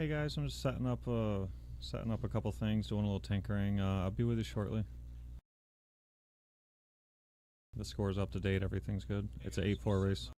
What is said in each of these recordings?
Hey guys, I'm just setting up a couple things, doing a little tinkering. I'll be with you shortly. The score's up to date. Everything's good. It's an 8-4 race.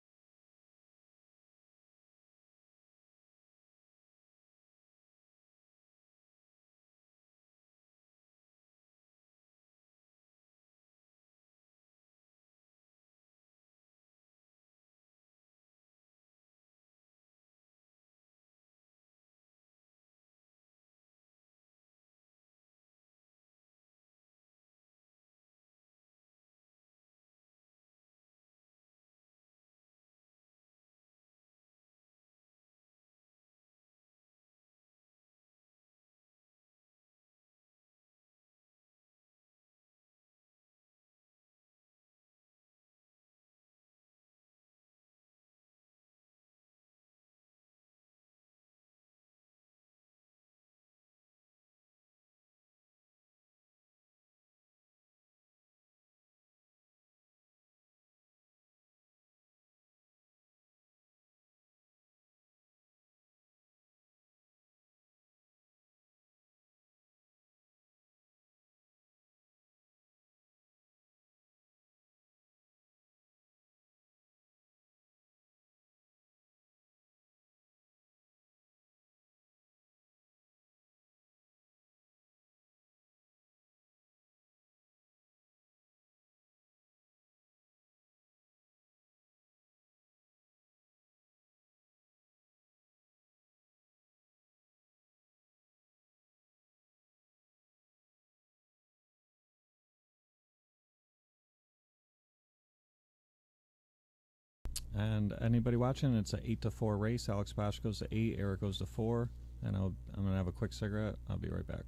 And anybody watching, it's an 8-4 race. Alex Bausch goes to 8, Eric goes to 4, and I'm gonna have a quick cigarette. I'll be right back.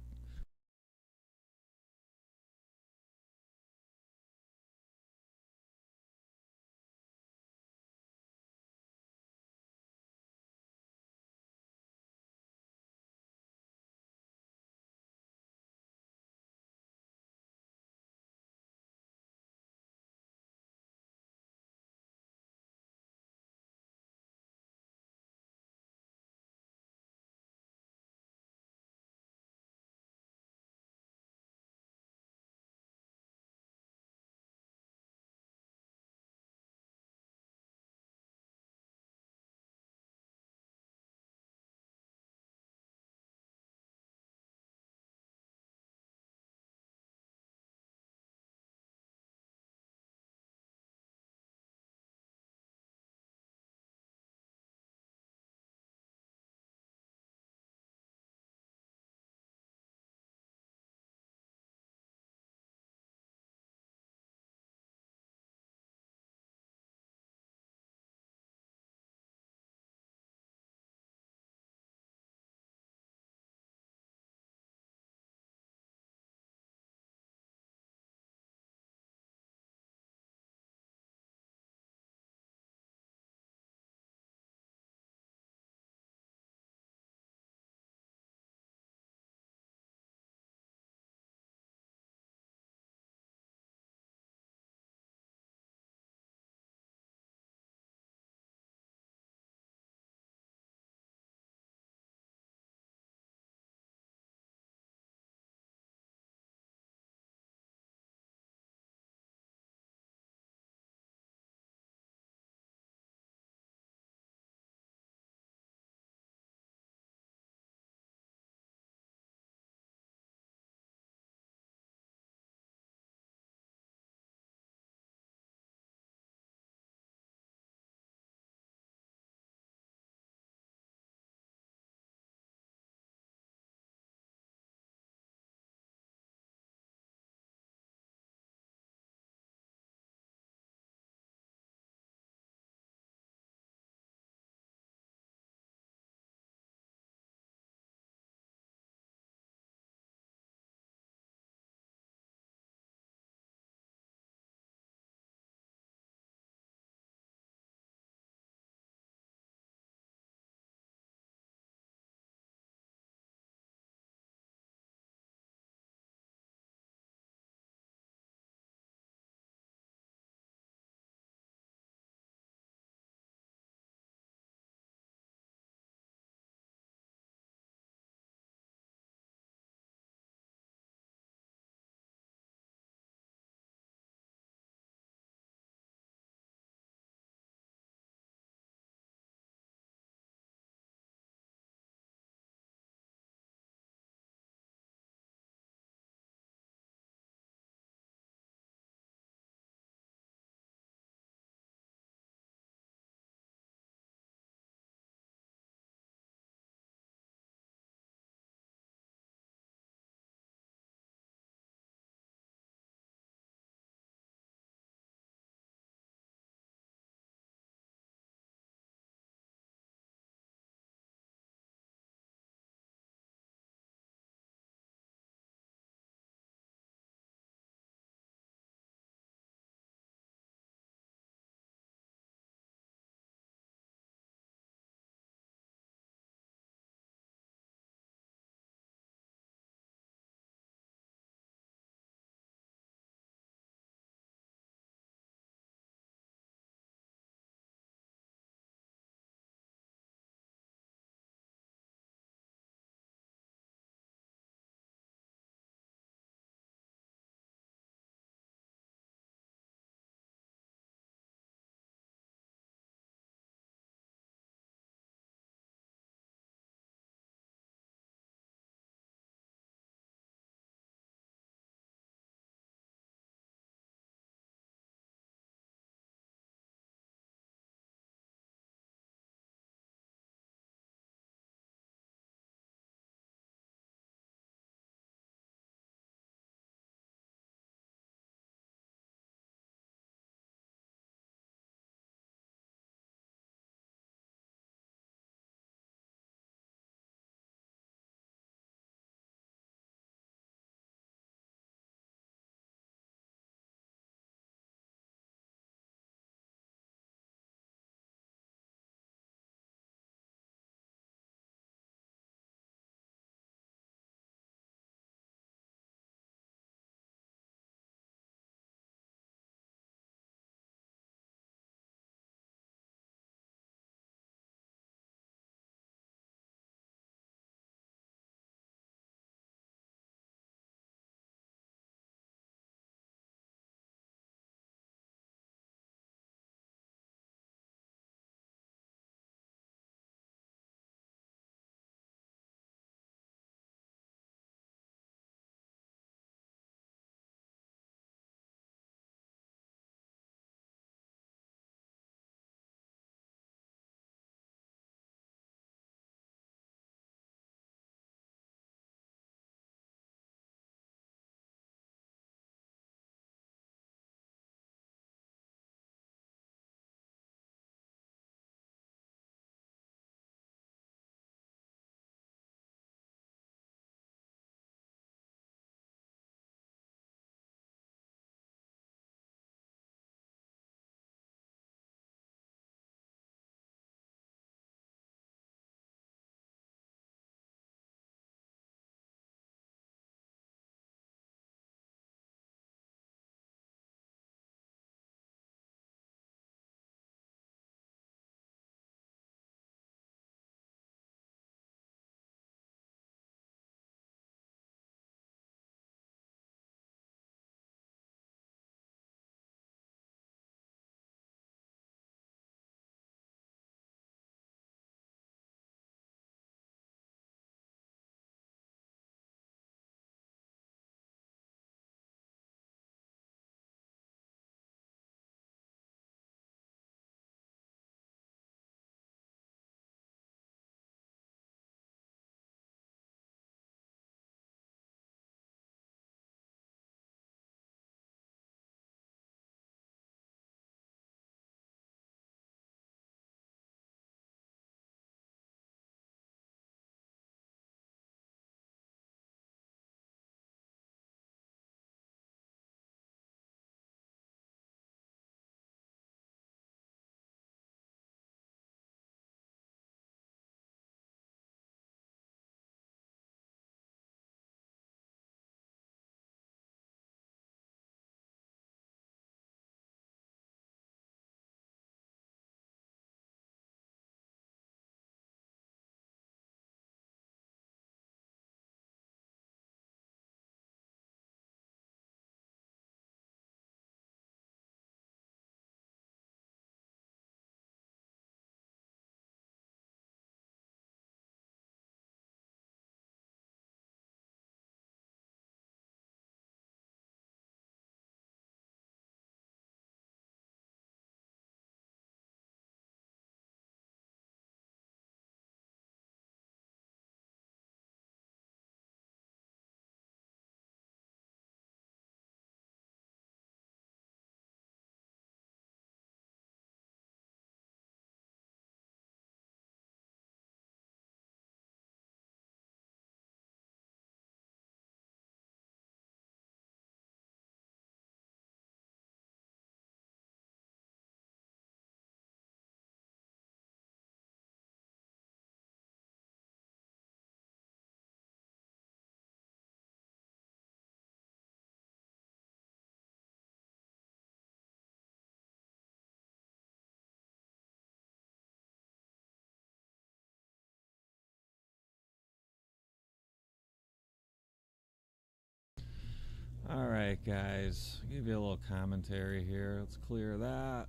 Alright guys, I'll give you a little commentary here. Let's clear that.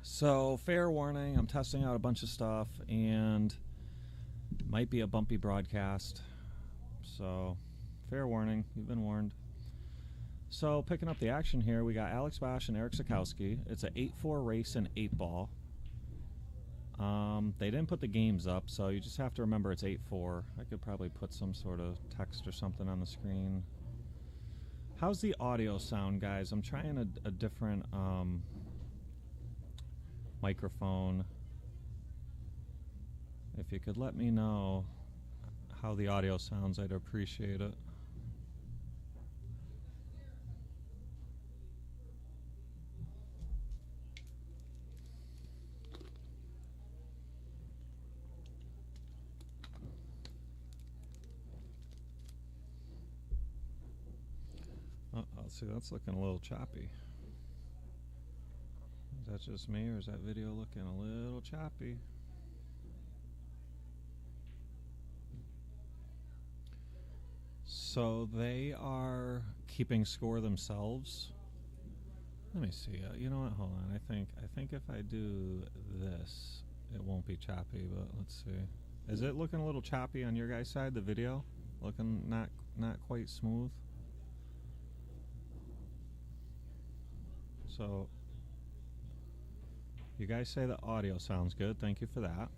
So, fair warning, I'm testing out a bunch of stuff and might be a bumpy broadcast. So, fair warning, you've been warned. So, picking up the action here, we got Alex Bausch and Eric Sakowski. It's an 8-4 race in 8-ball. They didn't put the games up, so you just have to remember it's 8-4. I could probably put some sort of text or something on the screen. How's the audio sound, guys? I'm trying a different microphone. If you could let me know how the audio sounds, I'd appreciate it. See, that's looking a little choppy. Is that just me, or is that video looking a little choppy? So they are keeping score themselves. Let me see. You know what? Hold on. I think if I do this, it won't be choppy. But let's see. Is it looking a little choppy on your guys' side? The video looking not quite smooth. So, you guys say the audio sounds good. Thank you for that.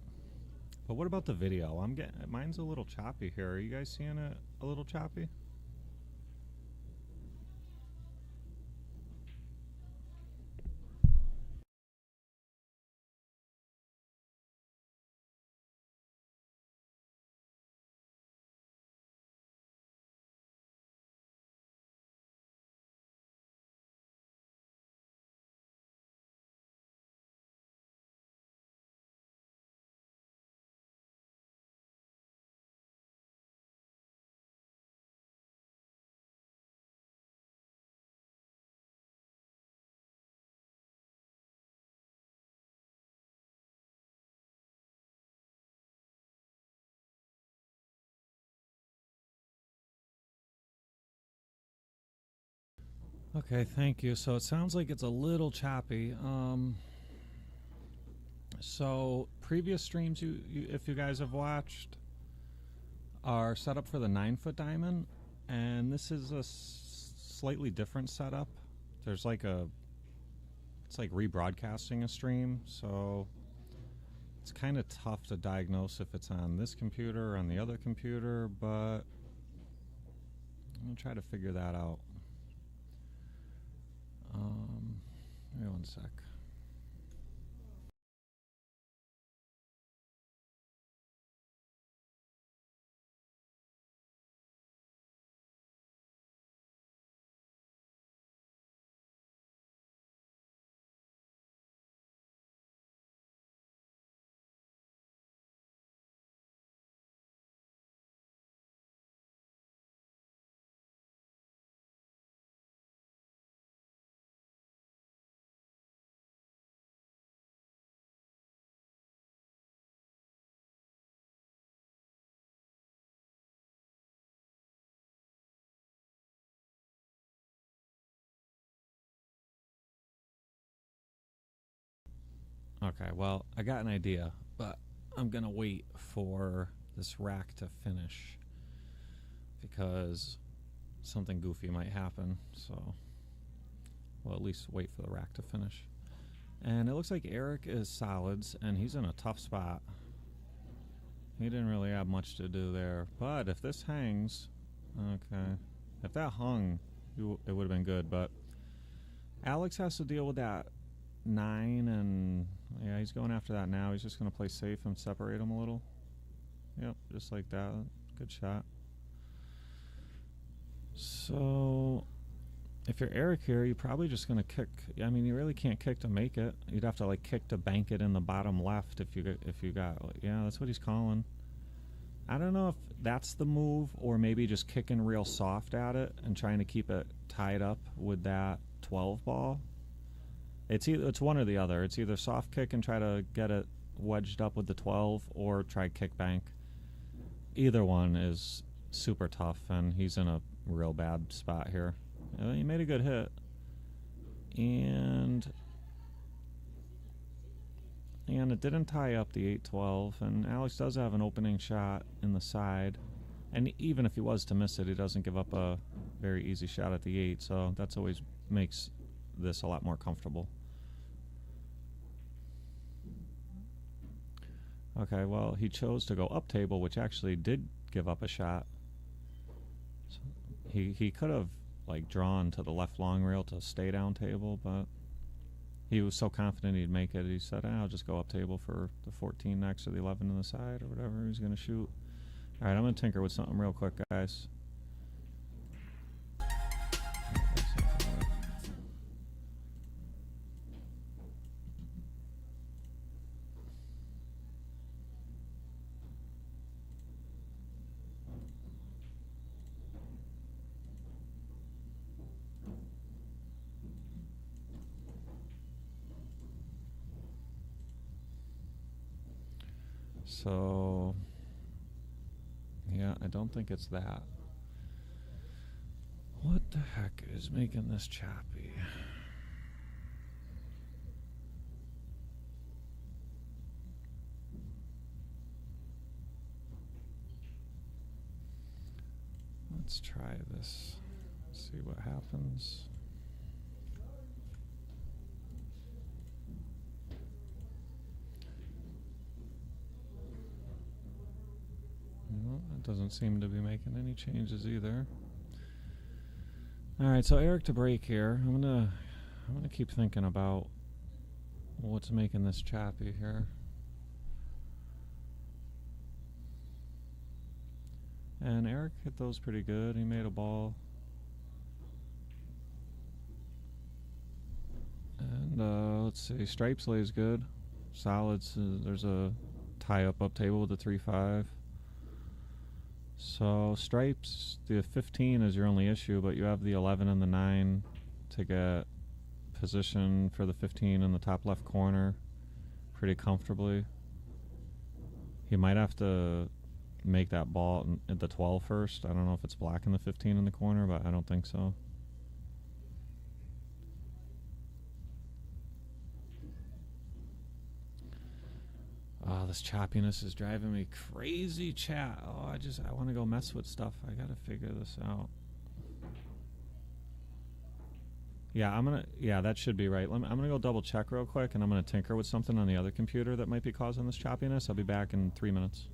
But what about the video? I'm getting mine's a little choppy here. Are you guys seeing it a little choppy? Okay, thank you. So it sounds like it's a little choppy. So previous streams if you guys have watched are set up for the 9-foot diamond, and this is a slightly different setup. There's like it's like rebroadcasting a stream, so it's kind of tough to diagnose if it's on this computer or on the other computer, but I'm gonna try to figure that out. Give me one sec. Okay, well, I got an idea, but I'm gonna wait for this rack to finish because something goofy might happen, so we'll at least wait for the rack to finish. And it looks like Eric is solids, and he's in a tough spot. He didn't really have much to do there, but if this hangs, okay, if that hung, it would have been good, but Alex has to deal with that 9, and yeah, he's going after that now. He's just going to play safe and separate him a little. Yep, just like that. Good shot. So, if you're Eric here, you're probably just going to kick. I mean, you really can't kick to make it. You'd have to like kick to bank it in the bottom left if you got. Yeah, that's what he's calling. I don't know if that's the move, or maybe just kicking real soft at it and trying to keep it tied up with that 12 ball. It's one or the other. It's either soft kick and try to get it wedged up with the 12, or try kick bank. Either one is super tough, and he's in a real bad spot here. He made a good hit. And it didn't tie up the 8-12. And Alex does have an opening shot in the side. And even if he was to miss it, he doesn't give up a very easy shot at the 8. So that's always makes this a lot more comfortable. Okay, well, he chose to go up table, which actually did give up a shot. So he could have like drawn to the left long rail to stay down table, but he was so confident he'd make it. He said, I'll just go up table for the 14 next or the 11 on the side or whatever he's going to shoot. All right, I'm going to tinker with something real quick, guys. So, yeah, I don't think it's that. What the heck is making this choppy? Let's try this. See what happens. Well, that doesn't seem to be making any changes either. All right, so Eric to break here. I'm gonna keep thinking about what's making this choppy here. And Eric hit those pretty good. He made a ball. And let's see, stripes lays good. Solids, there's a tie up table with the 3-5. So stripes, the 15 is your only issue, but you have the 11 and the 9 to get position for the 15 in the top left corner pretty comfortably. He might have to make that ball at the 12 first. I don't know if it's blocking the 15 in the corner, but I don't think so. Oh, this choppiness is driving me crazy, chat. Oh, I want to go mess with stuff. I gotta figure this out. Yeah, that should be right. I'm gonna go double check real quick, and I'm gonna tinker with something on the other computer that might be causing this choppiness. I'll be back in 3 minutes.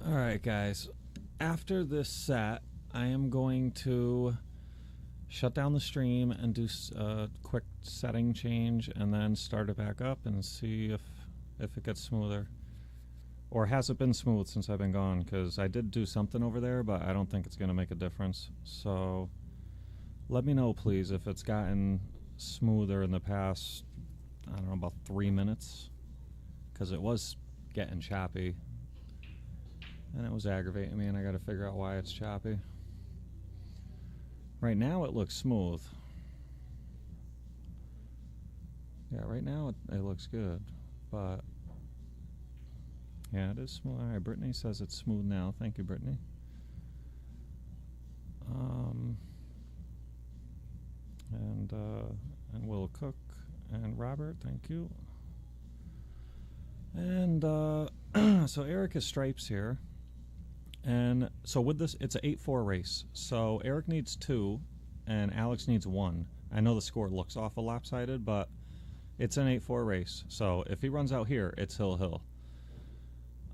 Alright, guys. After this set, I am going to shut down the stream and do a quick setting change and then start it back up and see if it gets smoother. Or has it been smooth since I've been gone? Because I did do something over there, but I don't think it's going to make a difference. So let me know, please, if it's gotten smoother in the past, I don't know, about 3 minutes. Because it was getting choppy. And it was aggravating me, and I got to figure out why it's choppy. Right now, it looks smooth. Yeah, right now, it looks good. But yeah, it is smooth. All right, Brittany says it's smooth now. Thank you, Brittany. And Will Cook and Robert, thank you. And so Eric has stripes here. And so with this, it's an 8-4 race. So Eric needs 2, and Alex needs 1. I know the score looks awful lopsided, but it's an 8-4 race. So if he runs out here, it's hill.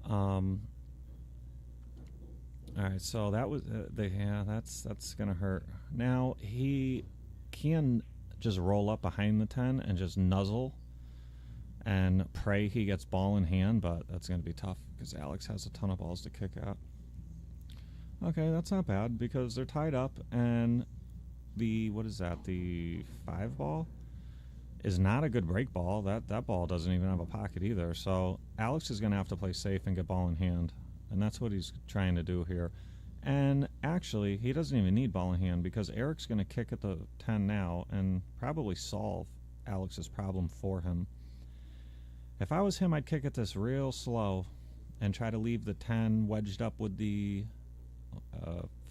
All right, so that was yeah, that's gonna hurt. Now he can just roll up behind the 10 and just nuzzle and pray he gets ball in hand, but that's gonna be tough because Alex has a ton of balls to kick out. Okay, that's not bad because they're tied up, and the what is that? The 5 ball is not a good break ball. That ball doesn't even have a pocket either. So Alex is gonna have to play safe and get ball in hand. And that's what he's trying to do here. And actually, he doesn't even need ball in hand because Eric's going to kick at the 10 now and probably solve Alex's problem for him. If I was him, I'd kick at this real slow and try to leave the 10 wedged up with the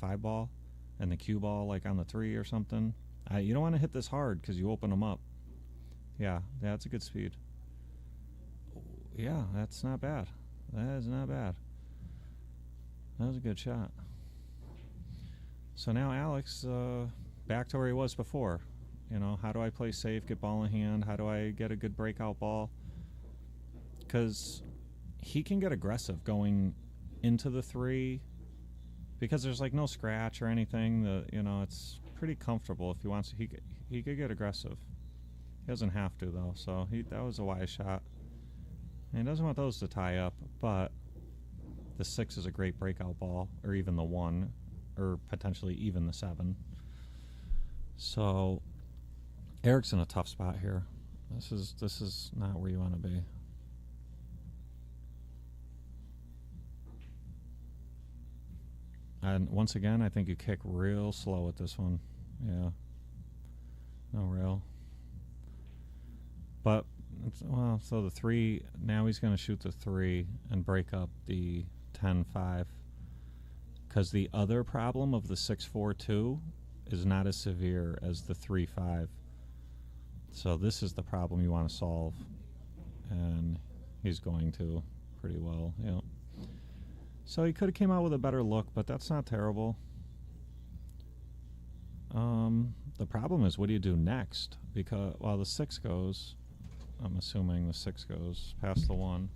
5 ball and the cue ball like on the 3 or something. You don't want to hit this hard because you open them up. Yeah, that's a good speed. Yeah, that's not bad. That is not bad. That was a good shot. So now Alex, back to where he was before. You know, how do I play safe, get ball in hand? How do I get a good breakout ball? Because he can get aggressive going into the 3 because there's like no scratch or anything. You know, it's pretty comfortable if he wants to. He could get aggressive. He doesn't have to though. So that was a wise shot. And he doesn't want those to tie up, but the 6 is a great breakout ball, or even the 1, or potentially even the 7. So Eric's in a tough spot here. This is not where you want to be. And once again, I think you kick real slow at this one. Yeah. No rail. But, well, so the 3, now he's going to shoot the 3 and break up the 10-5. Because the other problem of the 6-4-2 is not as severe as the 3-5. So this is the problem you want to solve. And he's going to pretty well, yeah. So he could have came out with a better look, but that's not terrible. The problem is, what do you do next? Because, well, the 6 goes. I'm assuming the 6 goes past the 1.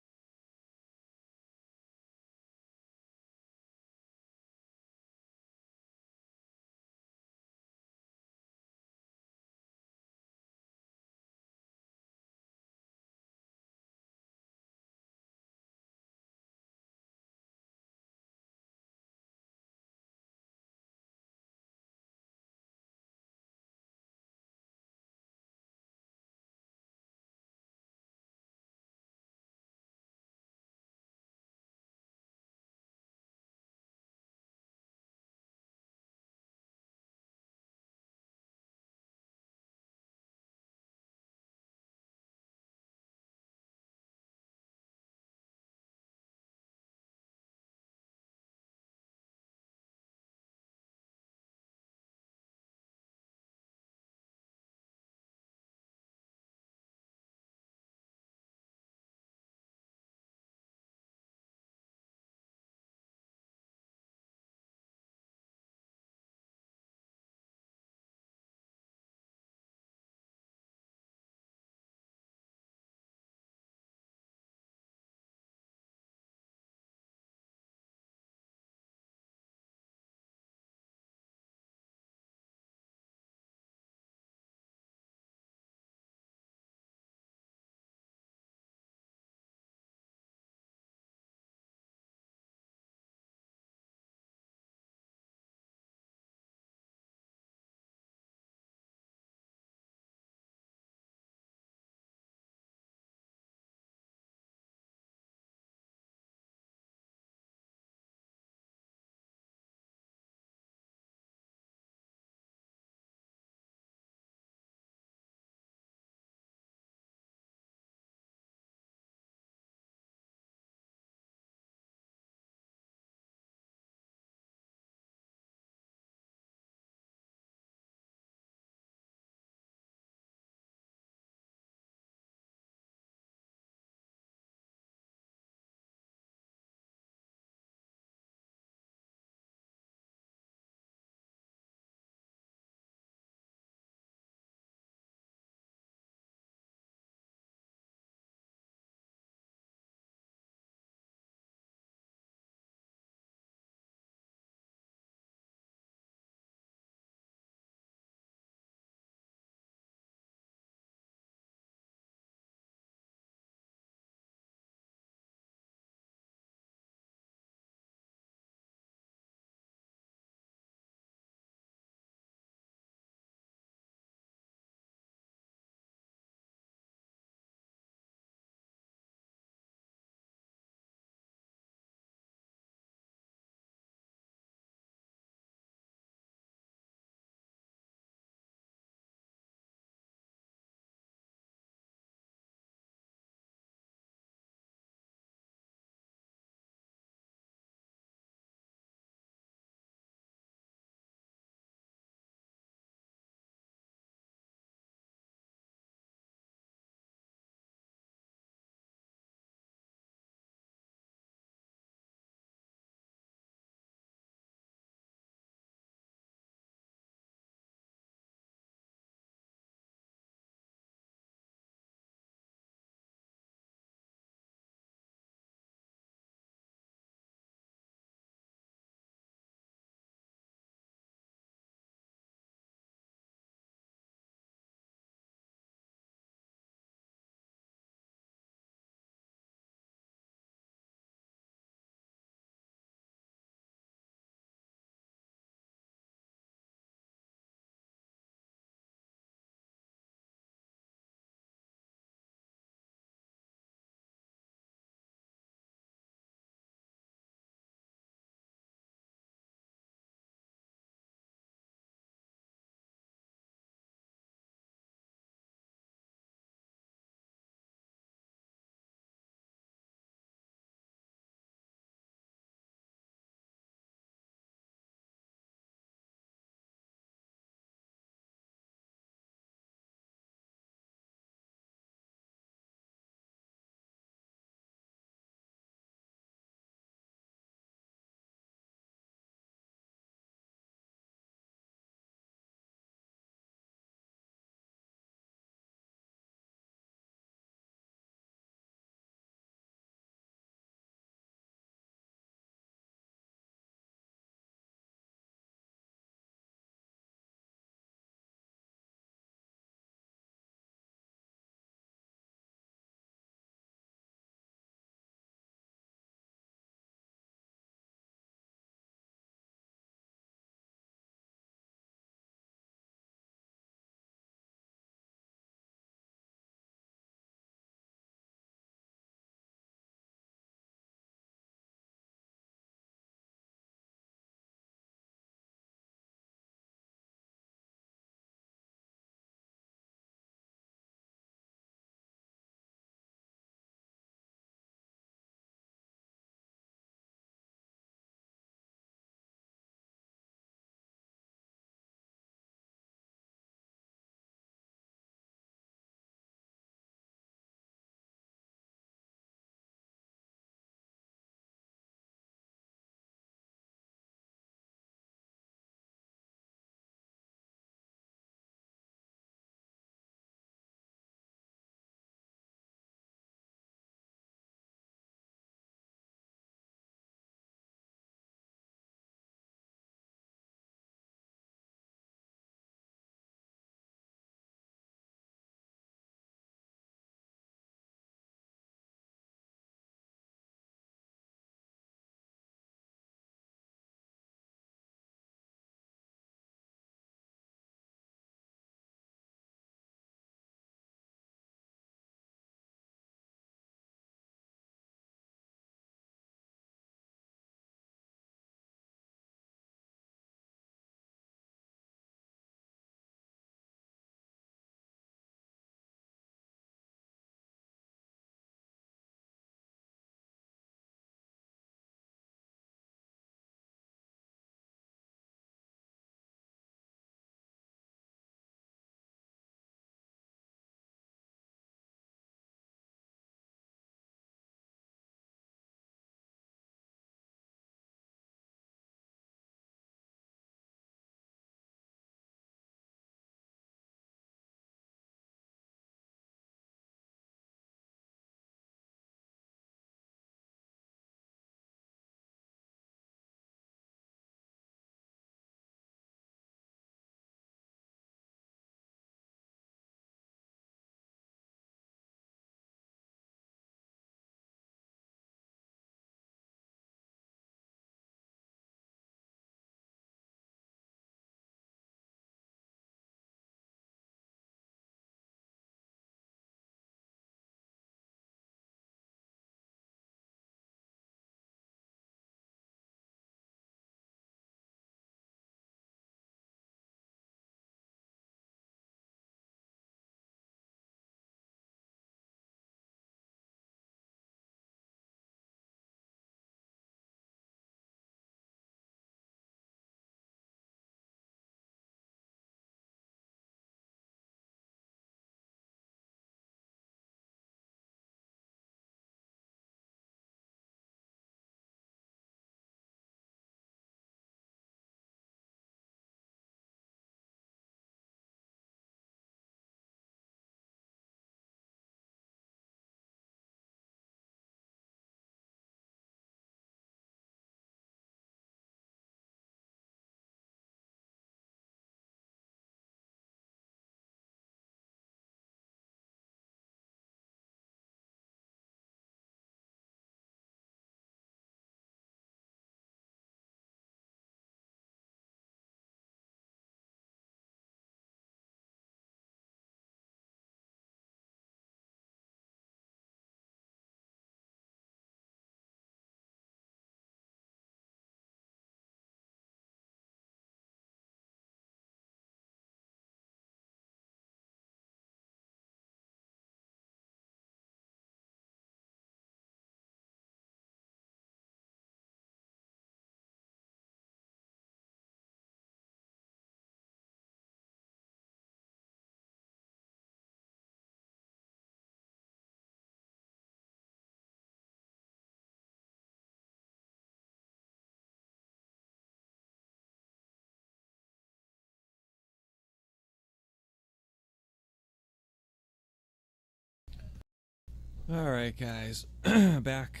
All right, guys. Back.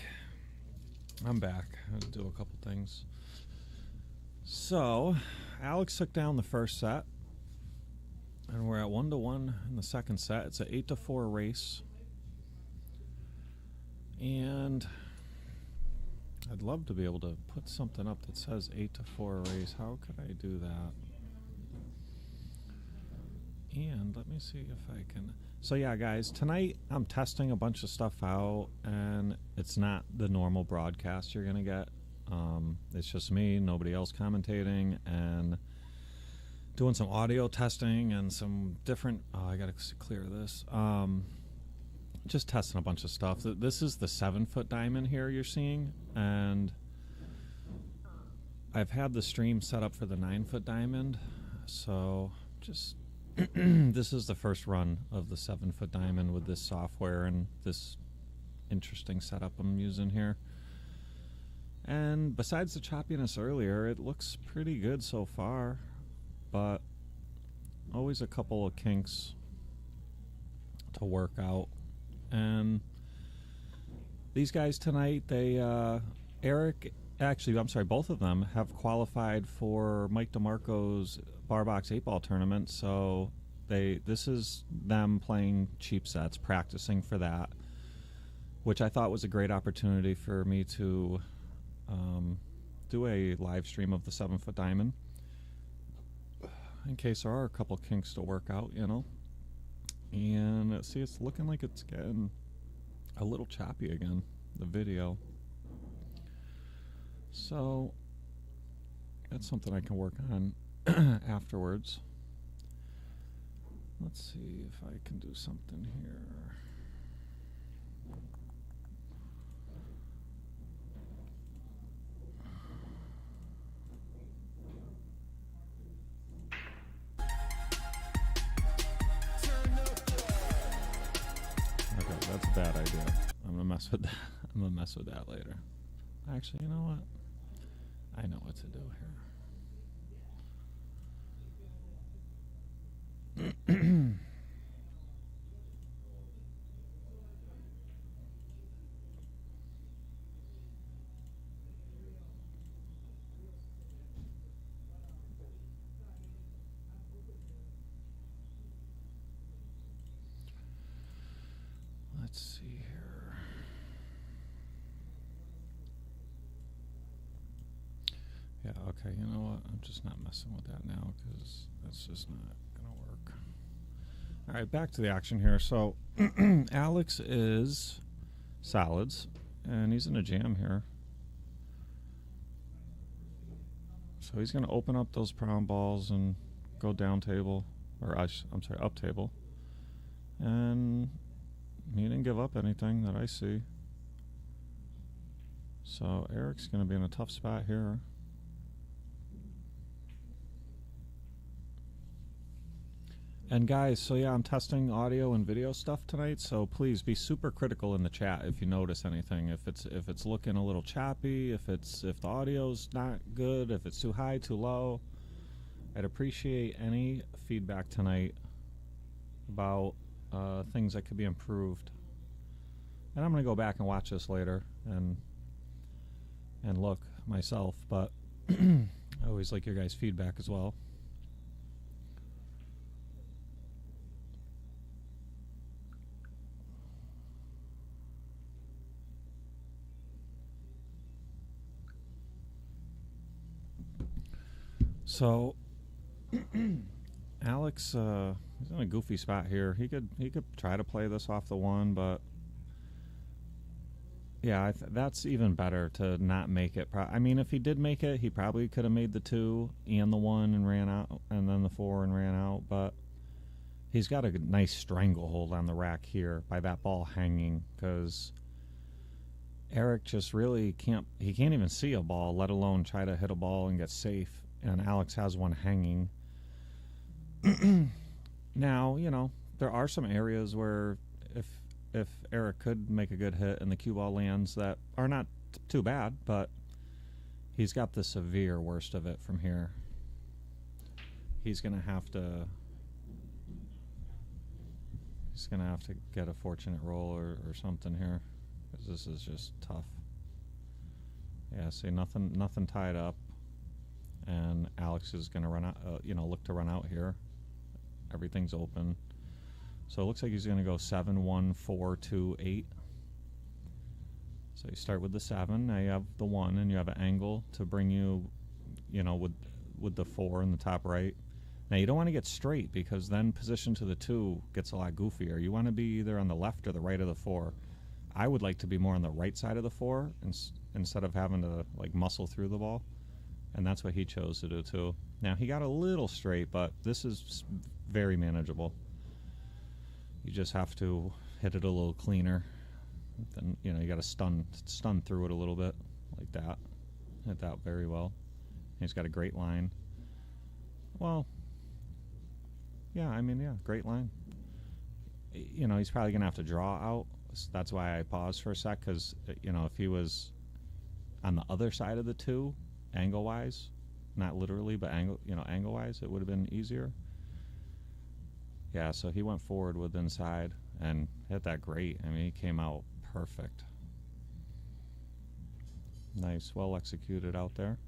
I'm back. I'll do a couple things. So, Alex took down the first set, and we're at 1-1 in the second set. It's an 8-4 race, and I'd love to be able to put something up that says 8-4 race. How could I do that? And let me see if I can. So yeah, guys, tonight I'm testing a bunch of stuff out, and it's not the normal broadcast you're gonna get. It's just me, nobody else commentating, and doing some audio testing and some different. I gotta clear this. Just testing a bunch of stuff. This is the 7-foot diamond here you're seeing, and I've had the stream set up for the 9-foot diamond, so just. This is the first run of the 7-foot diamond with this software and this interesting setup I'm using here. And besides the choppiness earlier, it looks pretty good so far, but always a couple of kinks to work out. And these guys tonight, Eric, actually, I'm sorry, both of them have qualified for Mike DeMarco's Barbox 8-ball tournament, so this is them playing cheap sets, practicing for that, which I thought was a great opportunity for me to do a live stream of the 7-foot diamond, in case there are a couple kinks to work out, you know. And see, it's looking like it's getting a little choppy again, the video. So that's something I can work on afterwards. Let's see if I can do something here. Okay, that's a bad idea. I'm gonna mess with that. I'm gonna mess with that later. Actually, you know what? I know what to do here. Let's see here. Yeah, okay, you know what? I'm just not messing with that now because that's just not going to work. All right, back to the action here. So, Alex is solids, and he's in a jam here. So he's going to open up those brown balls and go down table, or I'm sorry, up table. And he didn't give up anything that I see. So Eric's going to be in a tough spot here. And guys, so yeah, I'm testing audio and video stuff tonight, so please be super critical in the chat if you notice anything. If it's looking a little choppy, if the audio's not good, if it's too high, too low. I'd appreciate any feedback tonight about things that could be improved. And I'm going to go back and watch this later and look myself, but I always like your guys' feedback as well. So Alex, he's in a goofy spot here. He could try to play this off the one, but yeah, that's even better to not make it. I mean, if he did make it, he probably could have made the 2 and the 1 and ran out, and then the 4 and ran out. But he's got a nice stranglehold on the rack here by that ball hanging, because Eric just really can't. He can't even see a ball, let alone try to hit a ball and get safe. And Alex has one hanging. Now, you know, there are some areas where if Eric could make a good hit and the cue ball lands that are not too bad, but he's got the severe worst of it from here. He's going to have to He's going to have to get a fortunate roll or something here, because this is just tough. Yeah, see, nothing tied up, and Alex is going to run out. Look to run out here. Everything's open, so it looks like he's going to go 7, 1, 4, 2, 8. So you start with the 7. Now you have the 1, and you have an angle to bring you, with the 4 in the top right. Now you don't want to get straight, because then position to the 2 gets a lot goofier. You want to be either on the left or the right of the 4. I would like to be more on the right side of the 4 instead of having to like muscle through the ball, and that's what he chose to do too. Now he got a little straight, but this is very manageable. You just have to hit it a little cleaner. Then you got to stun through it a little bit like that. Hit that very well. He's got a great line. Well, yeah, great line. He's probably gonna have to draw out. That's why I paused for a sec, because if he was on the other side of the 2, angle wise, not literally, but angle wise, it would have been easier. Yeah, so he went forward with inside and hit that great. He came out perfect. Nice, well executed out there.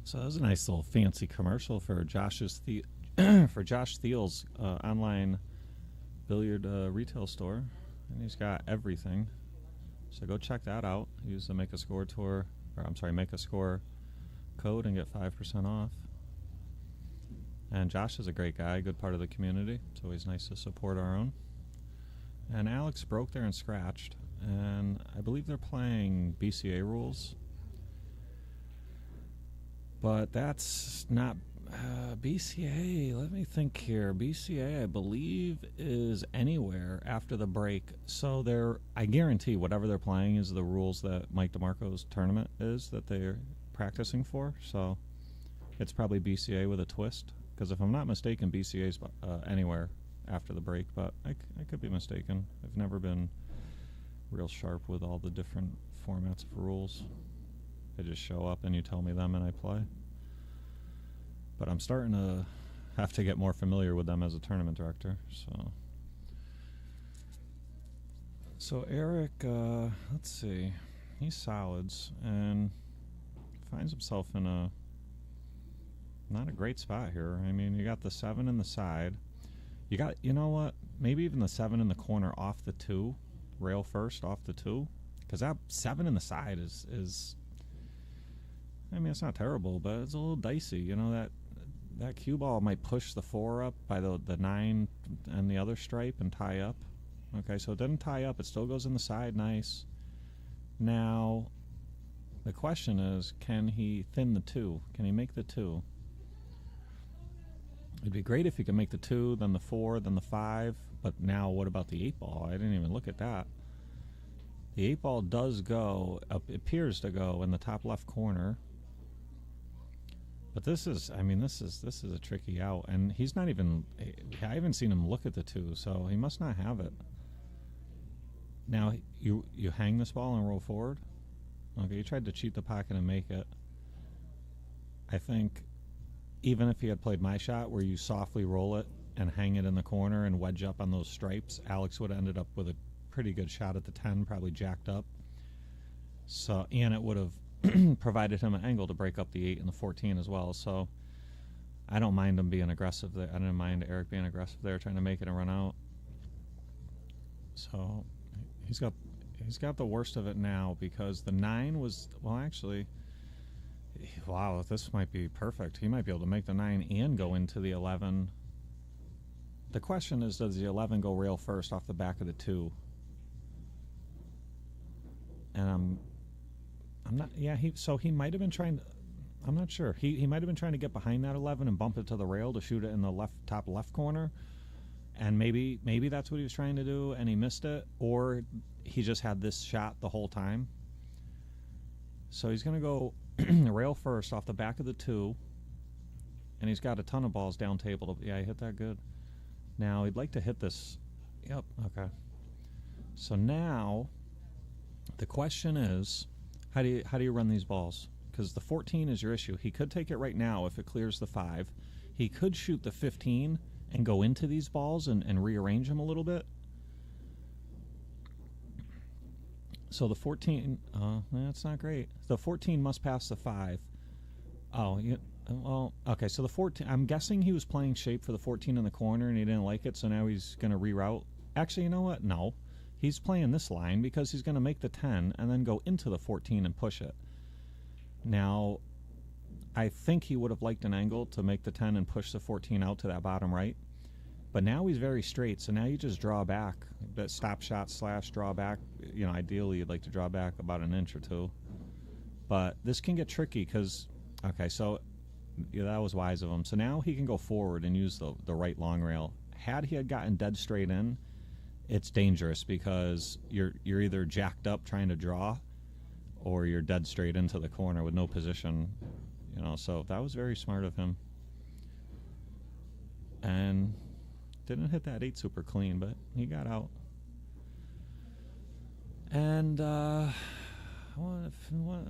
So that was a nice little fancy commercial for Josh Thiel's online billiard retail store, and he's got everything. So go check that out. Use the MakeaScore code and get 5% off. And Josh is a great guy, good part of the community. It's always nice to support our own. And Alex broke there and scratched, and I believe they're playing BCA rules. But that's not BCA. Let me think here. BCA, I believe, is anywhere after the break. So I guarantee whatever they're playing is the rules that Mike DeMarco's tournament is that they're practicing for. So it's probably BCA with a twist. Because if I'm not mistaken, BCA is anywhere after the break. But I could be mistaken. I've never been real sharp with all the different formats of rules. I just show up and you tell me them and I play. But I'm starting to have to get more familiar with them as a tournament director. So Eric, let's see, he's solids and finds himself in not a great spot here. You got the 7 in the side. You got, maybe even the 7 in the corner off the 2, rail first off the 2, because that 7 in the side is it's not terrible, but it's a little dicey. That cue ball might push the 4 up by the 9 and the other stripe and tie up. Okay, so it doesn't tie up. It still goes in the side nice. Now, the question is, can he thin the 2? Can he make the 2? It'd be great if he could make the 2, then the 4, then the 5. But now what about the 8 ball? I didn't even look at that. The 8 ball does go, appears to go in the top left corner. But this is a tricky out, and he's not even, I haven't seen him look at the 2, so he must not have it. Now, you hang this ball and roll forward. Okay, you tried to cheat the pocket and make it. I think even if he had played my shot where you softly roll it and hang it in the corner and wedge up on those stripes, Alex would have ended up with a pretty good shot at the 10, probably jacked up. So, and it would have provided him an angle to break up the 8 and the 14 as well. So I don't mind him being aggressive there. I didn't mind Eric being aggressive there, trying to make it and run out. So he's got the worst of it now, because the 9 was, well, actually, wow, this might be perfect. He might be able to make the 9 and go into the 11. The question is, does the 11 go rail first off the back of the 2? And I'm not, yeah, he might have been trying to, I'm not sure. He might have been trying to get behind that 11 and bump it to the rail to shoot it in the top left corner. And maybe that's what he was trying to do and he missed it, or he just had this shot the whole time. So he's going to go rail first off the back of the 2, and he's got a ton of balls down table. Yeah, he hit that good. Now he'd like to hit this. Yep, okay. So now the question is, how do you run these balls? Because the 14 is your issue. He could take it right now if it clears the 5. He could shoot the 15 and go into these balls and rearrange them a little bit. So the 14, that's not great. The 14 must pass the 5. Oh, yeah, well, okay, so the 14, I'm guessing he was playing shape for the 14 in the corner and he didn't like it, so now he's going to reroute. Actually, you know what? No. He's playing this line because he's going to make the 10 and then go into the 14 and push it. Now, I think he would have liked an angle to make the 10 and push the 14 out to that bottom right. But now he's very straight, so now you just draw back. That stop shot / draw back. You know, ideally you'd like to draw back about an inch or 2. But this can get tricky because, okay, so yeah, that was wise of him. So now he can go forward and use the right long rail. Had he had gotten dead straight in, it's dangerous because you're either jacked up trying to draw, or you're dead straight into the corner with no position. You know, so that was very smart of him. And didn't hit that 8 super clean, but he got out. And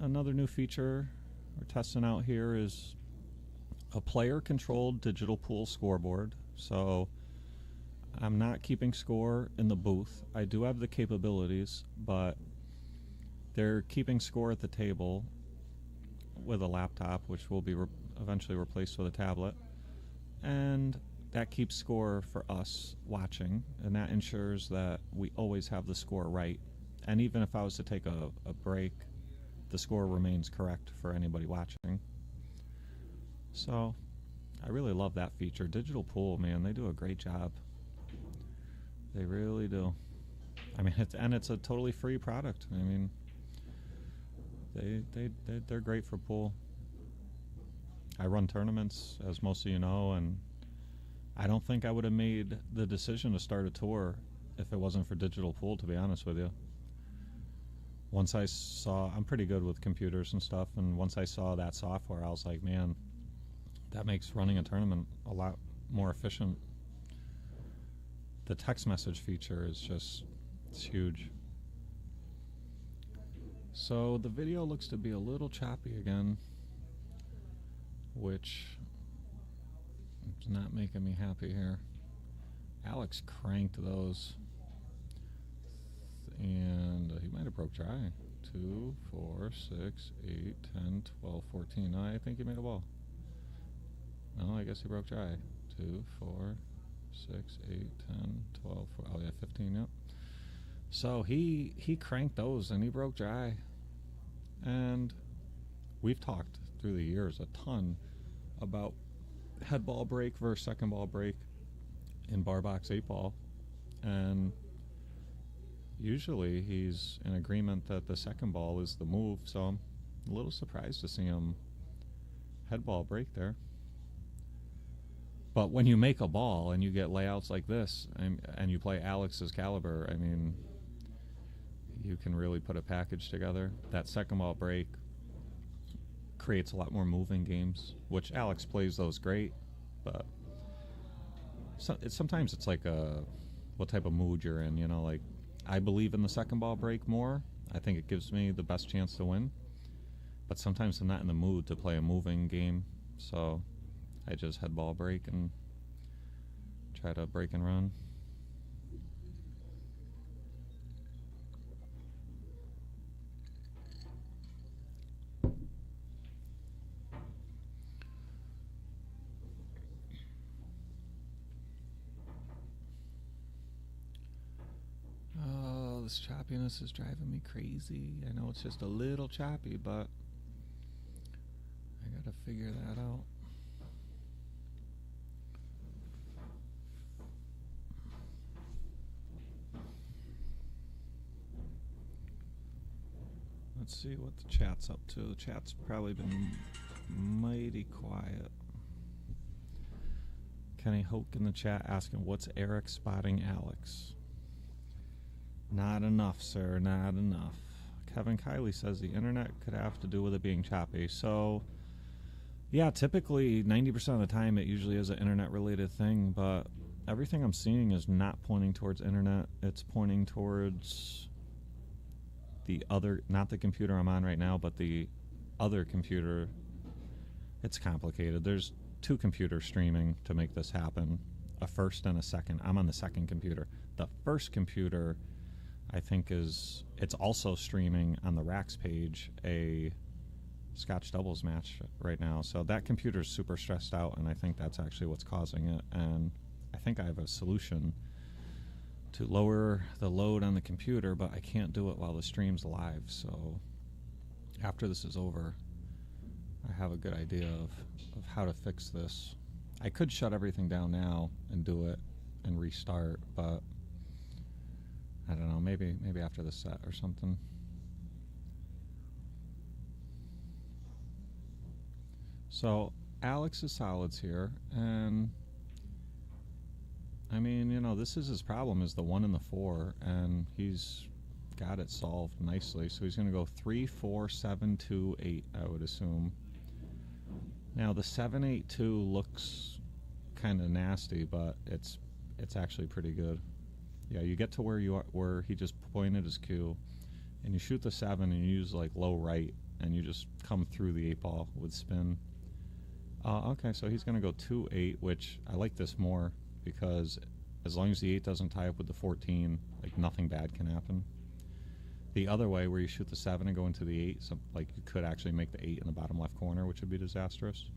another new feature we're testing out here is a player-controlled digital pool scoreboard. So I'm not keeping score in the booth. I do have the capabilities, but they're keeping score at the table with a laptop, which will be eventually replaced with a tablet. And that keeps score for us watching, and that ensures that we always have the score right. And even if I was to take a break, the score remains correct for anybody watching. So I really love that feature. Digital Pool, man, they do a great job. They really do. I mean, it's a totally free product. I mean, they're great for pool. I run tournaments, as most of you know, and I don't think I would have made the decision to start a tour if it wasn't for Digital Pool, to be honest with you. Once I saw, I'm pretty good with computers and stuff, and once I saw that software, I was like, man, that makes running a tournament a lot more efficient. The text message feature is just, it's huge. So the video looks to be a little choppy again, which is not making me happy here. Alex cranked those, and he might have broke dry. 2, 4, 6, 8, 10, 12, 14. No, I think he made a ball. No, I guess he broke dry. 2, 4, 6, 8, 10, 12, 4, oh yeah, 15, yep. So he cranked those and he broke dry. And we've talked through the years a ton about head ball break versus second ball break in bar box 8 ball. And usually he's in agreement that the second ball is the move, so I'm a little surprised to see him head ball break there. But when you make a ball and you get layouts like this and you play Alex's caliber, I mean, you can really put a package together. That second ball break creates a lot more moving games, which Alex plays those great, but sometimes it's like what type of mood you're in, you know, like I believe in the second ball break more. I think it gives me the best chance to win, but sometimes I'm not in the mood to play a moving game, so I just head ball break and try to break and run. this choppiness is driving me crazy. I know it's just a little choppy, but I gotta figure that out. Let's see what the chat's up to. The chat's probably been mighty quiet. Kenny Hoke in the chat asking, what's Eric spotting Alex? Not enough, sir, not enough. Kevin Kiley says the internet could have to do with it being choppy. So, yeah, typically 90% of the time it usually is an internet-related thing, but everything I'm seeing is not pointing towards internet. It's pointing towards the other, not the computer I'm on right now, but the other computer. It's complicated. There's two computers streaming to make this happen, a first and a second. I'm on the second computer. The first computer, I think, it's also streaming on the Racks page a Scotch doubles match right now. So that computer's super stressed out, and I think that's actually what's causing it. And I think I have a solution to lower the load on the computer, but I can't do it while the stream's live. So after this is over, I have a good idea of how to fix this. I could shut everything down now and do it and restart, but I don't know, maybe after the set or something. So Alex's solids here, and I mean, you know, this is his problem, is the 1 and the 4, and he's got it solved nicely. So he's going to go 3, 4, 7, 2, 8, I would assume. Now the 7, 8, 2 looks kind of nasty, but it's actually pretty good. Yeah, you get to where you are, where he just pointed his cue, and you shoot the 7 and you use like low right, and you just come through the 8 ball with spin. Okay, so he's going to go 2, 8, which I like this more, because as long as the 8 doesn't tie up with the 14, like nothing bad can happen. The other way, where you shoot the 7 and go into the 8, so like you could actually make the 8 in the bottom left corner, which would be disastrous.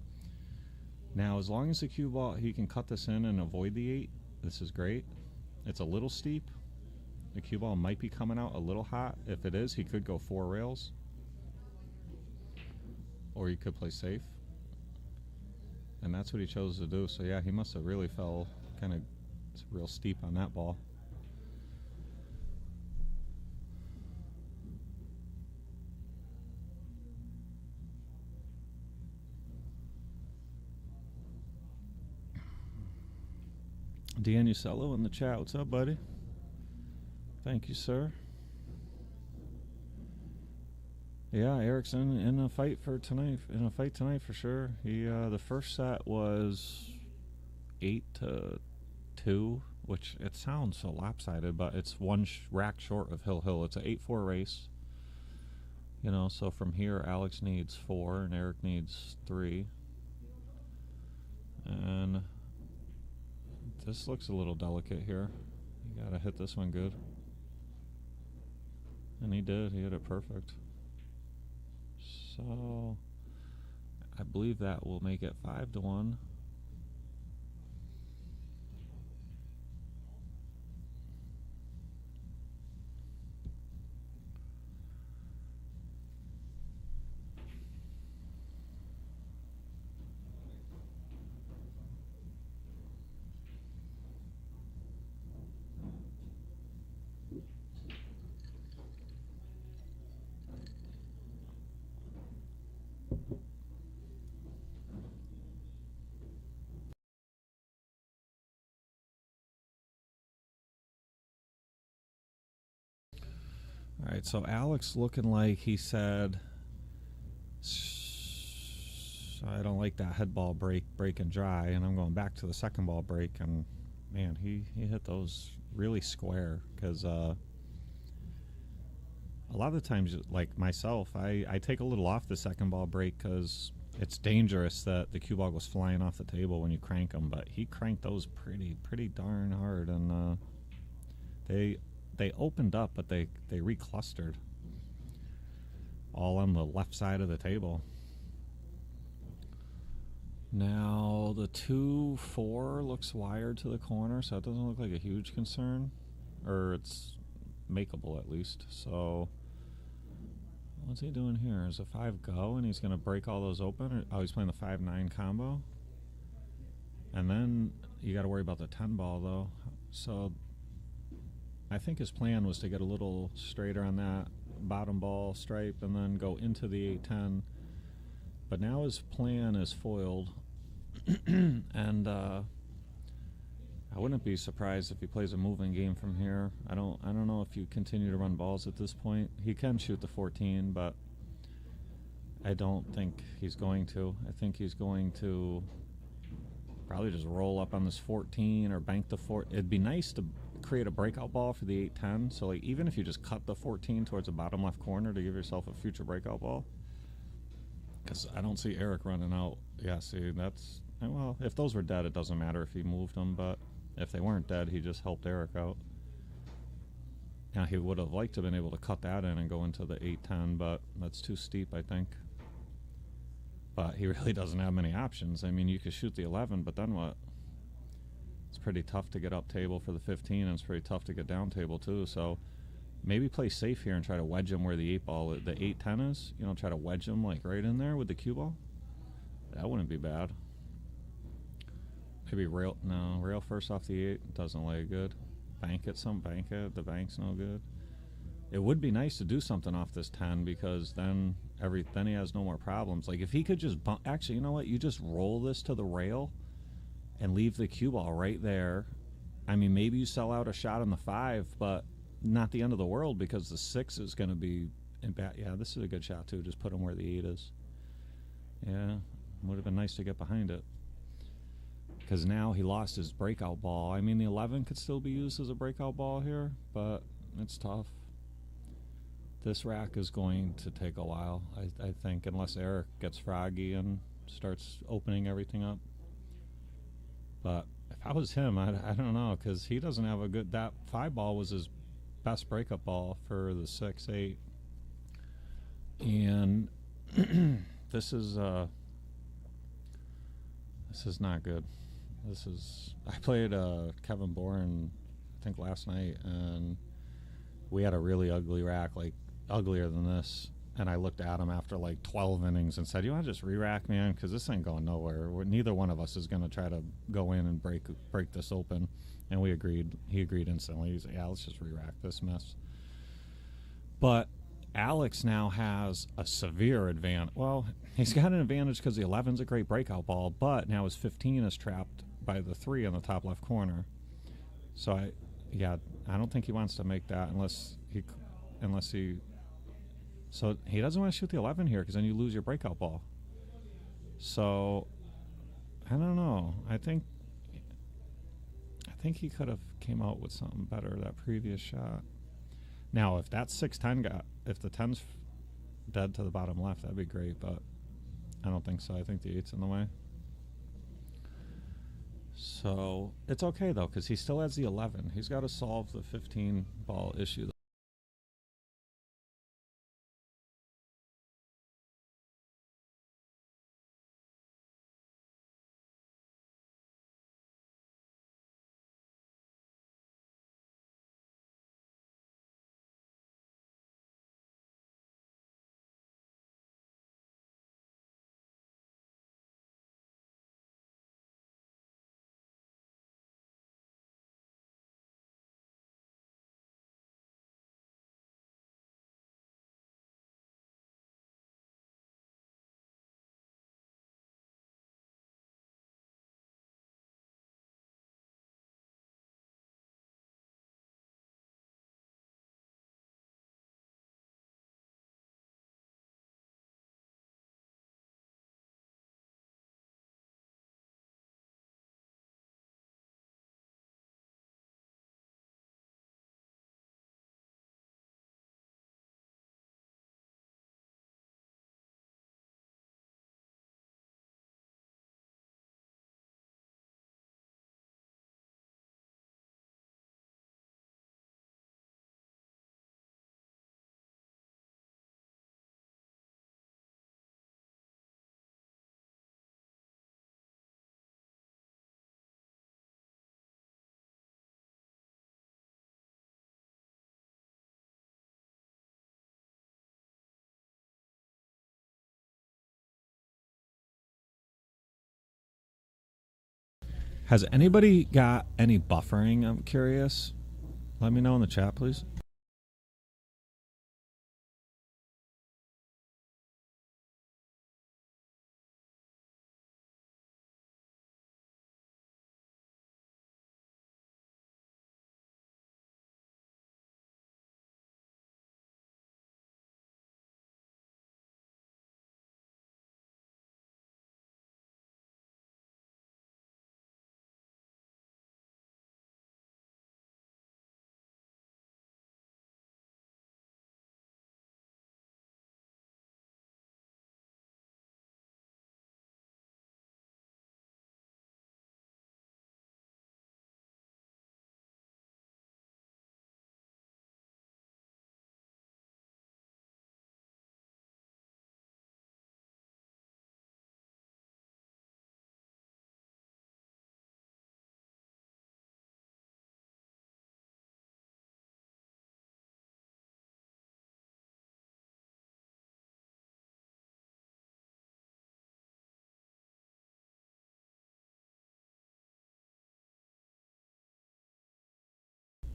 Now, as long as the cue ball, he can cut this in and avoid the 8, this is great. It's a little steep. The cue ball might be coming out a little hot. If it is, he could go 4 rails. Or he could play safe. And that's what he chose to do. So yeah, he must have really fell kind of real steep on that ball. Dan Ucello in the chat. What's up, buddy? Thank you, sir. Yeah, Eric's in a fight for tonight. In a fight tonight for sure. He the first set was 8-2, which it sounds so lopsided, but it's one rack short of Hill. It's an 8-4 race. You know, so from here, Alex needs 4 and Eric needs 3. And this looks a little delicate here. You gotta hit this one good. And he did. He hit it perfect. So I believe that will make it 5-1. All right, so Alex looking like he said, I don't like that head ball break and dry, and I'm going back to the second ball break, and man, he hit those really square, because a lot of the times, like myself, I take a little off the second ball break because it's dangerous that the cue ball goes flying off the table when you crank them, but he cranked those pretty darn hard, and they opened up, but they reclustered all on the left side of the table. Now the 2-4 looks wired to the corner, so it doesn't look like a huge concern, or it's makeable at least. So what's he doing here? Is a 5 go and he's going to break all those open? Oh, he's playing the 5-9 combo. And then you got to worry about the 10 ball though. So I think his plan was to get a little straighter on that bottom ball stripe and then go into the 8-10. But now his plan is foiled. And I wouldn't be surprised if he plays a moving game from here. I don't know if you continue to run balls at this point. He can shoot the 14, but I don't think he's going to. I think he's going to probably just roll up on this 14 or bank the 4. It'd be nice to create a breakout ball for the 8-10. So like even if you just cut the 14 towards the bottom left corner to give yourself a future breakout ball. Because I don't see Eric running out. Yeah, see, that's... Well, if those were dead, it doesn't matter if he moved them, but if they weren't dead, he just helped Eric out. Now, he would have liked to have been able to cut that in and go into the 8-10, but that's too steep, I think. But he really doesn't have many options. I mean, you could shoot the 11, but then what? It's pretty tough to get up table for the 15, and it's pretty tough to get down table, too, so... Maybe play safe here and try to wedge him where the 8-10 is. You know, try to wedge him like right in there with the cue ball. That wouldn't be bad. Maybe rail first off the 8 doesn't lay good. Bank it. The bank's no good. It would be nice to do something off this 10 because then he has no more problems. Like if he could just actually, you know what? You just roll this to the rail and leave the cue ball right there. I mean, maybe you sell out a shot on the 5, but not the end of the world because the 6 is going to be in bad. Yeah, this is a good shot too. Just put him where the 8 is. Yeah, would have been nice to get behind it. Because now he lost his breakout ball. I mean, the 11 could still be used as a breakout ball here, but it's tough. This rack is going to take a while, I think, unless Eric gets froggy and starts opening everything up. But if I was him, I don't know, because he doesn't have a good... That 5 ball was his best breakup ball for the 6-8, and this is not good. I played Kevin Bourne I think last night, and we had a really ugly rack, like uglier than this, and I looked at him after like 12 innings and said, you want to just re-rack, man, because this ain't going nowhere. Neither one of us is going to try to go in and break this open. And we agreed. He agreed instantly. He's like, yeah, let's just re-rack this mess. But Alex now has a severe advantage. Well, he's got an advantage because the 11's a great breakout ball, but now his 15 is trapped by the 3 in the top left corner. So I don't think he wants to make that unless he. So he doesn't want to shoot the 11 here because then you lose your breakout ball. So I don't know. I think he could have came out with something better that previous shot. Now, if that 6-10 if the 10's dead to the bottom left, that'd be great, but I don't think so. I think the 8's in the way. So it's okay, though, because he still has the 11. He's got to solve the 15 ball issue, Has anybody got any buffering? I'm curious. Let me know in the chat, please.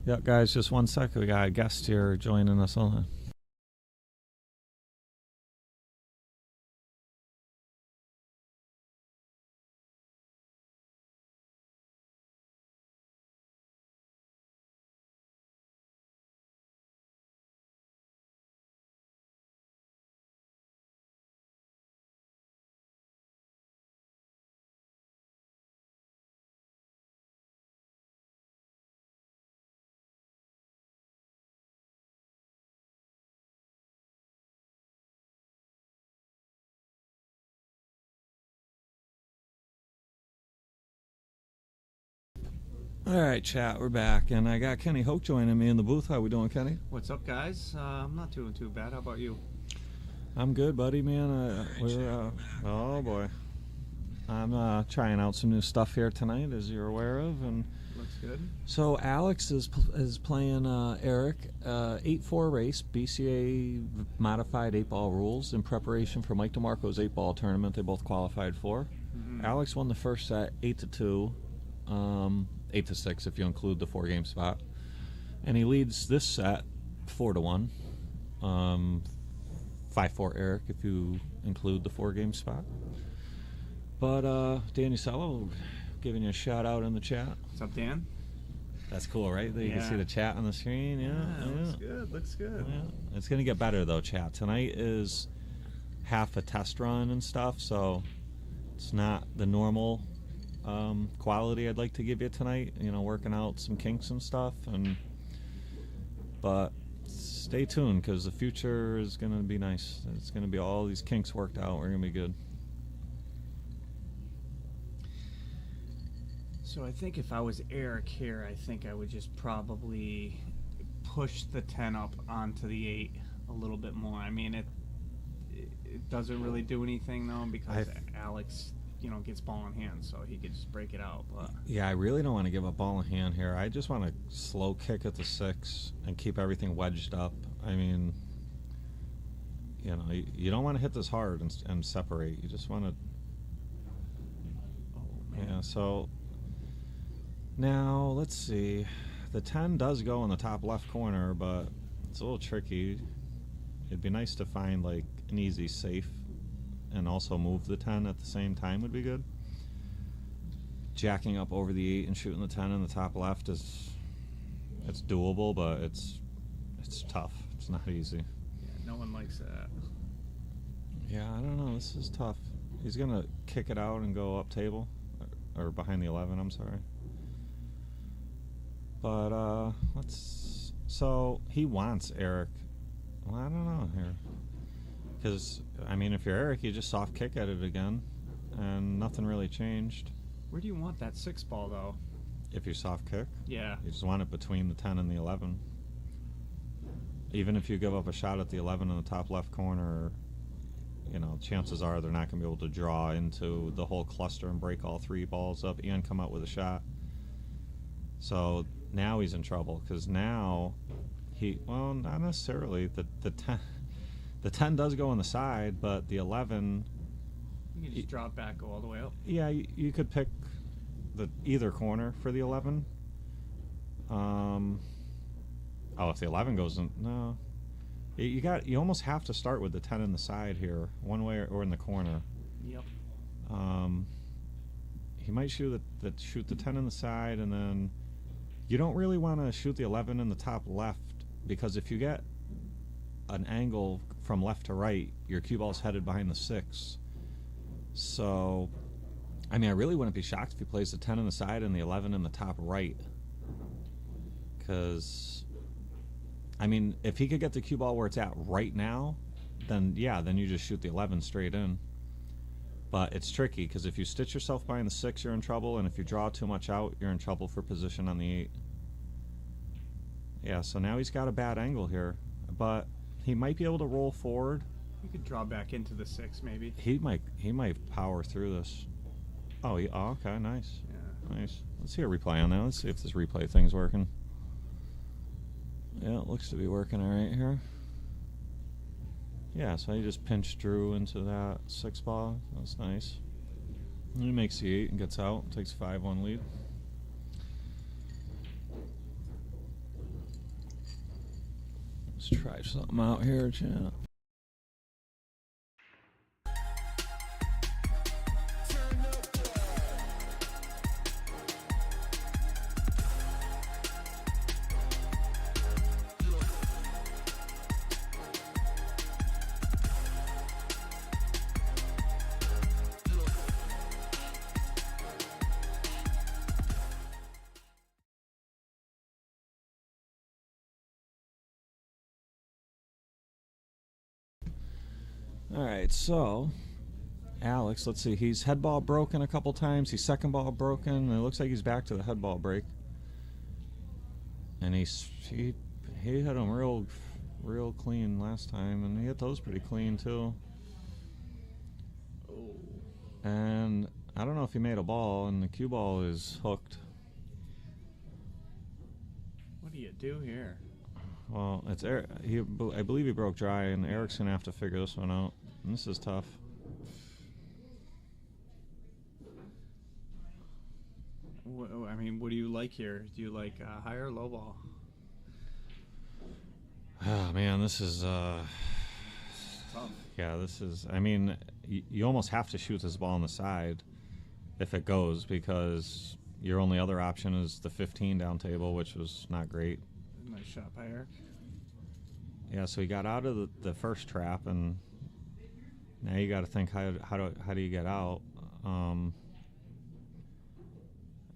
Yep, guys, just 1 second. We got a guest here joining us on. All right, chat, we're back, and I got Kenny Hoke joining me in the booth. How we doing, Kenny? What's up, guys? I'm not doing too bad. How about you? I'm good, buddy, man. Oh boy, I'm trying out some new stuff here tonight, as you're aware of, and Looks good. so Alex is playing Eric 8-4 race, BCA modified 8-ball rules in preparation for Mike DeMarco's 8-ball tournament. They both qualified for. Mm-hmm. Alex won the first set 8-2. 8-6 if you include the 4-game spot, and he leads this set 4-1. 5-4 Eric if you include the 4-game spot. But Dan Usello giving you a shout out in the chat. What's up, Dan? That's cool, right? You can see the chat on the screen. Yeah, looks good. Looks good. Yeah. It's gonna get better though, chat. Tonight is half a test run and stuff, so it's not the normal quality I'd like to give you tonight, working out some kinks and stuff, but stay tuned because the future is going to be nice. It's going to be all these kinks worked out. We're going to be good. So I think if I was Eric here, I think I would just probably push the 10 up onto the 8 a little bit more. I mean, it doesn't really do anything though because Alex gets ball in hand, so he could just break it out. But yeah, I really don't want to give up ball in hand here. I just want to slow kick at the 6 and keep everything wedged up. I mean, you don't want to hit this hard and separate. You just want to. Oh man. Yeah. So now let's see. The 10 does go in the top left corner, but it's a little tricky. It'd be nice to find like an easy safe. And also move the 10 at the same time would be good. Jacking up over the 8 and shooting the 10 in the top left it's doable, but it's tough. It's not easy. Yeah, no one likes that. Yeah, I don't know. This is tough. He's gonna kick it out and go up table, or behind the 11. I'm sorry. But So he wants Eric. Well, I don't know here. Because, I mean, if you're Eric, you just soft kick at it again, and nothing really changed. Where do you want that 6 ball, though? If you soft kick? Yeah. You just want it between the 10 and the 11. Even if you give up a shot at the 11 in the top left corner, chances are they're not going to be able to draw into the whole cluster and break all 3 balls up and come out with a shot. So now he's in trouble, because now well, not necessarily. The 10... The 10 does go on the side, but the 11... You can just drop back, go all the way up. Yeah, you could pick either corner for the 11. Oh, if the 11 goes in, no. You almost have to start with the 10 in the side here, one way or in the corner. Yep. He might shoot the 10 in the side, and then you don't really want to shoot the 11 in the top left, because if you get an angle from left to right, your cue ball's headed behind the 6. So, I mean, I really wouldn't be shocked if he plays the 10 in the side and the 11 in the top right. Because, I mean, if he could get the cue ball where it's at right now, then yeah, then you just shoot the 11 straight in. But it's tricky, because if you stitch yourself behind the 6, you're in trouble, and if you draw too much out, you're in trouble for position on the 8. Yeah, so now he's got a bad angle here, but he might be able to roll forward. You could draw back into the 6, maybe. He might power through this. Oh, okay, nice. Yeah. Nice. Let's see a replay on that. Let's see if this replay thing's working. Yeah, it looks to be working all right here. Yeah, so he just pinched Drew into that 6 ball. That's nice. And he makes the 8 and gets out. Takes 5-1 lead. Let's try something out here, chat. Alright, so Alex, let's see, he's head ball broken a couple times, he's second ball broken, and it looks like he's back to the head ball break. And he hit him real clean last time, and he hit those pretty clean too. Oh. And I don't know if he made a ball, and the cue ball is hooked. What do you do here? Well, it's Eric. I believe he broke dry, and Eric's gonna have to figure this one out. And this is tough. I mean, what do you like here? Do you like high or low ball? Oh man, this is Tough. yeah, this is. I mean, you almost have to shoot this ball on the side if it goes, because your only other option is the 15 down table, which was not great. Nice shot by Eric. Yeah, so he got out of the first trap, and now you got to think how do you get out?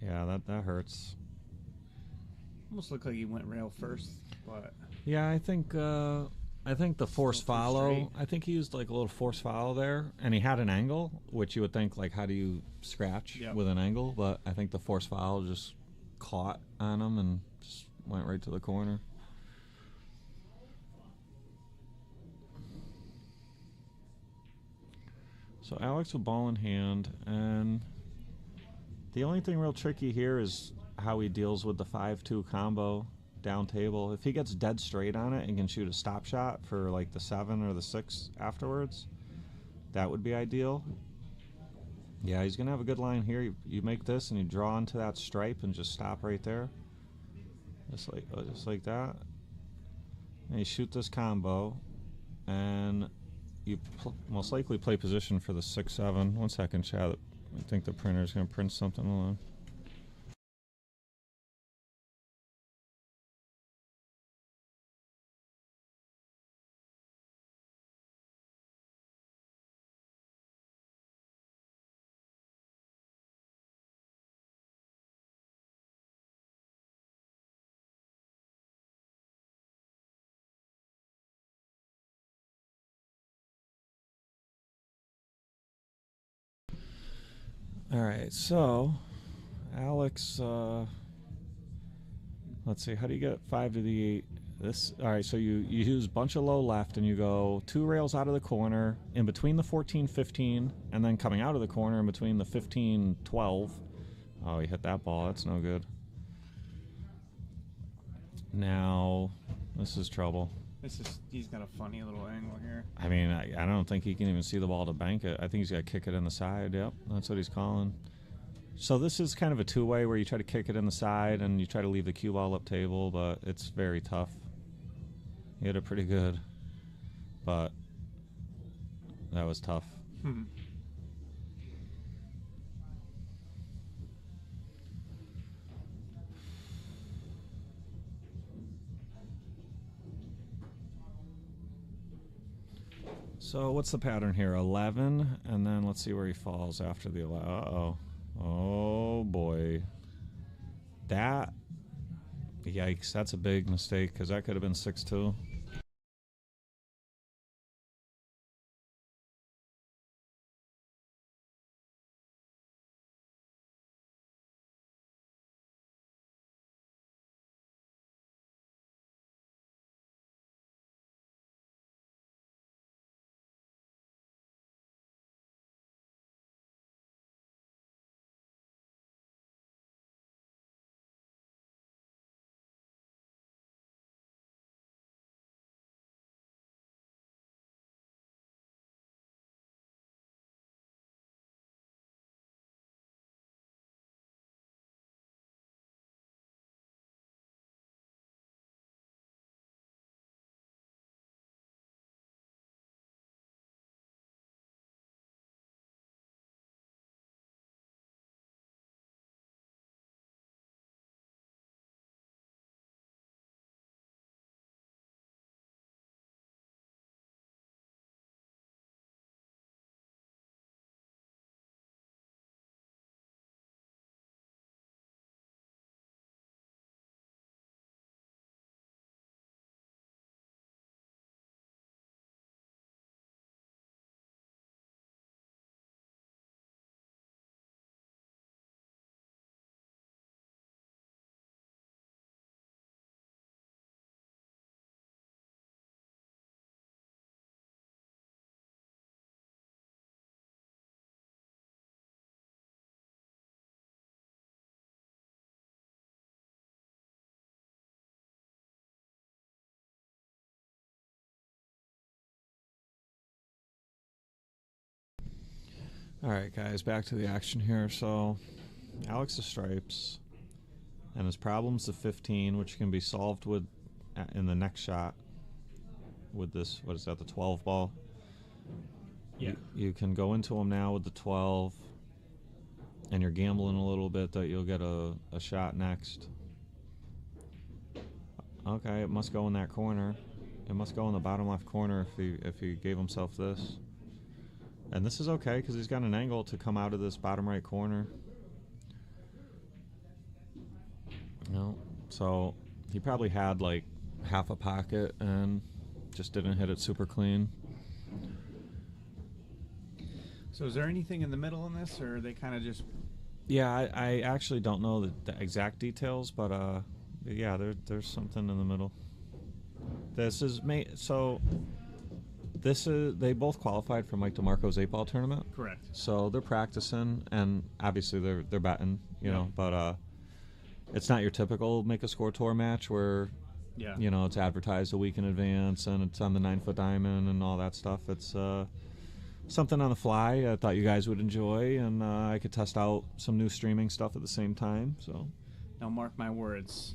Yeah, that hurts. Almost looked like he went rail first, but Yeah, I think the force Still too follow. straight. I think he used like a little force follow there, and he had an angle, which you would think like how do you scratch Yep. with an angle? But I think the force follow just caught on him and just went right to the corner. So Alex with ball in hand, and the only thing real tricky here is how he deals with the 5-2 combo down table. If he gets dead straight on it and can shoot a stop shot for like the 7 or the 6 afterwards, that would be ideal. Yeah, he's gonna have a good line here. You make this and you draw into that stripe and just stop right there, just like that. And you shoot this combo, and you most likely play position for the 6-7. 1 second, chat. I think the printer's gonna print something along. All right, so Alex, let's see, how do you get 5 to the 8? All right, so you use bunch of low left, and you go 2 rails out of the corner in between the 14-15, and then coming out of the corner in between the 15-12. Oh, he hit that ball. That's no good. Now, this is trouble. He's got a funny little angle here. I mean, I don't think he can even see the ball to bank it. I think he's got to kick it in the side. Yep, that's what he's calling. So this is kind of a two-way where you try to kick it in the side and you try to leave the cue ball up table, but it's very tough. He hit it pretty good, but that was tough. So what's the pattern here? 11, and then let's see where he falls after the 11. Uh-oh. Oh, boy. That, yikes, that's a big mistake, because that could have been 6-2. All right, guys, back to the action here. So Alex the stripes, and his problem's the 15, which can be solved with in the next shot with this, what is that, the 12 ball? Yeah. You can go into him now with the 12, and you're gambling a little bit that you'll get a shot next. Okay, it must go in that corner. It must go in the bottom left corner if he gave himself this. And this is okay because he's got an angle to come out of this bottom right corner. No, so he probably had like half a pocket and just didn't hit it super clean. So is there anything in the middle in this, or are they kind of just... Yeah, I actually don't know the exact details, but yeah, there's something in the middle. This is they both qualified for Mike DeMarco's 8-ball tournament. Correct. So they're practicing, and obviously they're betting, you know, but it's not your typical MakeaScoreTour match where you know, it's advertised a week in advance and it's on the 9-foot diamond and all that stuff. It's something on the fly I thought you guys would enjoy, and I could test out some new streaming stuff at the same time. So now mark my words,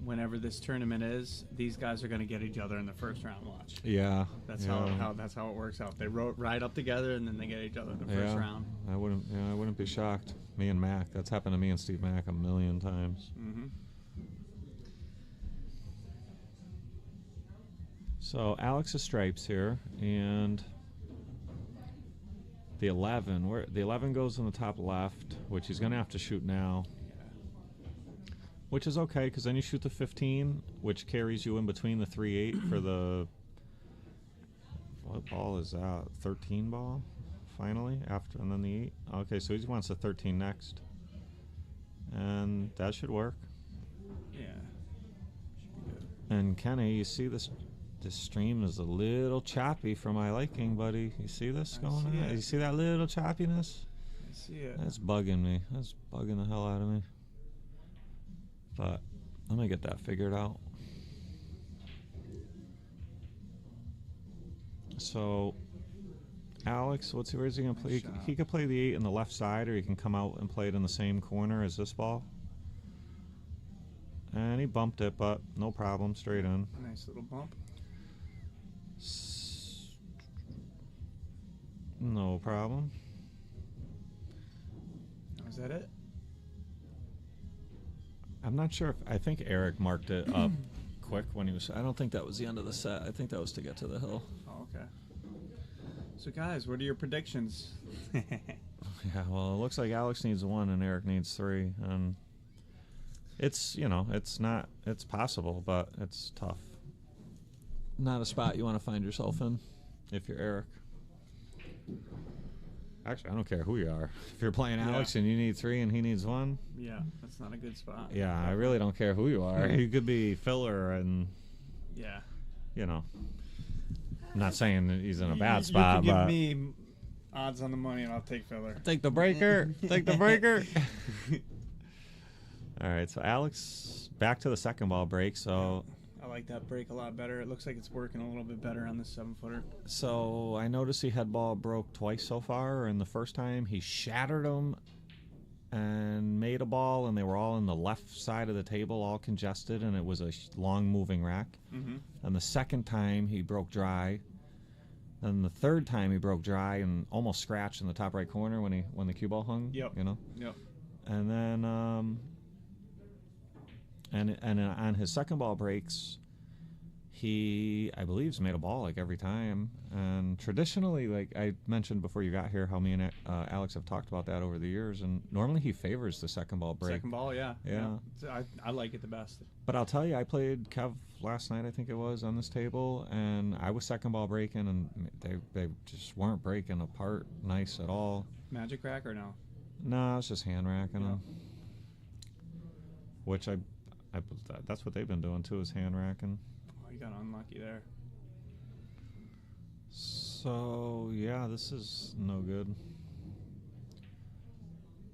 whenever this tournament is, these guys are going to get each other in the first round. Watch. Yeah, that's how it works out. They ride up together and then they get each other in the first round. I wouldn't be shocked. Me and Mac, that's happened to me and Steve Mac a million times. So Alex's stripes here, and the 11. The 11 goes in the top left, which he's going to have to shoot now. Which is okay, because then you shoot the 15, which carries you in between the 3-8 for the... What ball is that? 13 ball, finally, after, and then the 8. Okay, so he wants the 13 next. And that should work. Yeah. Should be good. And Kenny, you see this stream is a little choppy for my liking, buddy. You see this going on? You see that little choppiness? I see it. That's bugging me. That's bugging the hell out of me. But I'm going to get that figured out. So Alex, where's he gonna play? Shot. He could play the 8 in the left side, or he can come out and play it in the same corner as this ball. And he bumped it, but no problem, straight in. Nice little bump. No problem. Was that it? I'm not sure if I think Eric marked it up quick when he was. I don't think that was the end of the set. I think that was to get to the hill. Oh, okay. So guys, what are your predictions? Yeah, well, it looks like Alex needs 1 and Eric needs 3, and it's it's possible, but it's tough. Not a spot you want to find yourself in if you're Eric. Actually, I don't care who you are. If you're playing Alex and you need 3 and he needs 1, Yeah, that's not a good spot. yeah, I really don't care who you are. You could be filler, and Yeah. I'm not saying that he's in a bad spot, you can but give me odds on the money, and I'll take filler. take the breaker. Take the breaker. All right, so Alex back to the second ball break. So I like that break a lot better. It looks like it's working a little bit better on this 7-footer. So I noticed he had ball broke twice so far, and the first time he shattered them and made a ball, and they were all in the left side of the table, all congested, and it was a long moving rack. Mm-hmm. And the second time he broke dry, and the third time he broke dry and almost scratched in the top right corner when the cue ball hung. Yep. Yep. And then and on his second ball breaks, he, I believe, has made a ball like every time. And traditionally, like I mentioned before you got here, how me and Alex have talked about that over the years, and normally he favors the second ball break. Second ball, yeah. Yeah. I like it the best. But I'll tell you, I played Kev last night, I think it was, on this table, and I was second ball breaking, and they just weren't breaking apart nice at all. Magic rack or no? No, I was just hand racking them. Which that's what they've been doing too, is hand racking. Oh, you got unlucky there. So yeah, this is no good.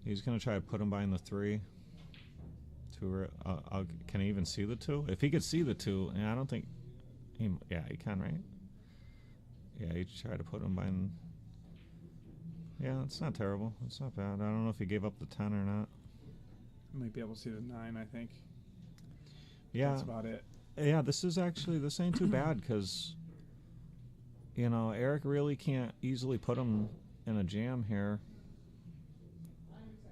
He's gonna try to put him behind the 3. Can he even see the 2? If he could see the 2, and I don't think he can, right? Yeah, he tried to put him behind. Yeah, it's not terrible. It's not bad. I don't know if he gave up the 10 or not. I might be able to see the 9, I think. Yeah, That's about it. Yeah, this ain't too bad, because Eric really can't easily put him in a jam here.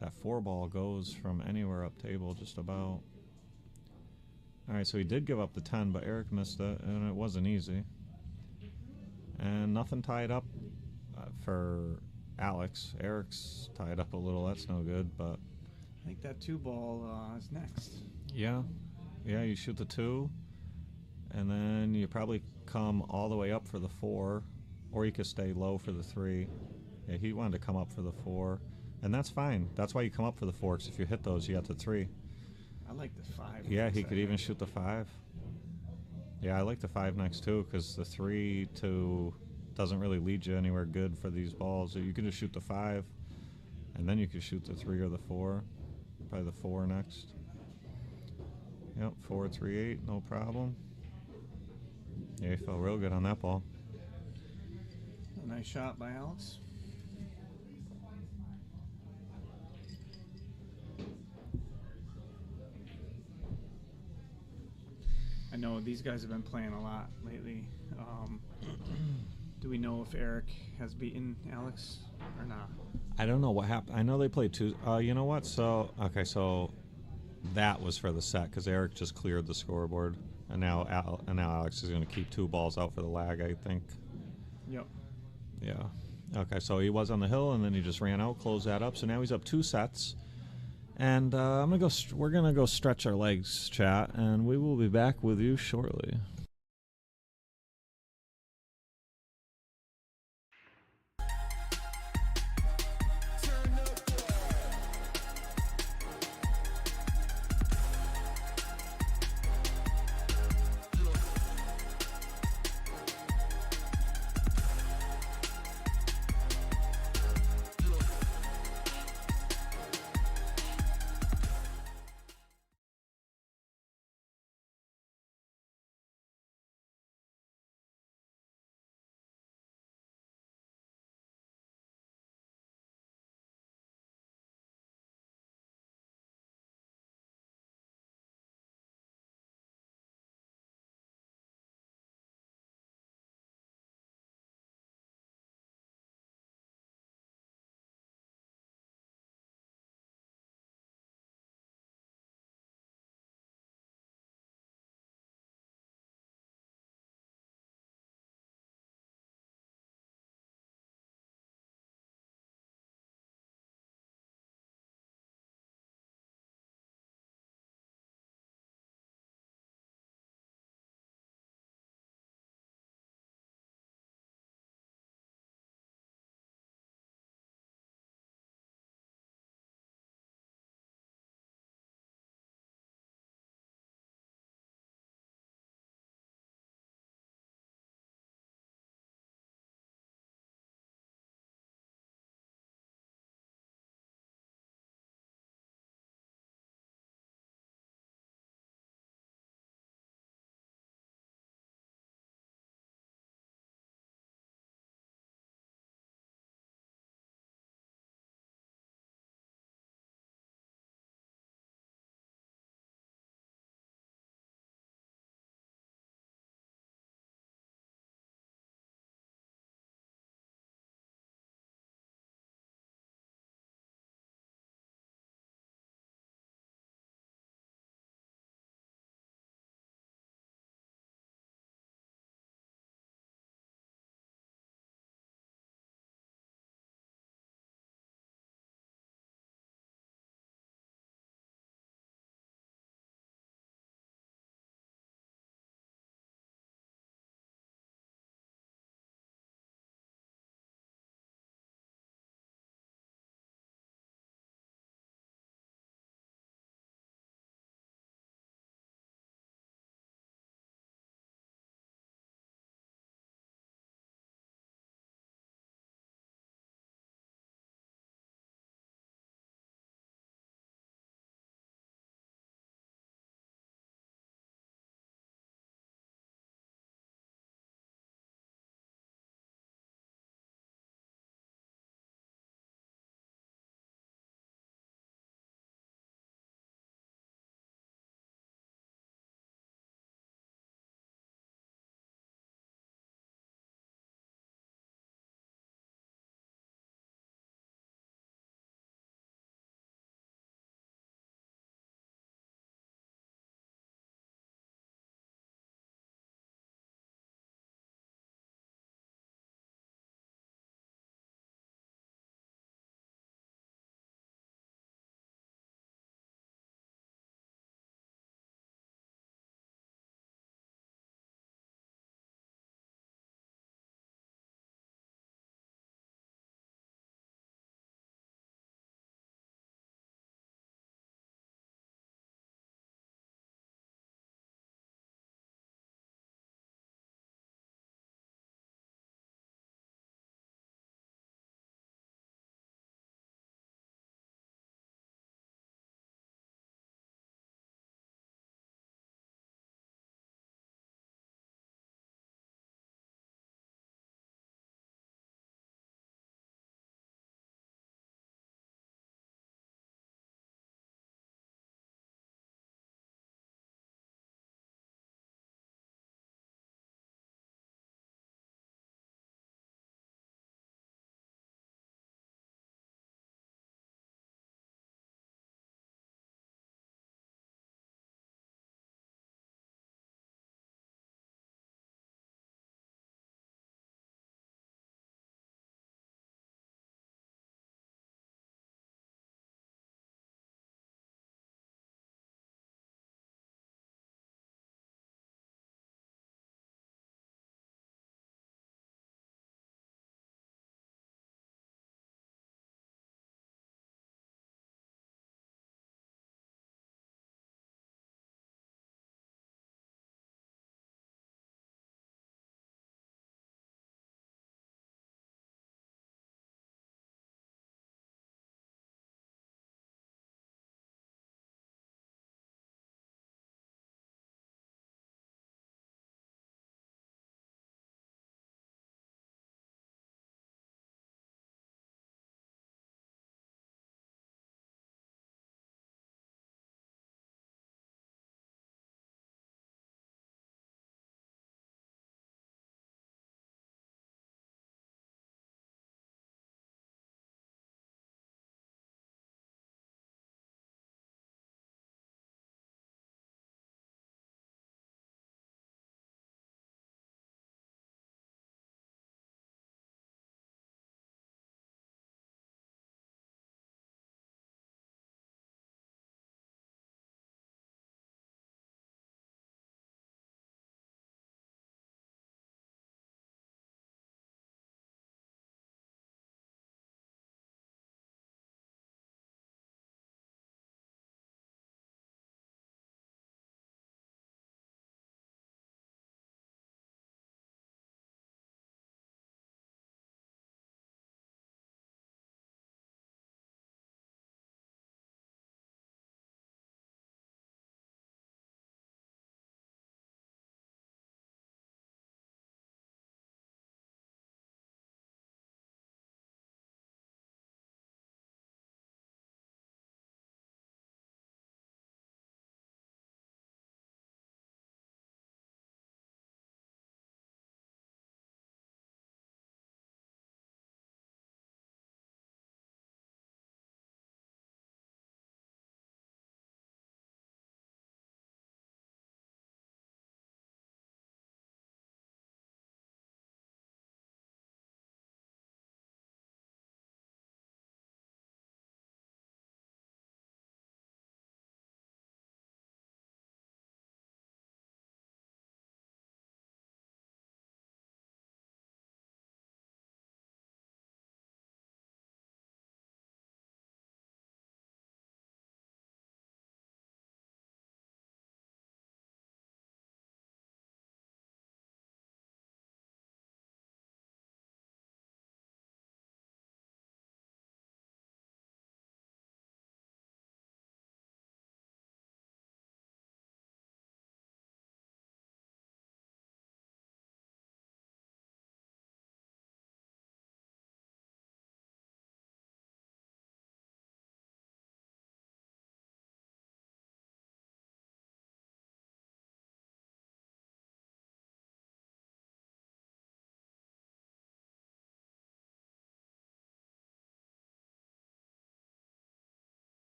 That 4 ball goes from anywhere up table, just about. All right, so he did give up the 10, but Eric missed it, and it wasn't easy. And nothing tied up for Alex. Eric's tied up a little. That's no good, but I think that 2 ball is next. yeah, you shoot the 2, and then you probably come all the way up for the 4, or you could stay low for the 3. Yeah, he wanted to come up for the 4. And that's fine. That's why you come up for the 4, because if you hit those, you got the 3. I like the 5. Yeah, he could even shoot the 5. Yeah, I like the 5 next too, because the 3 doesn't really lead you anywhere good for these balls. So you can just shoot the 5, and then you can shoot the 3 or the 4. Probably the 4 next. Yep, 4, 3, 8, no problem. Yeah, he felt real good on that ball. A nice shot by Alex. I know these guys have been playing a lot lately. Do we know if Eric has beaten Alex or not? I don't know what happened. I know they played 2. You know what? So that was for the set, because Eric just cleared the scoreboard, and now Alex is going to keep 2 balls out for the lag, I think. Yep. Yeah. Okay, so he was on the hill, and then he just ran out, closed that up. So now he's up 2 sets. And we're gonna go stretch our legs, chat, and we will be back with you shortly.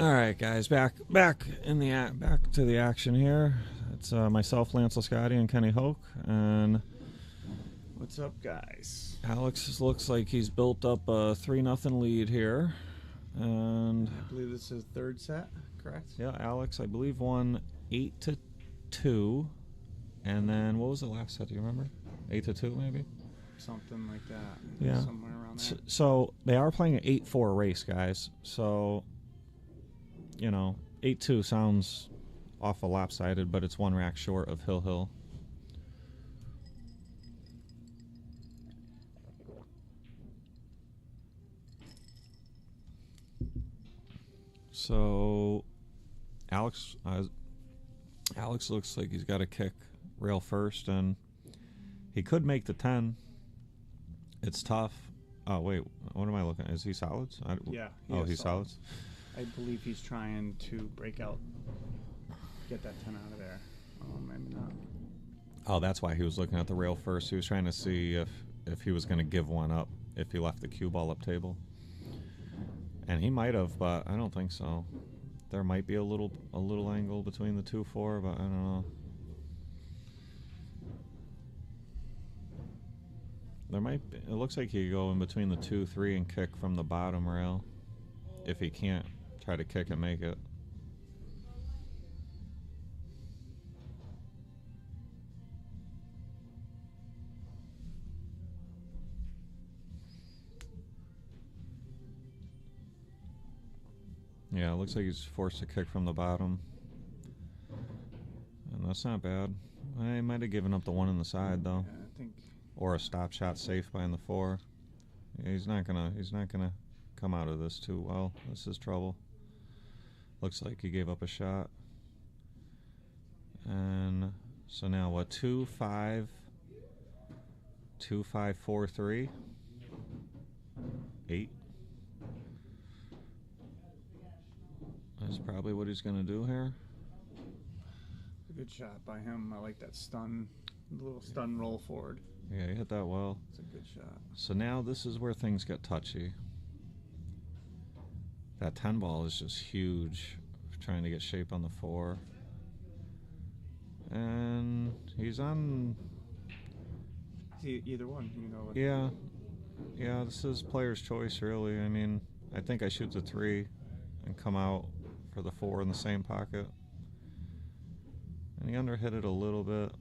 All right, guys, back to the action here. It's myself, Lance Lisciotti, and Kenny Hoke, and What's up, guys? Alex looks like he's built up a 3-0 lead here, and I believe this is third set, correct? yeah, Alex, I believe won 8-2, and then what was the last set? Do you remember? 8-2, maybe. Something like that. Yeah. Somewhere around there. So they are playing an 8-4 race, guys. So, 8-2 sounds awful lopsided, but it's one rack short of Hill. So, Alex looks like he's got to kick rail first, and he could make the 10. It's tough. Oh, wait. What am I looking at? Is he solids? Yeah. He's solids? I believe he's trying to break out, get that 10 out of there. Oh, maybe not. Oh, that's why he was looking at the rail first. He was trying to see if he was going to give one up if he left the cue ball up table. And he might have, but I don't think so. There might be a little angle between the 2-4, but I don't know. There might be, it looks like he could go in between the 2-3 and kick from the bottom rail. If he can't, try to kick and make it. Yeah, it looks like he's forced to kick from the bottom. And that's not bad. I might have given up the one on the side though. Yeah, I think. Or a stop shot safe behind the 4. Yeah, he's not gonna come out of this too well. This is trouble. Looks like he gave up a shot. And so now what? 2-5, 2-5, 4-3, 8. That's probably what he's gonna do here. A good shot by him. I like that little stun roll forward. Yeah, he hit that well. It's a good shot. So now this is where things get touchy. That 10 ball is just huge, trying to get shape on the 4. And he's on. Either one. You can go with. Yeah, this is player's choice, really. I mean, I think I shoot the 3 and come out for the 4 in the same pocket. And he underhit it a little bit.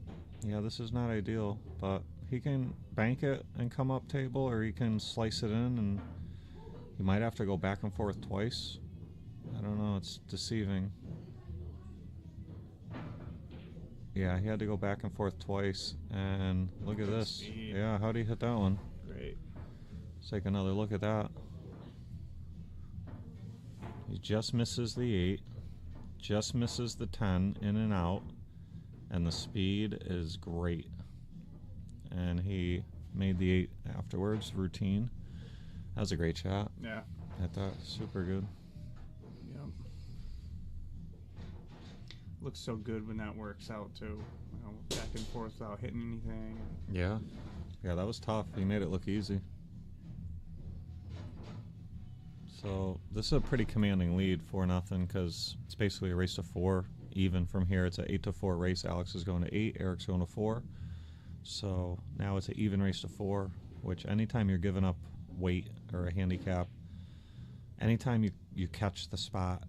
Yeah, this is not ideal, but he can bank it and come up table, or he can slice it in, and he might have to go back and forth twice. I don't know, it's deceiving. Yeah, he had to go back and forth twice, and look at this. Speed. Yeah, how'd he hit that one? Great. Let's take another look at that. He just misses the 8, just misses the 10 in and out, and the speed is great. And he made the 8 afterwards, routine. That was a great shot. Yeah. I thought super good. Yep. Looks so good when that works out too. Back and forth without hitting anything. Yeah. Yeah, that was tough. He made it look easy. So this is a pretty commanding lead, 4-0, because it's basically a race to 4. Even from here, it's an 8-4 race. Alex is going to 8, Eric's going to 4. So now it's an even race to 4, which anytime you're giving up weight or a handicap, anytime you catch the spot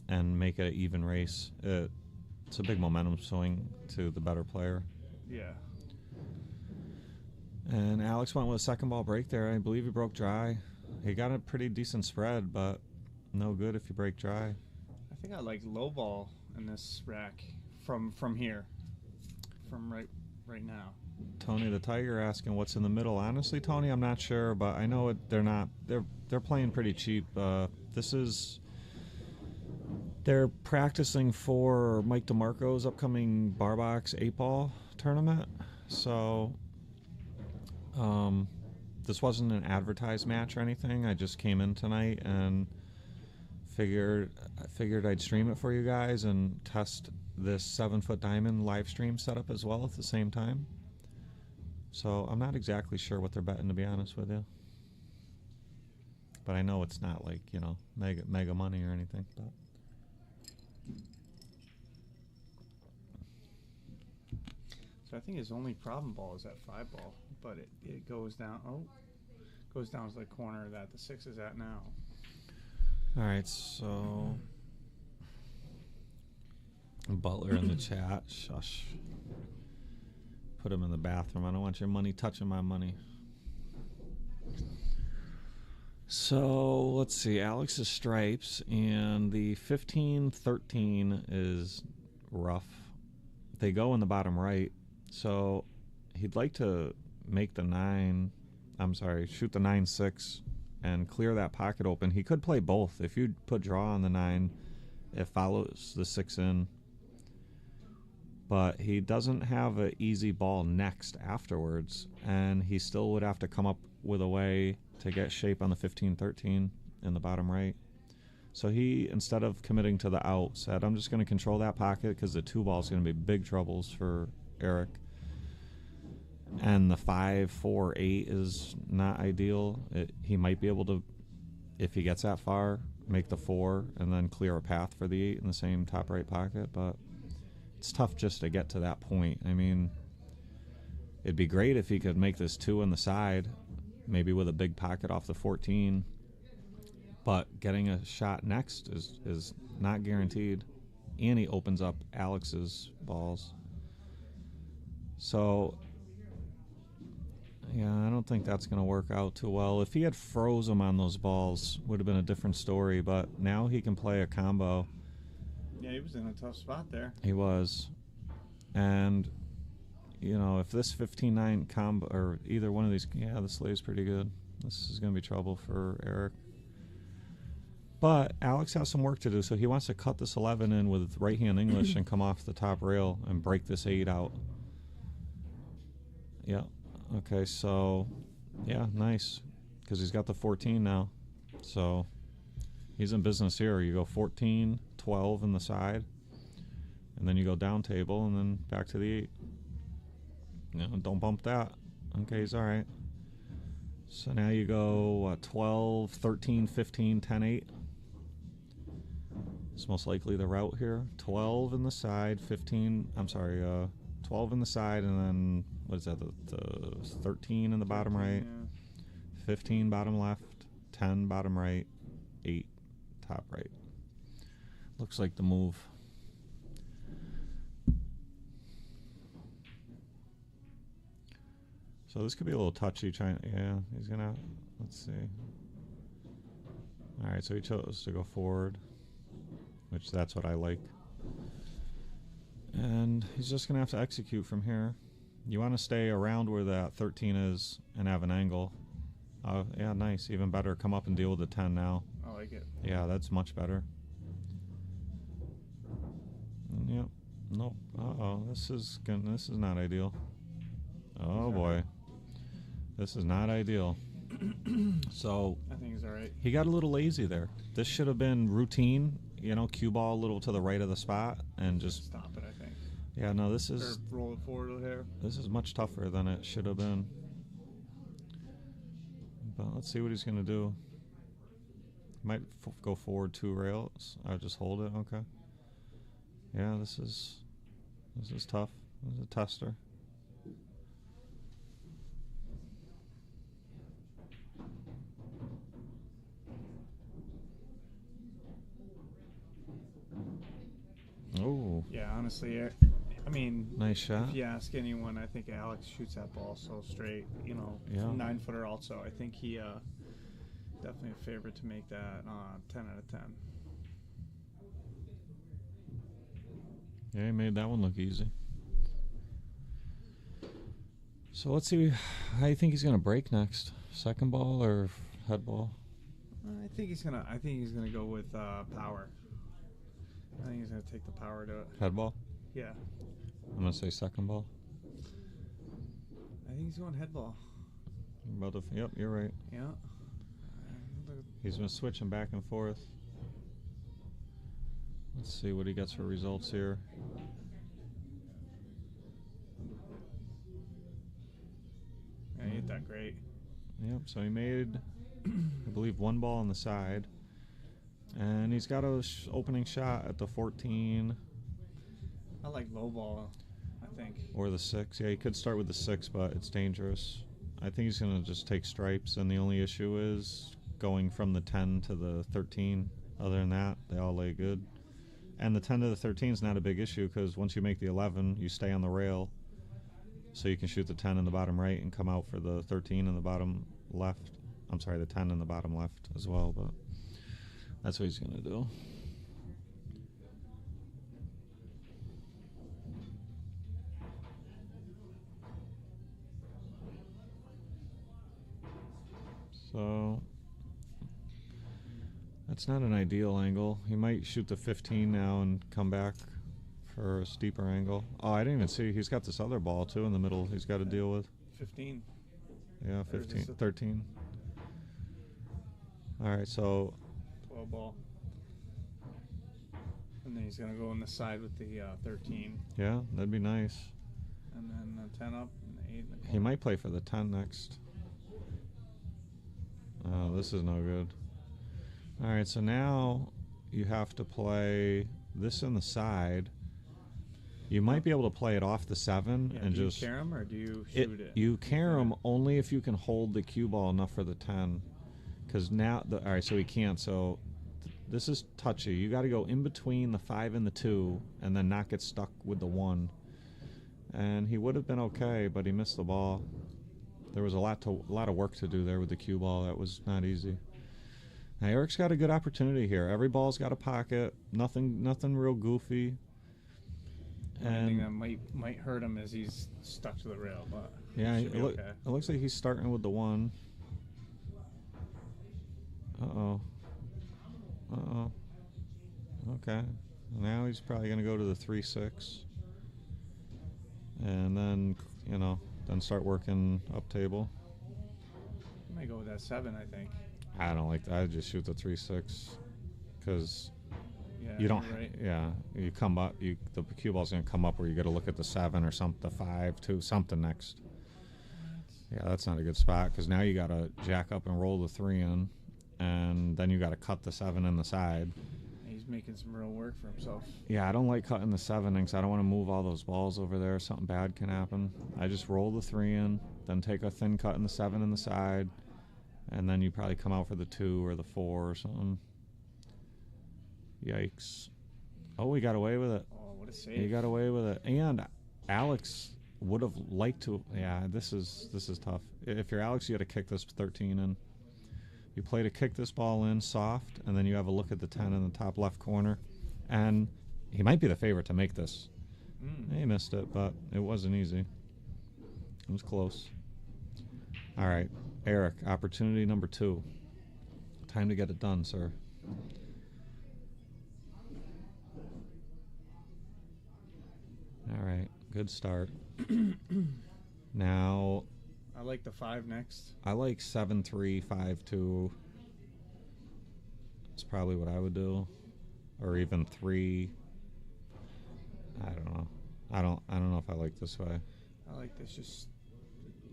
and make it an even race, it's a big momentum swing to the better player. Yeah. And Alex went with a second ball break there. I believe he broke dry. He got a pretty decent spread, but no good if you break dry. I think I like low ball in this rack from here, from right now. Tony the Tiger asking what's in the middle. Honestly, Tony, I'm not sure, but I know they're playing pretty cheap. They're practicing for Mike DeMarco's upcoming Bar Box 8-ball tournament. So this wasn't an advertised match or anything. I just came in tonight and figured I'd stream it for you guys and test this 7-foot diamond live stream setup as well at the same time. So I'm not exactly sure what they're betting, to be honest with you. But I know it's not like, mega money or anything. But So I think his only problem ball is that 5 ball, but it goes down. Oh, goes down to the corner that the 6 is at now. All right, so Butler in the chat. Shush. Put him in the bathroom. I don't want your money touching my money. So let's see. Alex's stripes and the 15-13 is rough. They go in the bottom right. So he'd like to make the 9. I'm sorry, shoot the 9-6 and clear that pocket open. He could play both. If you put draw on the 9, it follows the 6 in. But he doesn't have an easy ball next afterwards, and he still would have to come up with a way to get shape on the 15-13 in the bottom right. So he, instead of committing to the out, said, I'm just going to control that pocket because the 2 ball is going to be big troubles for Eric. And the 5-4-8 is not ideal. He might be able to, if he gets that far, make the 4 and then clear a path for the 8 in the same top right pocket, but it's tough just to get to that point. I mean, it'd be great if he could make this 2 on the side, maybe with a big pocket off the 14, but getting a shot next is not guaranteed, and he opens up Alex's balls. So yeah, I don't think that's going to work out too well. If he had froze him on those balls, would have been a different story, but now he can play a combo. Yeah, he was in a tough spot there. He was. And, you know, if this 15-9 combo, or either one of these, yeah, this lay's pretty good. This is going to be trouble for Eric. But Alex has some work to do, so he wants to cut this 11 in with right-hand English and come off the top rail and break this 8 out. Yeah. Okay, so, yeah, nice. Because he's got the 14 now. So he's in business here. You go 14, 12 in the side, and then you go down table, and then back to the 8. No, don't bump that. Okay, he's all right. So now you go 12, 13, 15, 10, 8. It's most likely the route here. 12 in the side, 15, I'm sorry, 12 in the side, and then, what is that, the 13 in the bottom right, Yeah. 15 bottom left, 10 bottom right, 8 top right. Looks like the move. So this could be a little touchy. Yeah, he's gonna. Let's see. All right, so he chose to go forward, which that's what I like. And he's just gonna have to execute from here. You want to stay around where that 13 is and have an angle. Yeah, nice. Even better. Come up and deal with the 10 now. I like it. Yeah, that's much better. Yep. Nope. Uh-oh. This is not ideal. Oh boy. This is not ideal. So I think he's all right. he got a little lazy there. This should have been routine, you know, cue ball a little to the right of the spot and just Stop it, I think. yeah, no, this is Or roll it forward with hair. this is much tougher than it should have been. But let's see what he's going to do. Might go forward 2 rails. I'll just hold it. Okay. Yeah, this is tough. This is a tester. Oh. Yeah, honestly, I mean, Nice shot. if you ask anyone, I think Alex shoots that ball so straight. You know, Yeah. 9-footer also. I think he definitely a favorite to make that 10 out of 10. Yeah, he made that one look easy. So let's see how you think he's going to break next. Second ball or head ball? I think he's gonna go with power. I think he's gonna take the power to it. Head ball? Yeah. I'm going to say second ball. I think he's going head ball. Yep, you're right. Yeah. He's been switching back and forth. Let's see what he gets for results here. Yeah, he hit that great. Yep, so he made, I believe, 1 ball on the side. And he's got a opening shot at the 14. I like low ball. I think. Or the 6. Yeah, he could start with the 6, but it's dangerous. I think he's going to just take stripes, and the only issue is going from the 10 to the 13. Other than that, they all lay good. And the 10 to the 13 is not a big issue because once you make the 11, you stay on the rail. So you can shoot the 10 in the bottom right and come out for the 13 in the bottom left. I'm sorry, the 10 in the bottom left as well, but that's what he's going to do. So that's not an ideal angle. He might shoot the 15 now and come back for a steeper angle. Oh, I didn't even see. He's got this other ball, too, in the middle he's got to deal with. 15. Yeah, 15. 13. All right, so 12 ball. And then he's going to go on the side with the 13. Yeah, that'd be nice. And then the 10 up and the 8 in the corner. He might play for the 10 next. Oh, this is no good. All right, so now you have to play this in the side. You might be able to play it off the 7 and do just... you carry him or do you shoot it? You carry him only if you can hold the cue ball enough for the 10. Because now... all right, so he can't. So this is touchy. You got to go in between the 5 and the 2 and then not get stuck with the 1. And he would have been okay, but he missed the ball. There was a lot of work to do there with the cue ball. That was not easy. Now Eric's got a good opportunity here. Every ball's got a pocket. Nothing real goofy. I think that might hurt him as he's stuck to the rail, but yeah, it looks like he's starting with the 1. Uh-oh. Okay. Now he's probably going to go to the 3-6. And then, then start working up table. I might go with that 7, I think. I don't like that. I just shoot the 3-6 because you don't. Right. Yeah, you come up. The cue ball's gonna come up where you got to look at the 7 or something, the 5, 2, something next. Yeah, that's not a good spot because now you got to jack up and roll the 3 in, and then you got to cut the 7 in the side. He's making some real work for himself. Yeah, I don't like cutting the 7 because I don't want to move all those balls over there. Something bad can happen. I just roll the 3 in, then take a thin cut in the 7 in the side, and then you probably come out for the 2 or the 4 or something. Yikes. Oh, he got away with it. Oh, what a save. He got away with it. And Alex would have liked to. Yeah, this is tough. If you're Alex, you got to kick this 13 in. You play to kick this ball in soft, and then you have a look at the 10 in the top left corner. And he might be the favorite to make this. He missed it, but it wasn't easy. It was close. All right, Eric, opportunity number 2. Time to get it done, sir. All right, good start. Now... I like the 5 next. I like 7-3, 5-2. That's probably what I would do, or even 3. I don't know. I don't know if I like this way. I like this. Just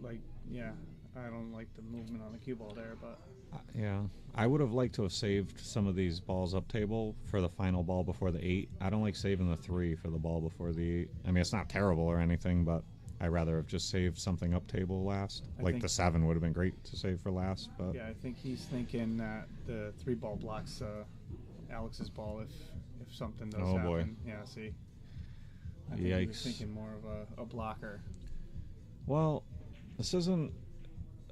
like I don't like the movement on the cue ball there, but yeah, I would have liked to have saved some of these balls up table for the final ball before the 8. I don't like saving the 3 for the ball before the 8. I mean, it's not terrible or anything, but I'd rather have just saved something up table last. Like the 7 would have been great to save for last. But yeah, I think he's thinking that the 3 ball blocks Alex's ball if something does happen. Boy. Yeah, see. I think he was thinking more of a blocker. Well, this isn't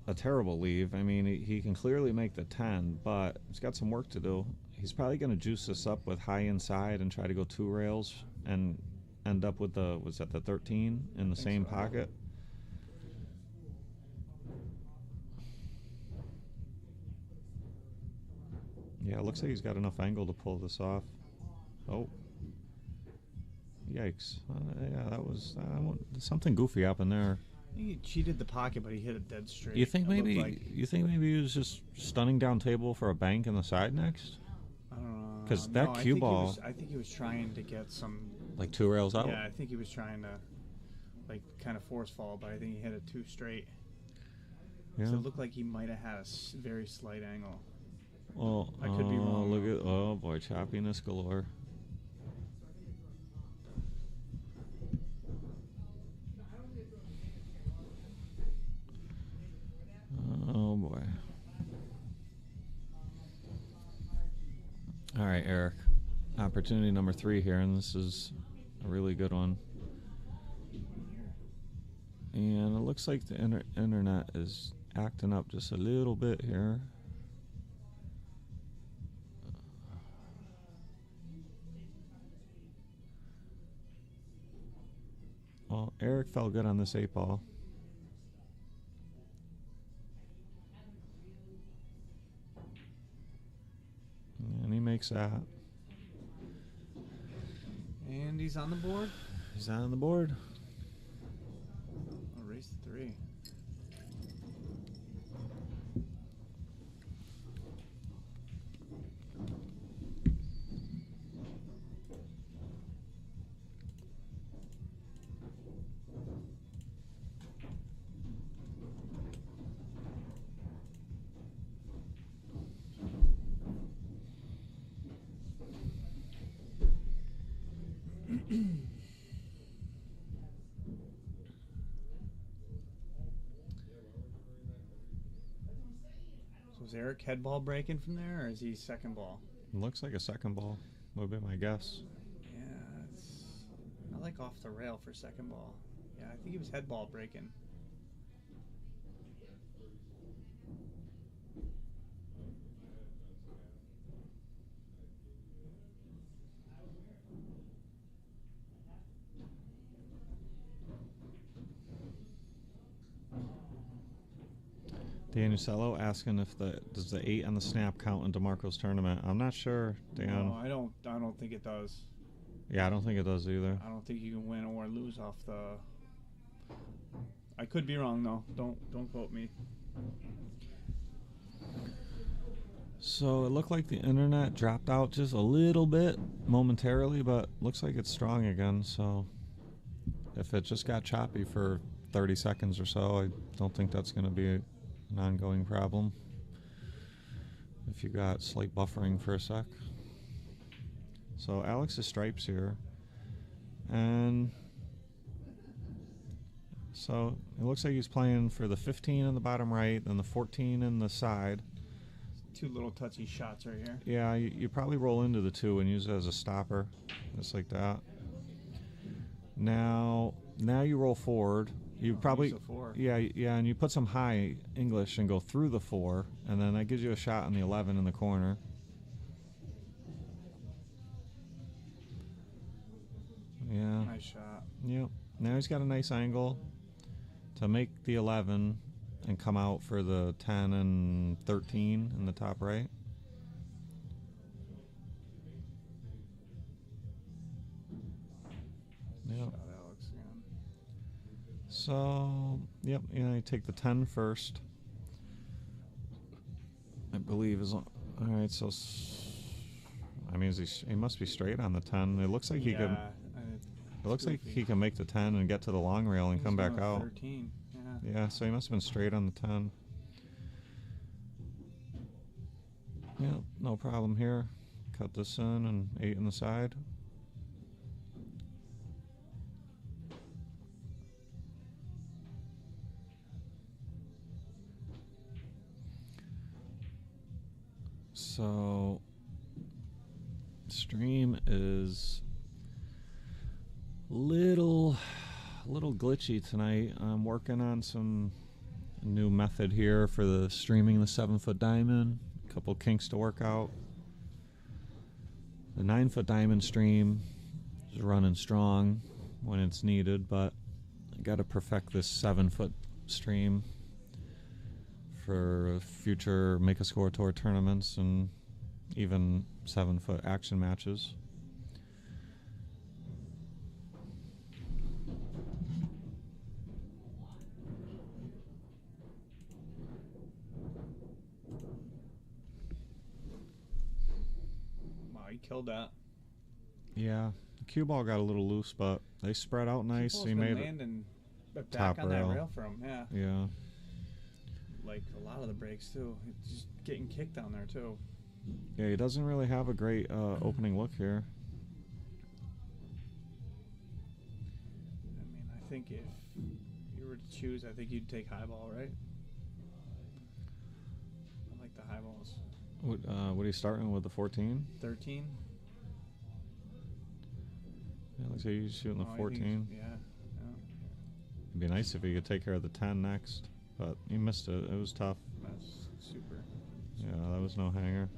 a terrible leave. I mean, he can clearly make the 10, but he's got some work to do. He's probably going to juice this up with high inside and try to go 2 rails and end up with the 13 in the same pocket. Yeah, it looks like he's got enough angle to pull this off. Oh. Yikes. Yeah, that was something goofy happened there. I think he cheated the pocket, but he hit it dead straight. You think maybe he was just stunning down table for a bank in the side next? I don't know. Because that cue ball... I think he was trying to get some... Like 2 rails out? Yeah, I think he was trying to kind of force fall, but I think he hit it too straight. Yeah. So it looked like he might have had a very slight angle. Well, I could be wrong. Look at, oh boy, choppiness galore. opportunity number 3 here, and this is a really good one. And it looks like the internet is acting up just a little bit here. Well, Eric fell good on this 8-ball. And he makes that. And he's on the board. He's on the board. Oh, race 3. So is Eric head ball breaking from there, or is he second ball? It looks like a second ball, would be my guess. Yeah, it's not like off the rail for second ball. Yeah, I think he was head ball breaking. Dan Ucello asking if does the 8 on the snap count in DeMarco's tournament. I'm not sure, Dan. No, I don't think it does. Yeah, I don't think it does either. I don't think you can win or lose off the. I could be wrong though. Don't quote me. So it looked like the internet dropped out just a little bit momentarily, but looks like it's strong again. So if it just got choppy for 30 seconds or so, I don't think that's going to be an ongoing problem. If you got slight buffering for a sec. So Alex's stripes here, and so it looks like he's playing for the 15 in the bottom right, then the 14 in the side. 2 little touchy shots right here. Yeah, you probably roll into the 2 and use it as a stopper, just like that. Now you roll forward. You probably, yeah, and you put some high English and go through the 4, and then that gives you a shot on the 11 in the corner. Yeah. Nice shot. Yep. Now he's got a nice angle to make the 11 and come out for the 10 and 13 in the top right. Yep. So, yep, you take the 10 first. I believe is all right. So, I mean, he must be straight on the 10. It looks like he could. It looks like he can make the 10 and get to the long rail and come back out. 13. Yeah. Yeah, so he must have been straight on the 10. Yeah, no problem here. Cut this in and 8 in the side. So stream is little glitchy tonight. I'm working on some new method here for the streaming the 7-foot diamond. A couple kinks to work out. The 9-foot diamond stream is running strong when it's needed, but I got to perfect this 7-foot stream for future MakeaScoreTour tournaments and even 7-foot action matches. Wow, he killed that. Yeah, the cue ball got a little loose, but they spread out nice. He made it top back on rail. that rail for him. Yeah. Yeah. Like a lot of the breaks too. It's just getting kicked down there too. Yeah, he doesn't really have a great opening look here. I mean, I think if you were to choose, I think you'd take high ball, right? I like the high balls. What are you starting with, the 14? 13? Yeah, looks like he's shooting the Oh, 14. Yeah. It'd be nice if he could take care of the 10 next, but he missed it. It was tough. That's super. Yeah, that was no hanger.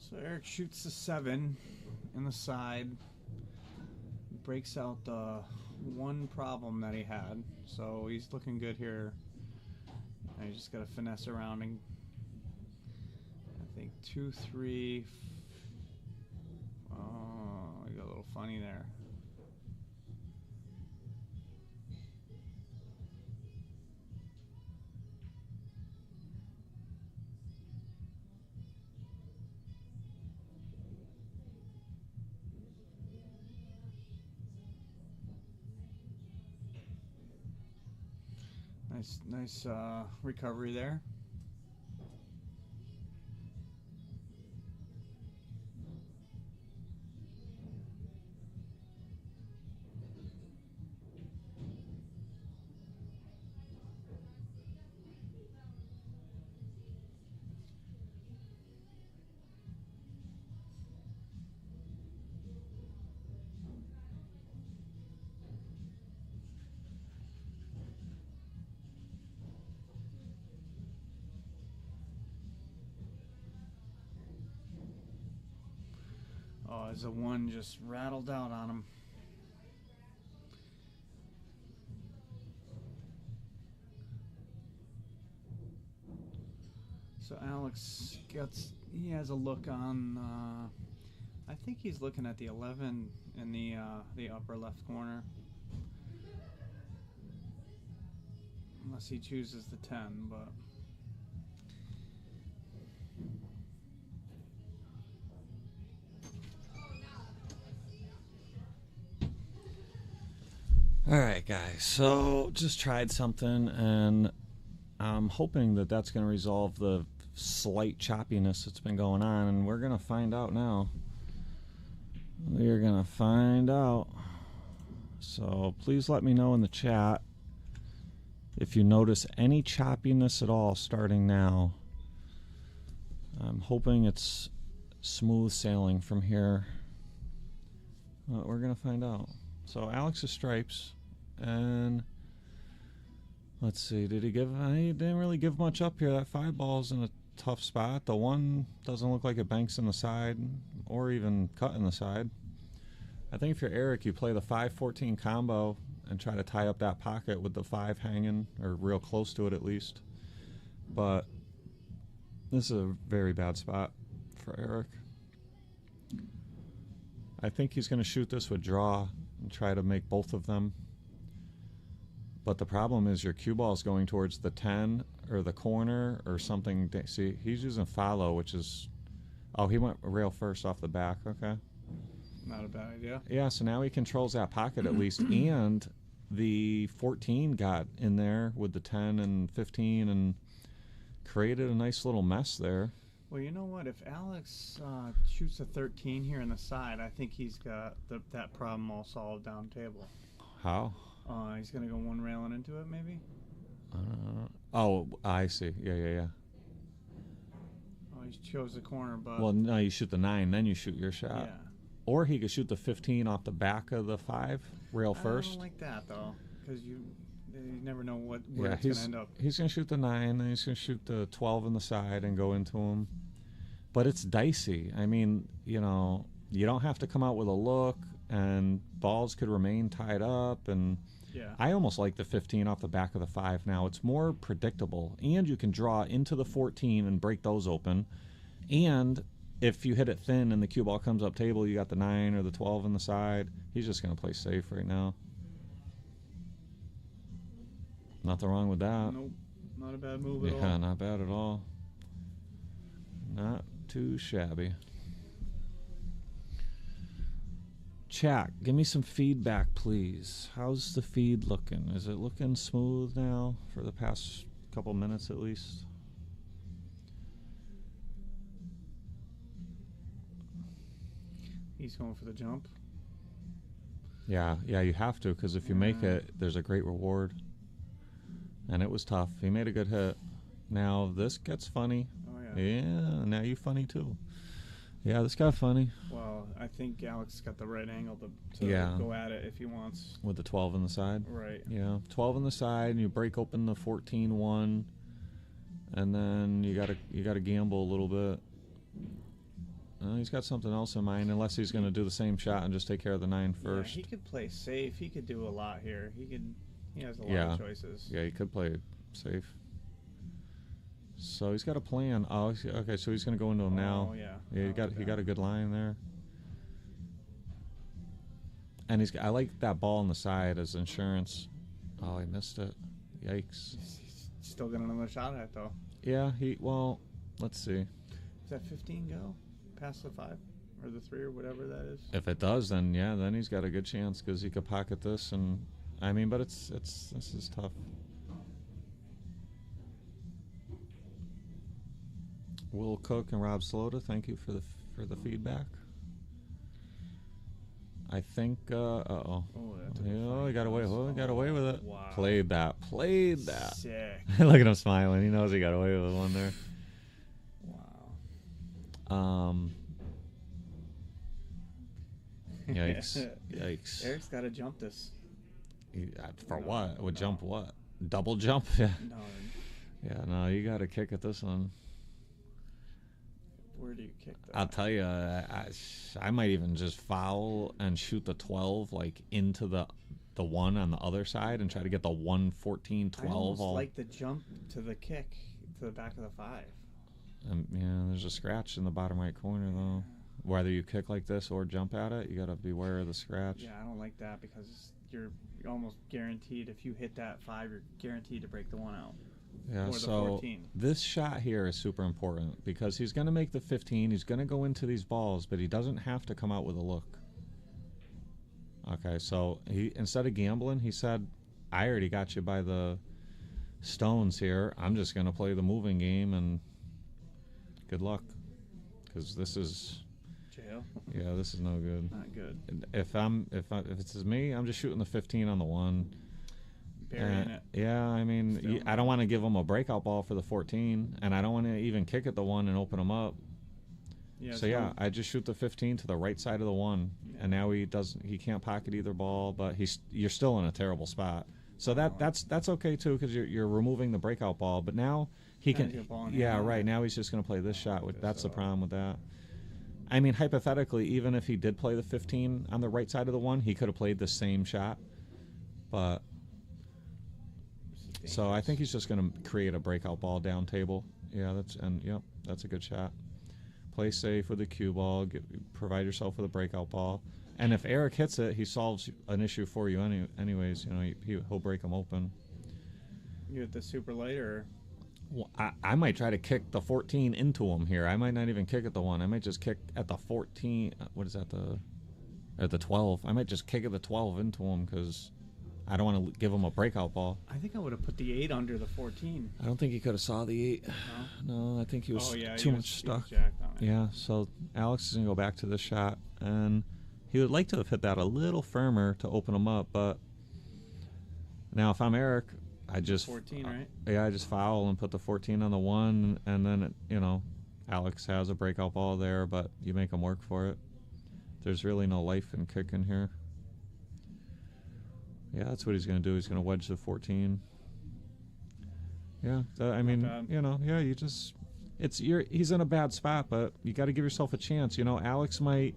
So Eric shoots the 7 in the side. Breaks out the one problem that he had. So he's looking good here. And he's just got to finesse around and I think 2, 3. Oh, he got a little funny there. Nice recovery there. Oh, as a 1 just rattled out on him. So Alex he has a look on, I think he's looking at the 11 in the upper left corner. Unless he chooses the 10, but... Alright guys, so just tried something and I'm hoping that that's going to resolve the slight choppiness that's been going on, and we're going to find out now. We're going to find out. So please let me know in the chat if you notice any choppiness at all starting now. I'm hoping it's smooth sailing from here. Well, we're going to find out. So Alex's stripes, and let's see, did he give, he didn't really give much up here. That 5 ball's in a tough spot. The 1 doesn't look like it banks in the side or even cut in the side. I think if you're Eric, you play the 5-14 combo and try to tie up that pocket with the 5 hanging, or real close to it at least. But this is a very bad spot for Eric. I think he's going to shoot this with draw and try to make both of them. But the problem is your cue ball is going towards the 10 or the corner or something. See, he's using follow, which is... Oh, he went rail first off the back. Okay. Not a bad idea. Yeah, so now he controls that pocket at least. And the 14 got in there with the 10 and 15 and created a nice little mess there. Well, you know what? If Alex shoots a 13 here in the side, I think he's got that problem all solved down table. How? He's going to go 1 railing into it, maybe? Oh, I see. Yeah. Oh, he chose the corner, but... Well, no, you shoot the 9, then you shoot your shot. Yeah. Or he could shoot the 15 off the back of the 5, rail first. I don't like that, though, because you never know where it's going to end up. He's going to shoot the 9, then he's going to shoot the 12 in the side and go into him. But it's dicey. I mean, you know, you don't have to come out with a look, and balls could remain tied up, and... Yeah. I almost like the 15 off the back of the 5 now. It's more predictable, and you can draw into the 14 and break those open. And if you hit it thin and the cue ball comes up table, you got the 9 or the 12 on the side. He's just going to play safe right now. Nothing wrong with that. Nope. Not a bad move at all. Yeah, not bad at all. Not too shabby. Chat, give me some feedback, please. How's the feed looking? Is it looking smooth now for the past couple minutes at least? He's going for the jump. Yeah, you have to, because if you make it, there's a great reward. And it was tough. He made a good hit. Now this gets funny. Oh, yeah. Yeah, now you funny too. Yeah, this got funny. Well, I think Alex got the right angle to go at it if he wants. With the 12 on the side? Right. Yeah, 12 on the side, and you break open the 14-1, and then you gotta gamble a little bit. He's got something else in mind, unless he's going to do the same shot and just take care of the 9 first. Yeah, he could play safe. He could do a lot here. He has a lot of choices. Yeah, he could play it safe. So he's got a plan. Oh, okay. So he's going to go into him now. Oh yeah. Yeah, he got a good line there. And I like that ball on the side as insurance. Oh, he missed it. Yikes. He's still got another shot at it though. Yeah. Well, let's see. Does that 15 go past the 5 or the 3 or whatever that is? If it does, then yeah, then he's got a good chance because he could pocket this, and I mean, but this is tough. Will Cook and Rob Slota, thank you for the feedback. I think Oh, he got away. Oh, he got away with it. Wow. Played that. Sick. Look at him smiling. He knows he got away with one there. Wow. Yikes. Yikes. Eric's got to jump this. For what? Would jump what? Double jump? Yeah. No. Yeah, no, you got to kick at this one. Where do you kick that? I'll tell you, I might even just foul and shoot the 12 like into the 1 on the other side and try to get the 1, 14, 12. I almost like the jump to the kick to the back of the 5. Yeah, there's a scratch in the bottom right corner though. Whether you kick like this or jump at it, you got to beware of the scratch. Yeah, I don't like that because you're almost guaranteed if you hit that 5, you're guaranteed to break the 1 out. Yeah, or the so 14. This shot here is super important because he's going to make the 15. He's going to go into these balls, but he doesn't have to come out with a look. Okay, so he instead of gambling, he said, I already got you by the stones here. I'm just going to play the moving game and good luck because this is jail. Yeah, this is no good. Not good. If it's me, I'm just shooting the 15 on the 1. Burying it. Yeah, I mean, I don't want to give him a breakout ball for the 14, and I don't want to even kick at the 1 and open him up. Yeah, so yeah, I just shoot the 15 to the right side of the 1, and now he can't pocket either ball, but you're still in a terrible spot. So that's okay too because you're removing the breakout ball, but now he can. Yeah, right. Now he's just going to play this shot. That's the problem with that. I mean, hypothetically, even if he did play the 15 on the right side of the 1, he could have played the same shot, but. So I think he's just going to create a breakout ball down table. Yeah, that's a good shot. Play safe with the cue ball. Provide yourself with a breakout ball. And if Eric hits it, he solves an issue for you anyways. You know, he'll break them open. You hit the super light or? Well, I might try to kick the 14 into him here. I might not even kick at the 1. I might just kick at the 14. What is that? At the 12. I might just kick at the 12 into him because I don't want to give him a breakout ball. I think I would have put the 8 under the 14. I don't think he could have saw the 8. No, I think he was too much stuck. Yeah, so Alex is going to go back to this shot, and he would like to have hit that a little firmer to open him up, but now if I'm Eric, I just 14, right? Yeah, I just foul and put the 14 on the 1, and then Alex has a breakout ball there, but you make him work for it. There's really no life in kicking here. Yeah, that's what he's going to do. He's going to wedge the 14. Yeah, I mean, he's in a bad spot, but you got to give yourself a chance. Alex might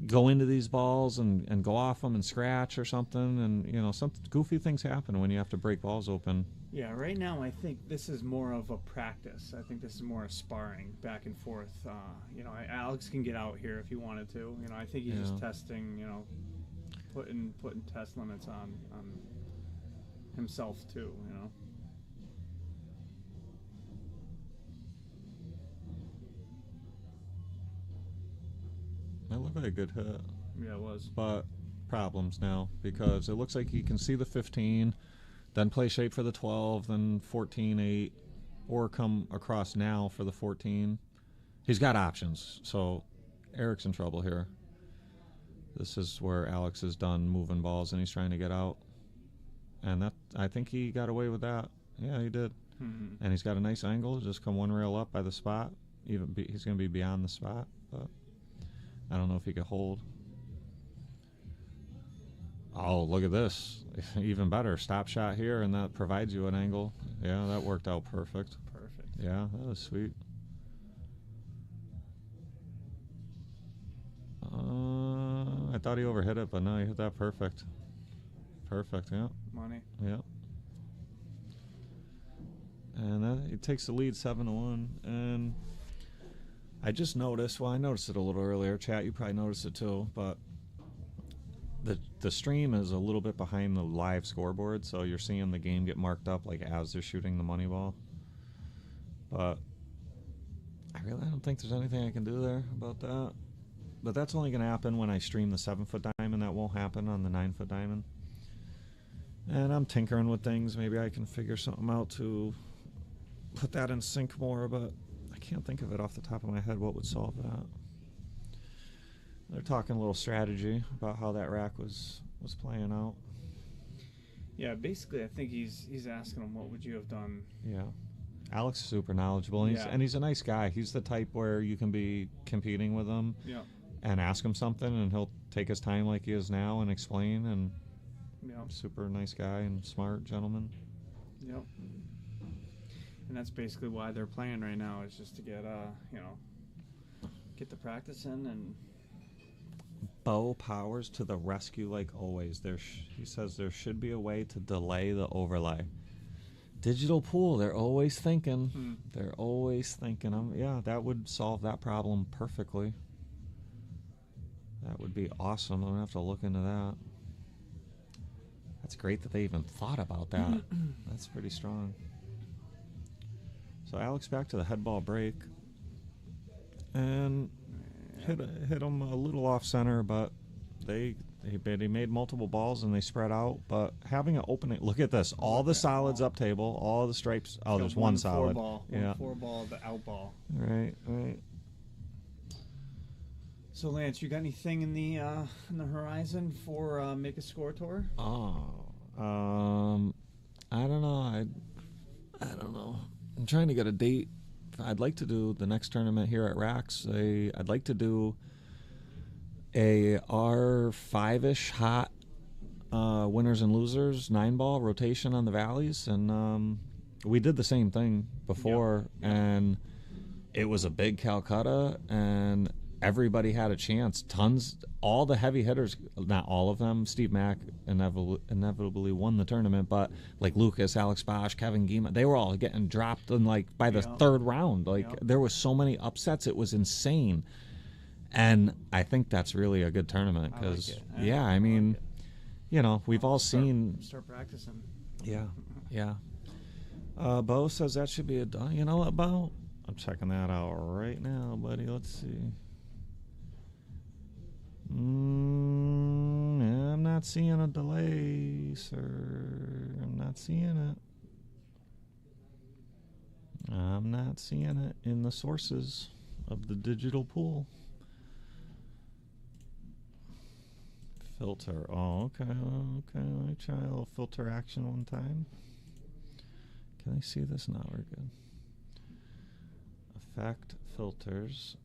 go into these balls and go off them and scratch or something, and some goofy things happen when you have to break balls open. Yeah, right now I think this is more of a practice. I think this is more a sparring back and forth. Alex can get out here if he wanted to. I think he's just testing. Putting test limits on himself too, you know. That looked like a good hit. Yeah, it was. But problems now because it looks like he can see the 15, then play shape for the 12, then 14-8, or come across now for the 14. He's got options, so Eric's in trouble here. This is where Alex is done moving balls and he's trying to get out. And that, I think he got away with that. Yeah, he did. Mm-hmm. And he's got a nice angle, just come one rail up by the spot. He's going to be beyond the spot, but I don't know if he could hold. Oh, look at this. Even better. Stop shot here, and that provides you an angle. Yeah, that worked out perfect. Perfect. Yeah, that was sweet. I thought he overhit it, but no, he hit that perfect. Perfect, yeah. Money. Yeah. And that, he takes the lead 7-1. And I just noticed, well, I noticed it a little earlier. Chat, you probably noticed it too, but the stream is a little bit behind the live scoreboard, so you're seeing the game get marked up like as they're shooting the money ball. But I don't think there's anything I can do there about that. But that's only going to happen when I stream the 7-foot diamond. That won't happen on the 9-foot diamond. And I'm tinkering with things. Maybe I can figure something out to put that in sync more, but I can't think of it off the top of my head what would solve that. They're talking a little strategy about how that rack was playing out. Yeah, basically, I think he's asking him, what would you have done? Yeah. Alex is super knowledgeable, and he's a nice guy. He's the type where you can be competing with him and ask him something, and he'll take his time like he is now and explain, and super nice guy and smart gentleman. Yep. And that's basically why they're playing right now, is just to get, get the practice in. And Bo Powers to the rescue like always. He says there should be a way to delay the overlay. Digital pool, they're always thinking. They're always thinking. Yeah, that would solve that problem perfectly. That would be awesome. I'm going to have to look into that. That's great that they even thought about that. That's pretty strong. So Alex back to the head ball break. And hit him a little off center, but they made multiple balls and they spread out. But having an opening, look at this, all the solids up table, all the stripes. Oh, there's one solid. One 4-ball, the out ball. Right. So Lance, you got anything in the horizon for Make a Score Tour? Oh, I don't know. I don't know. I'm trying to get a date. I'd like to do the next tournament here at Racks. I'd like to do a R5-ish hot winners and losers 9-ball rotation on the valleys, and we did the same thing before, and it was a big Calcutta, and everybody had a chance. All the heavy hitters, not all of them. Steve Mack inevitably won the tournament, but like Lucas, Alex Bausch, Kevin Guima, they were all getting dropped in by the third round. There was so many upsets, it was insane. And I think that's really a good tournament because, we've all seen. Start practicing. Yeah. Bo says that should be a done. You know what, Bo? I'm checking that out right now, buddy. Let's see. I'm not seeing a delay, sir. I'm not seeing it. I'm not seeing it in the sources of the digital pool. Filter. Oh, okay. Let me try a little filter action one time. Can I see this? No, we're good. Effect filters.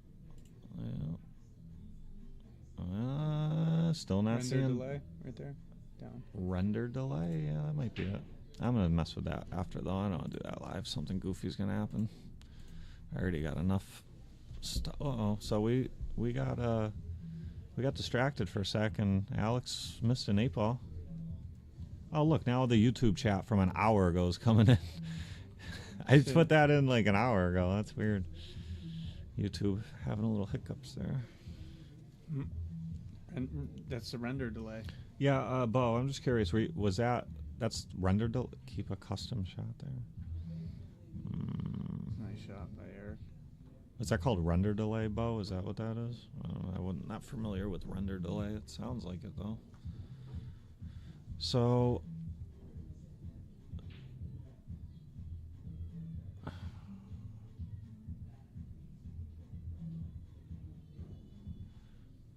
Still not seeing. Render delay right there. Down. Render delay? Yeah, that might be it. I'm going to mess with that after, though. I don't want to do that live. Something goofy is going to happen. I already got enough stuff. So we got distracted for a second. Alex missed an 8-ball. Oh, look, now the YouTube chat from an hour ago is coming in. I just put that in like an hour ago. That's weird. YouTube having a little hiccups there. And that's the render delay. Yeah, Bo, I'm just curious. Was that That's render keep a custom shot there. Nice shot by Eric. Is that called render delay, Bo? Is that what that is? I'm not familiar with render delay. It sounds like it, though. So...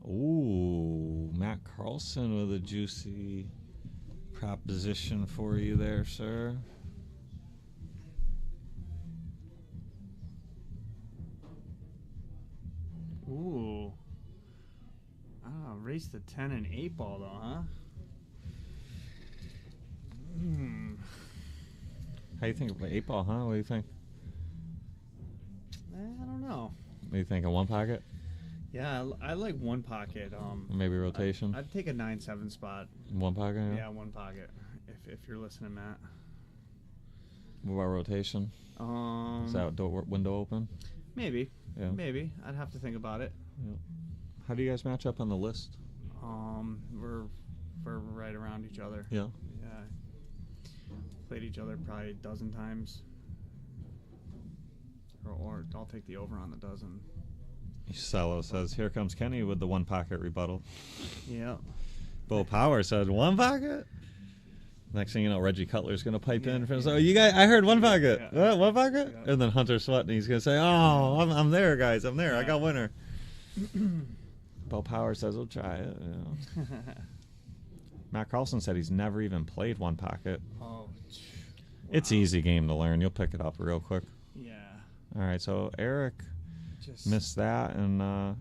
Ooh, Matt Carlson with a juicy proposition for you there, sir. Ooh. Race to 10 and 8 ball though, huh? How you think of 8 ball, huh? What do you think? I don't know. What do you think, a 1 pocket? Yeah, I like 1 pocket. Maybe rotation? I'd take a 9-7 spot. 1 pocket? Yeah, 1 pocket. If you're listening, Matt. What about rotation? Is that window open? Maybe. Yeah. Maybe. I'd have to think about it. Yeah. How do you guys match up on the list? We're right around each other. Yeah. Yeah. Played each other probably a dozen times. Or I'll take the over on the dozen. Cello says, here comes Kenny with the 1 pocket rebuttal. Yeah. Bo Power said, 1 pocket? Next thing you know, Reggie Cutler's going to pipe in. So, you guys, I heard 1 pocket. Yeah. What, 1 pocket? Yeah. And then Hunter Sweat, and he's going to say, oh, I'm there, guys. I'm there. I got winner. Bo Power says, we'll try it. You know. Matt Carlson said he's never even played 1 pocket. Oh, wow. It's easy game to learn. You'll pick it up real quick. Yeah. All right, so Eric missed that, and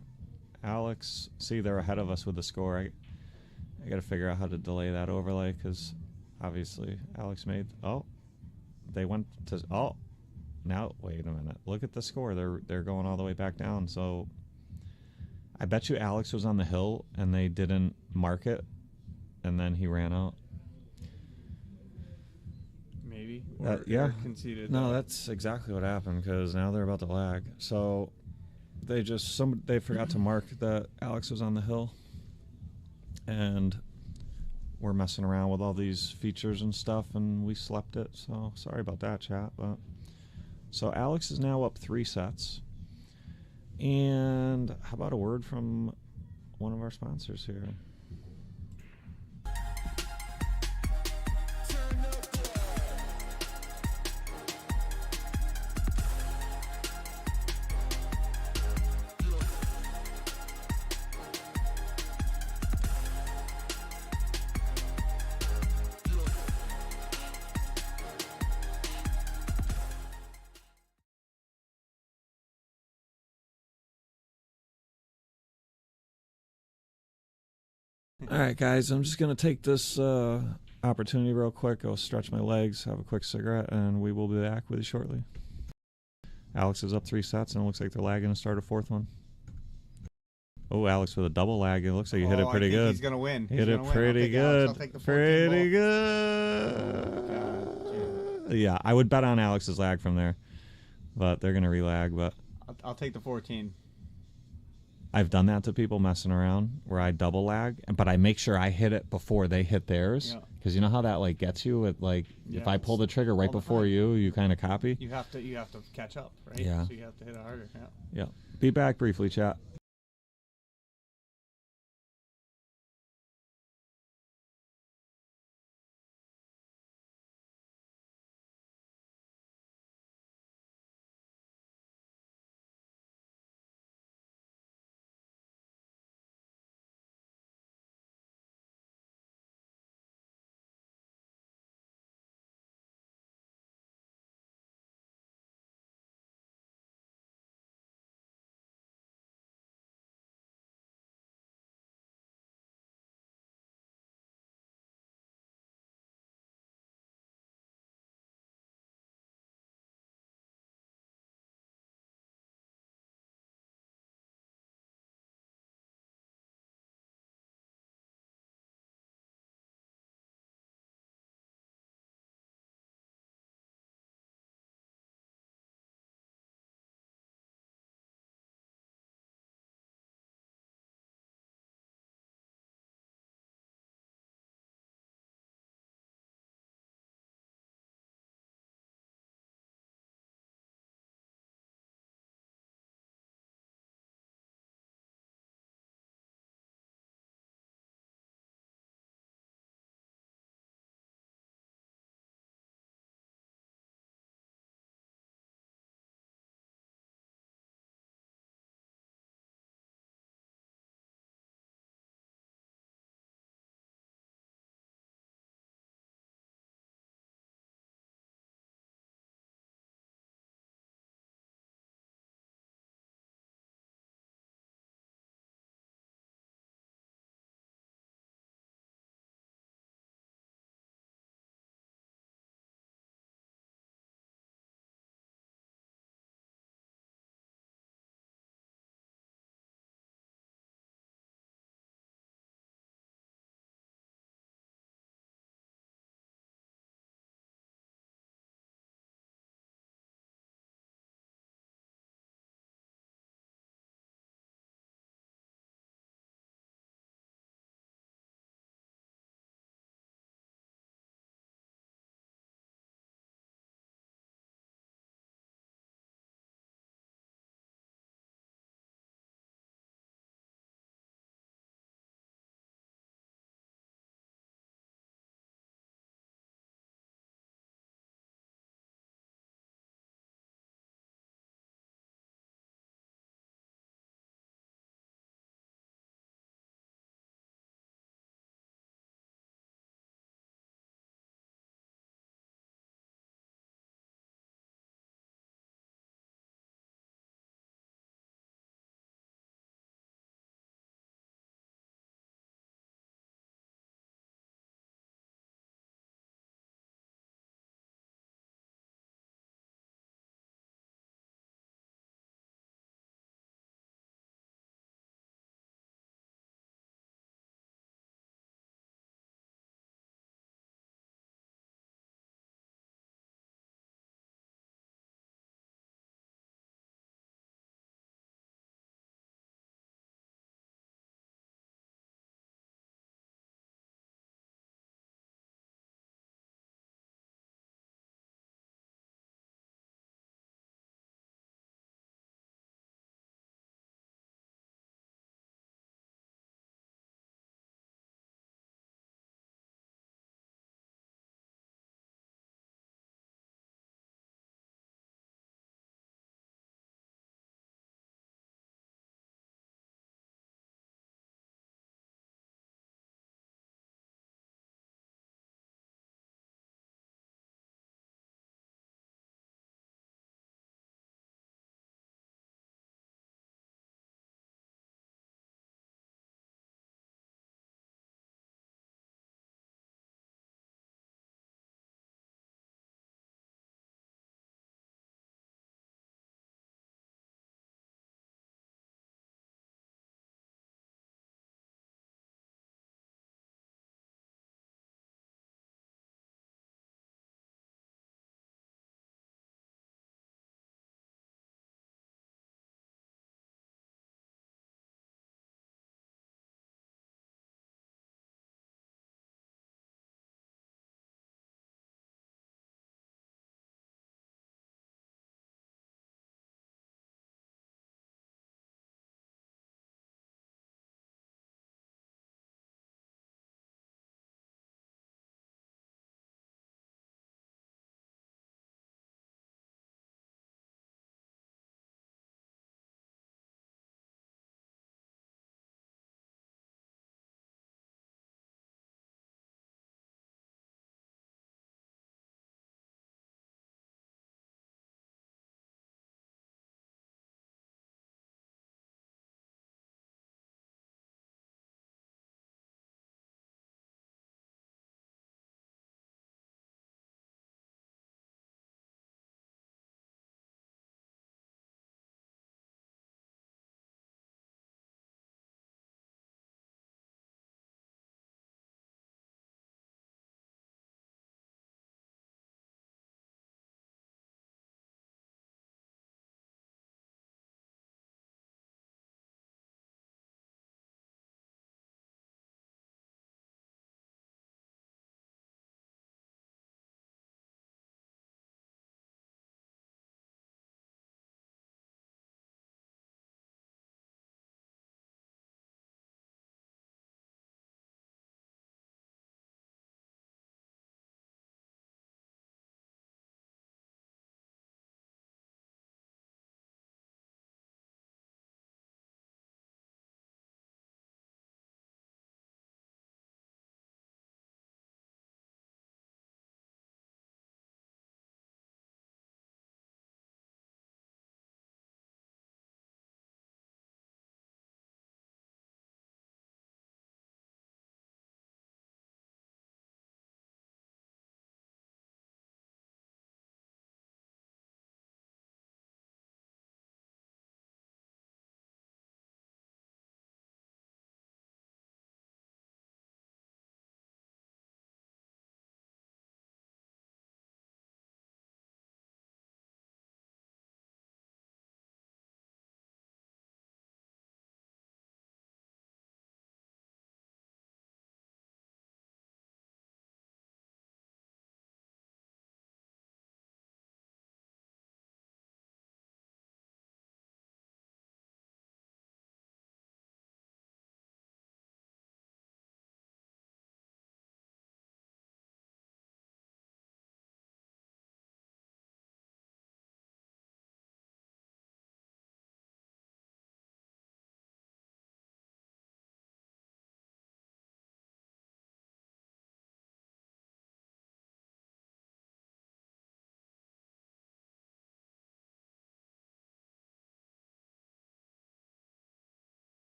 Alex, see, they're ahead of us with the score. I got to figure out how to delay that overlay because obviously Alex made. Oh, they went to. Oh, now wait a minute. Look at the score. They're going all the way back down. So I bet you Alex was on the hill and they didn't mark it, and then he ran out. Maybe. Or Yeah. Conceded. No, that's exactly what happened because now they're about to lag. So they forgot to mark that Alex was on the hill, and we're messing around with all these features and stuff, and we slept it. So sorry about that, chat. But so Alex is now up 3 sets. And how about a word from one of our sponsors here? All right, guys, I'm just going to take this opportunity real quick. Go stretch my legs, have a quick cigarette, and we will be back with you shortly. Alex is up 3 sets, and it looks like they're lagging to start a 4th one. Oh, Alex with a double lag. It looks like you hit it pretty good. He's going to win. Hit it pretty good. I'll take the pretty good. Oh, yeah, I would bet on Alex's lag from there, but they're going to relag. But I'll take the 14. I've done that to people messing around where I double lag, but I make sure I hit it before they hit theirs. Because you know how that like gets you with like if I pull the trigger right before you kind of copy. You have to catch up, right? Yeah. So you have to hit it harder. Yeah. Yeah. Be back briefly, chat.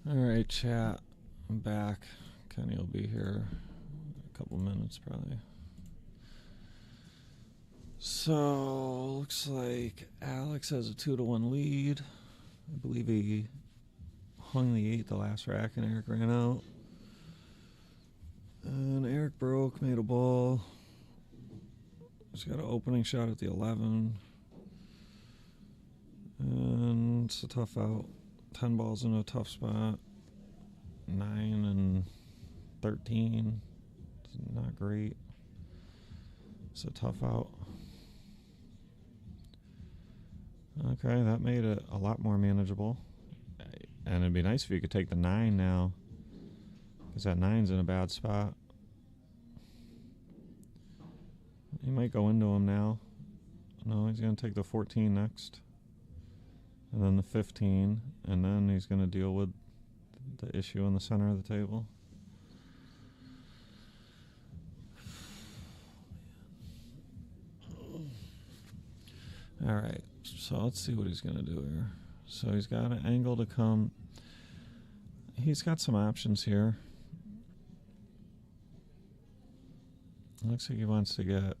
Alright, chat. I'm back. Kenny will be here in a couple minutes, probably. So, looks like Alex has a 2-1 lead. I believe he hung the 8 the last rack and Eric ran out. And Eric broke, made a ball. He's got an opening shot at the 11. And it's a tough out. 10 balls in a tough spot. 9 and 13. It's not great. It's a tough out. Okay, that made it a lot more manageable. And it'd be nice if you could take the 9 now, because that 9's in a bad spot. He might go into him now. No, he's going to take the 14 next. And then the 15. And then he's going to deal with the issue in the center of the table. Alright, so let's see what he's going to do here. So he's got an angle to come. He's got some options here. Looks like he wants to get...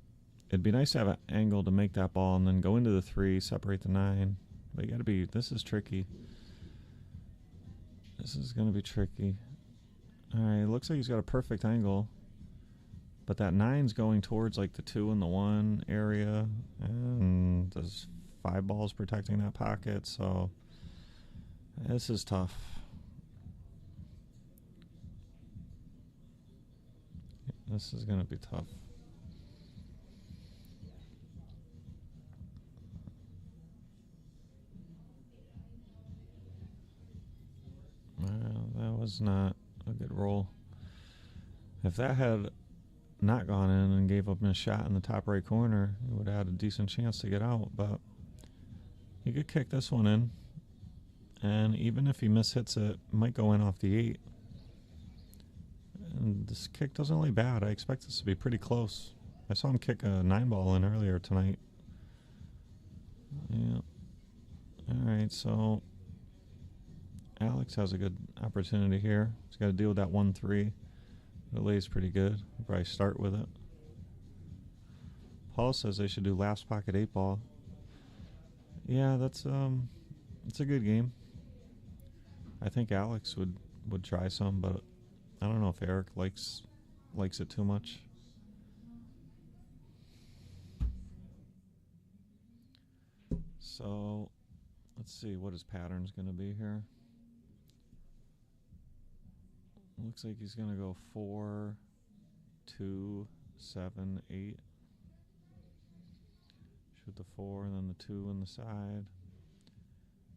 It'd be nice to have an angle to make that ball and then go into the 3, separate the 9. But you got to be... This is tricky. This is going to be tricky. Alright, looks like he's got a perfect angle. But that 9's going towards like the 2 and the 1 area. And there's 5 balls protecting that pocket, so this is tough. This is going to be tough. That was not a good roll. If that had not gone in and gave up a shot in the top right corner, he would have had a decent chance to get out, but he could kick this one in. And even if he mishits it, it might go in off the 8. And this kick doesn't look bad. I expect this to be pretty close. I saw him kick a 9 ball in earlier tonight. Yeah. Alright, so Alex has a good opportunity here. He's got to deal with that 1-3. The lay's pretty good. He'll probably start with it. Paul says they should do last pocket 8 ball. Yeah, that's it's a good game. I think Alex would try some, but I don't know if Eric likes it too much. So let's see what his pattern's going to be here. Looks like he's going to go 4, 2, 7, 8. Shoot the 4 and then the 2 on the side.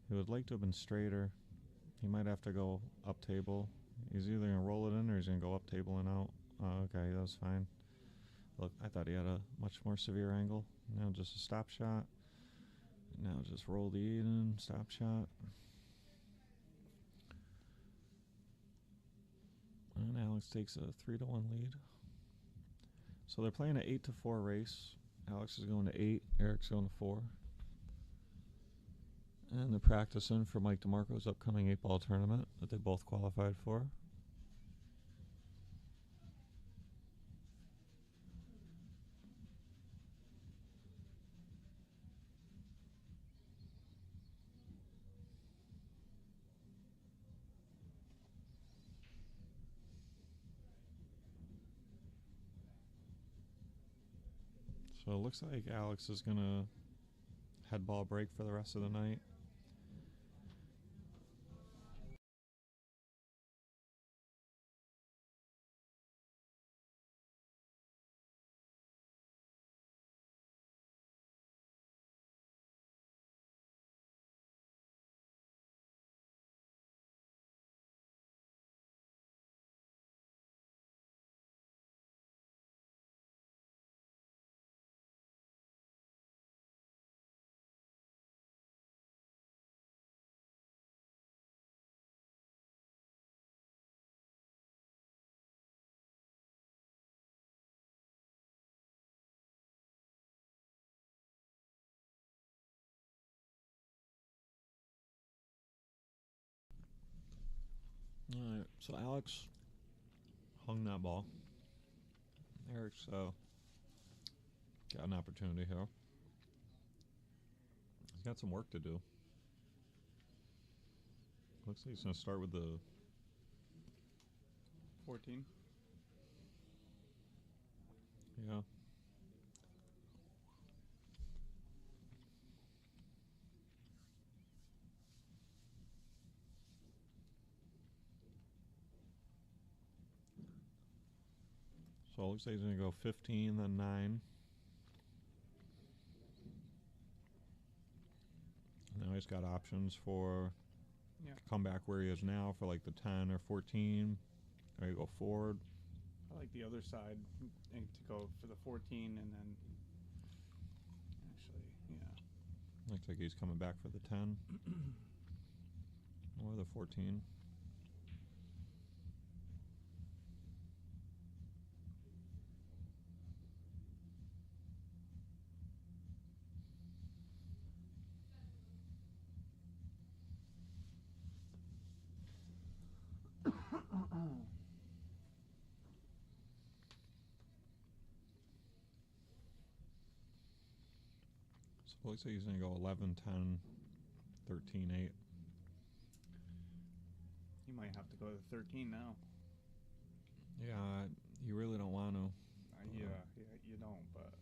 He would like to have been straighter. He might have to go up table. He's either going to roll it in or he's going to go up table and out. Oh, okay, that was fine. Look, I thought he had a much more severe angle. Now just a stop shot. Now just roll the 8 in, stop shot. And Alex takes a 3-1 lead. So they're playing an 8-4 race. Alex is going to 8, Eric's going to 4. And they're practicing for Mike DeMarco's upcoming 8-ball tournament that they both qualified for. So it looks like Alex is going to head ball break for the rest of the night. All right, so Alex hung that ball. Eric's got an opportunity here. He's got some work to do. Looks like he's going to start with the 14. Yeah. So it looks like he's going to go 15, then 9. Now he's got options for come back where he is now for like the 10 or 14. Or you go forward. I like the other side and to go for the 14 and then actually, yeah. Looks like he's coming back for the 10 or the 14. So it looks like he's going to go 11, 10, 13, 8. You might have to go to 13 now. Yeah, you really don't want to. Yeah, you don't, but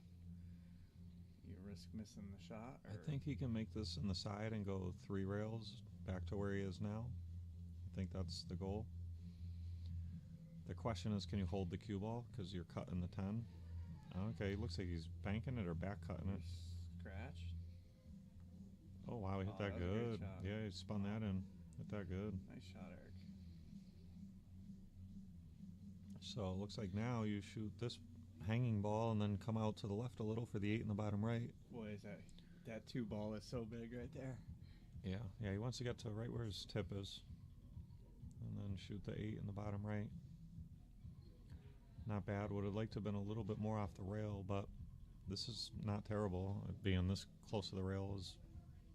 you risk missing the shot. Or? I think he can make this in the side and go 3 rails back to where he is now. I think that's the goal. The question is, can you hold the cue ball because you're cutting the 10? Okay, looks like he's banking it or back cutting it. Scratched. Oh, wow, he hit that good. Yeah, he spun that in. Hit that good. Nice shot, Eric. So it looks like now you shoot this hanging ball and then come out to the left a little for the 8 in the bottom right. Boy, is that 2 ball is so big right there. Yeah, he wants to get to right where his tip is. And then shoot the 8 in the bottom right. Not bad. Would have liked to have been a little bit more off the rail, but this is not terrible. Being this close to the rail is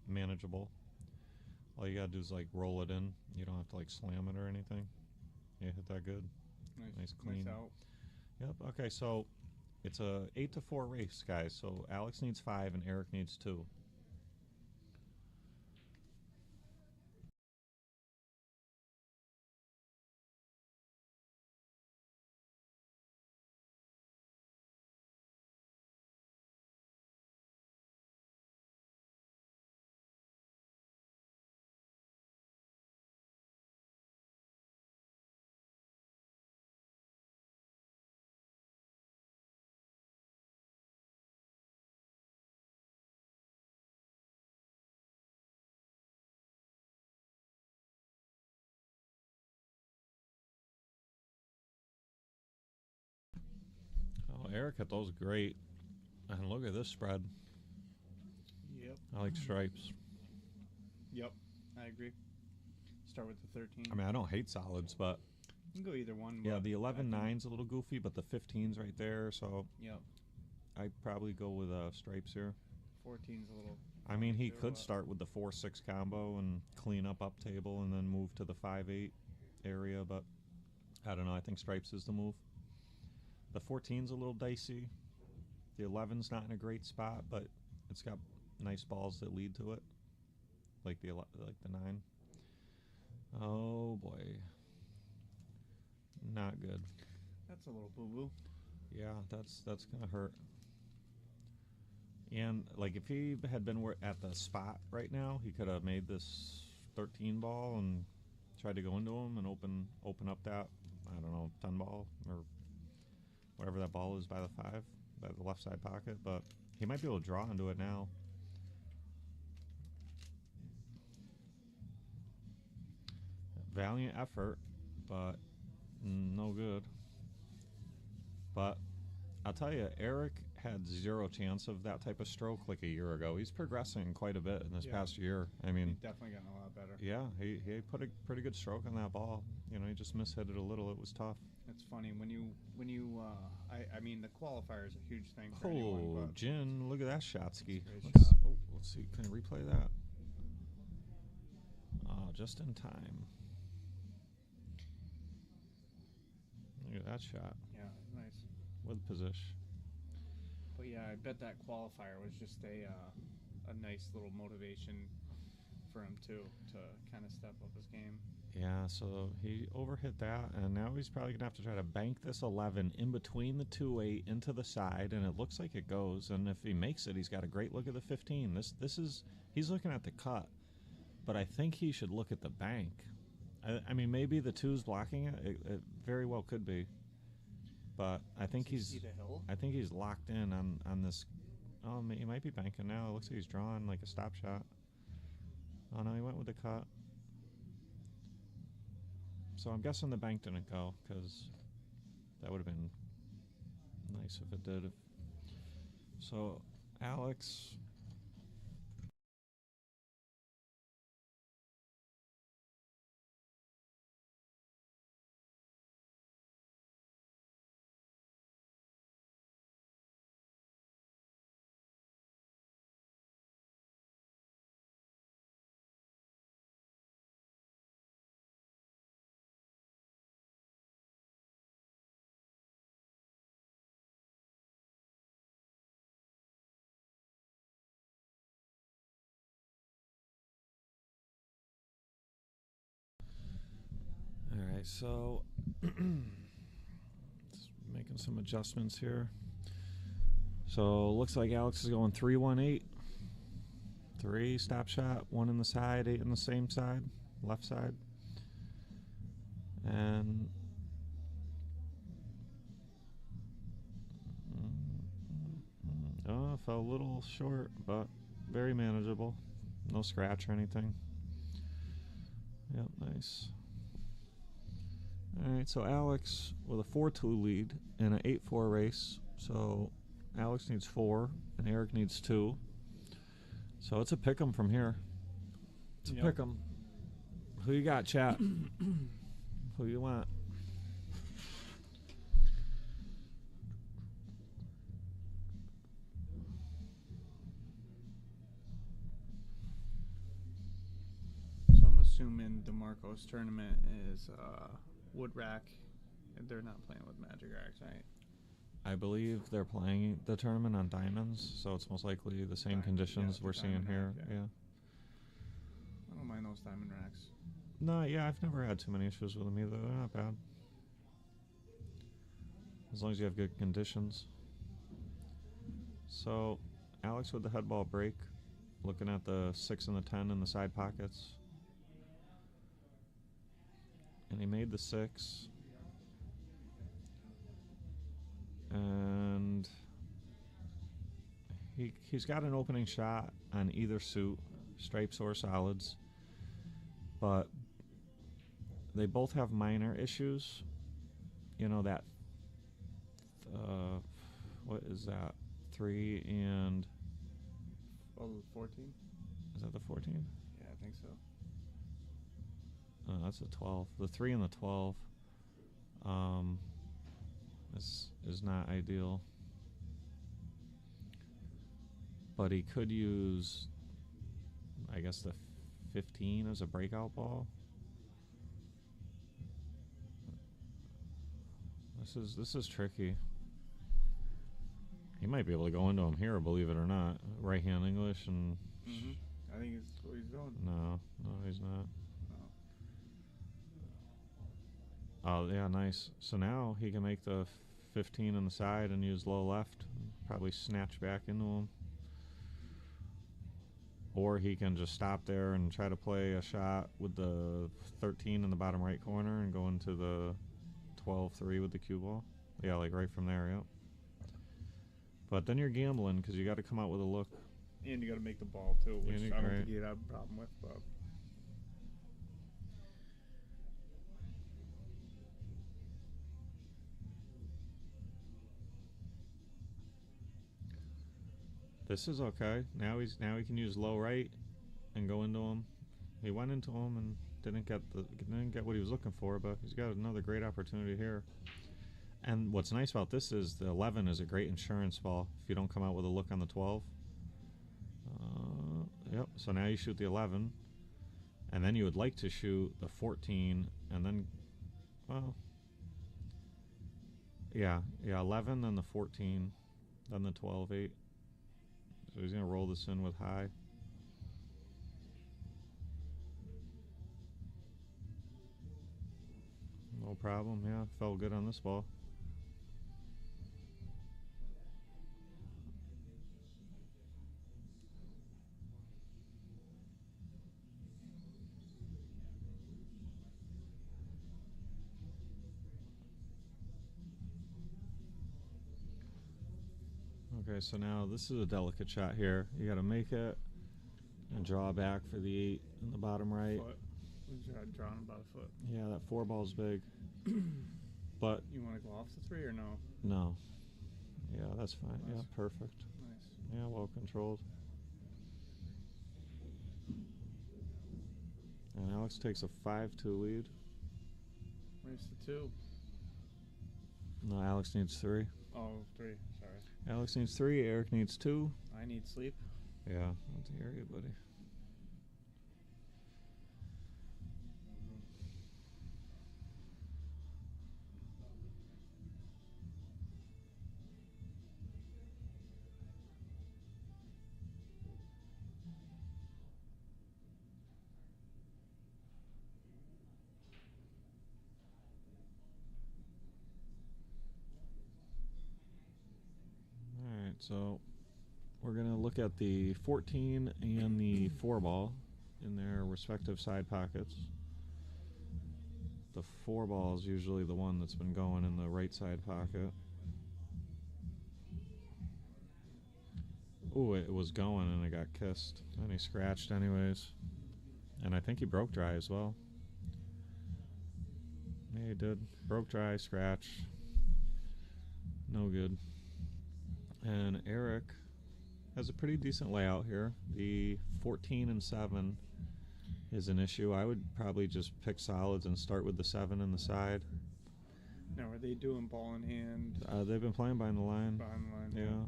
manageable. All you gotta do is like roll it in. You don't have to like slam it or anything. Yeah, hit that good. Nice clean. Nice out. Yep. Okay, so it's a 8-4 race, guys. So Alex needs 5 and Eric needs 2. Oh, Eric hit those great. And look at this spread. Yep. I like stripes. Yep, I agree. Start with the 13. I mean, I don't hate solids, but you can go either one. Yeah, the 11-9's a little goofy, but the 15's right there, so yep. I'd probably go with stripes here. 14's a little... I mean, he could start with the 4-6 combo and clean up table and then move to the 5-8 area, but I don't know. I think stripes is the move. The 14's a little dicey. The 11's not in a great spot, but it's got nice balls that lead to it, like the 9. Oh boy, not good. That's a little boo-boo. Yeah, that's gonna hurt. And like if he had been at the spot right now, he could have made this 13 ball and tried to go into him and open up that, I don't know, 10 ball or whatever that ball is by the 5, by the left side pocket. But he might be able to draw into it now. Valiant effort, but no good. But I'll tell you, Eric had 0 chance of that type of stroke like a year ago. He's progressing quite a bit in this past year. I mean, he's definitely gotten a lot better. Yeah, he put a pretty good stroke on that ball. You know, he just mishit it a little. It was tough. It's funny when you I mean the qualifier is a huge thing for anyone. Oh, Jin, look at that shot-ski. Shot. Let's see, can I replay that? Just in time. Look at that shot. Yeah, nice. With position. But yeah, I bet that qualifier was just a nice little motivation for him too, to kind of step up his game. Yeah, so he overhit that, and now he's probably going to have to try to bank this 11 in between the 2-8 into the side, and it looks like it goes. And if he makes it, he's got a great look at the 15. This is, he's looking at the cut, but I think he should look at the bank. I mean, maybe the 2's blocking it. It very well could be, but I think Does he see the hill? I think he's locked in on this. Oh, he might be banking now. It looks like he's drawing like a stop shot. Oh no, he went with the cut. So I'm guessing the bank didn't go, because that would have been nice if it did. So Alex. Alright, so making some adjustments here. So looks like Alex is going 3-1-8. 3 stop shot, 1 in the side, 8 in the same side, left side. And oh, fell a little short, but very manageable. No scratch or anything. Yep, nice. Alright, so Alex with a 4-2 lead in an 8-4 race. So Alex needs 4 and Eric needs 2. So it's a pick 'em from here. It's a pick 'em. Who you got, chat? Who you want? So I'm assuming DeMarco's tournament is wood rack. They're not playing with magic racks, right? I believe they're playing the tournament on diamonds, so it's most likely the same conditions we're seeing here. Rack, yeah. I don't mind those diamond racks. No, yeah, I've never had too many issues with them either. They're not bad. As long as you have good conditions. So, Alex with the head ball break, looking at the 6 and the 10 in the side pockets. And he made the 6. And he's got an opening shot on either suit, stripes or solids. But they both have minor issues. You know, that what is that? 3 and Oh, 14? Is that the 14? Yeah, I think so. Oh, that's a 12. The 3 and the 12 is not ideal. But he could use, I guess, the 15 as a breakout ball. This is tricky. He might be able to go into him here, believe it or not. Right hand English and. I think it's what he's doing. No, he's not. Oh. Oh yeah, nice. So now he can make the 15 on the side and use low left. Probably snatch back into him. Or he can just stop there and try to play a shot with the 13 in the bottom right corner and go into the 12-3 with the cue ball. Yeah, like right from there, yep. But then you're gambling because you got to come out with a look. And you got to make the ball too, which I don't think you'd have a problem with. But this is okay. Now he can use low right and go into him. He went into him and didn't get what he was looking for, but he's got another great opportunity here. And what's nice about this is the 11 is a great insurance ball if you don't come out with a look on the 12. Yep, so now you shoot the 11, and then you would like to shoot the 14, and then, well, Yeah, 11, then the 14, then the 12-8. So he's going to roll this in with high. No problem, yeah. Felt good on this ball. Okay, so now this is a delicate shot here. You got to make it and draw back for the 8 in the bottom right. Foot. Drawing about a foot. Yeah, that 4 ball's big. But you want to go off the 3 or no? No. Yeah, that's fine. Nice. Yeah, perfect. Nice. Yeah, well controlled. And Alex takes a 5-2 lead. Race to 2. No, Alex needs 3. Oh, 3. Sorry. Alex needs 3. Eric needs 2. I need sleep. Yeah, that's the area, buddy. Alright, so we're going to look at the 14 and the 4 ball in their respective side pockets. The 4 ball is usually the one that's been going in the right side pocket. Ooh, it was going and it got kissed. And he scratched anyways. And I think he broke dry as well. Yeah, he did. Broke dry, scratch. No good. And Eric has a pretty decent layout here. The 14 and 7 is an issue. I would probably just pick solids and start with the 7 in the side. Now, are they doing ball in hand? They've been playing behind the line. Behind the line, Yeah.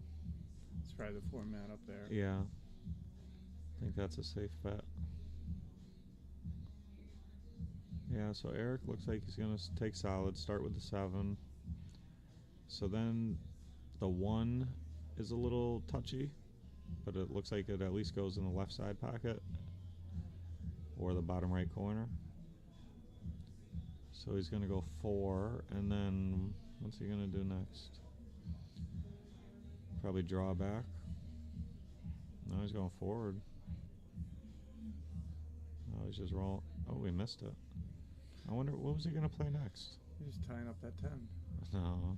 It's probably the format up there. Yeah. I think that's a safe bet. Yeah, so Eric looks like he's going to take solids, start with the 7. So then the 1 is a little touchy, but it looks like it at least goes in the left side pocket or the bottom right corner. So he's going to go 4, and then what's he going to do next? Probably draw back. No, he's going forward. Oh, he's just rolling. Oh, we missed it. I wonder, what was he going to play next? He's tying up that 10. No.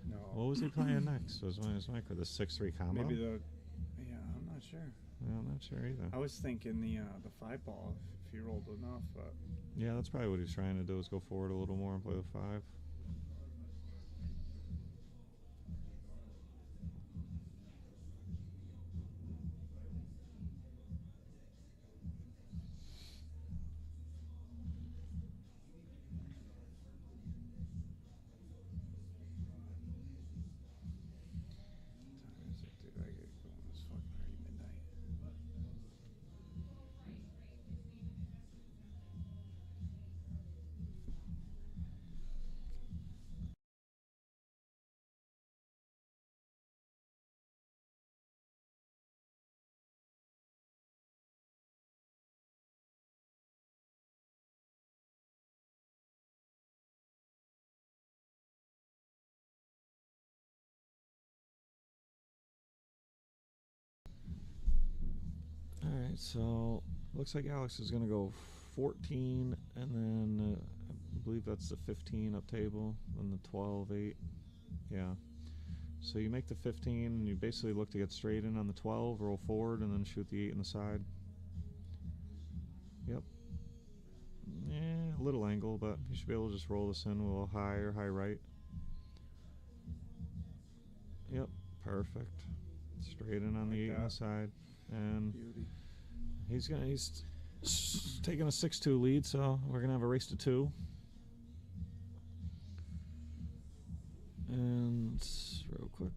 No. What was he playing next? Was Mike with the 6-3 combo? Maybe the... Yeah, I'm not sure. Yeah, I'm not sure either. I was thinking the 5 ball if he rolled enough, but... Yeah, that's probably what he's trying to do, is go forward a little more and play the 5. Alright, so looks like Alex is going to go 14, and then I believe that's the 15 up table, and the 12-8. Yeah. So you make the 15, and you basically look to get straight in on the 12, roll forward, and then shoot the 8 in the side. Yep. Yeah, a little angle, but you should be able to just roll this in a little high or high right. Yep, perfect. Straight in on the 8 on the side. And Beauty. he's taking a 6-2 lead, so we're gonna have a race to 2. And real quick.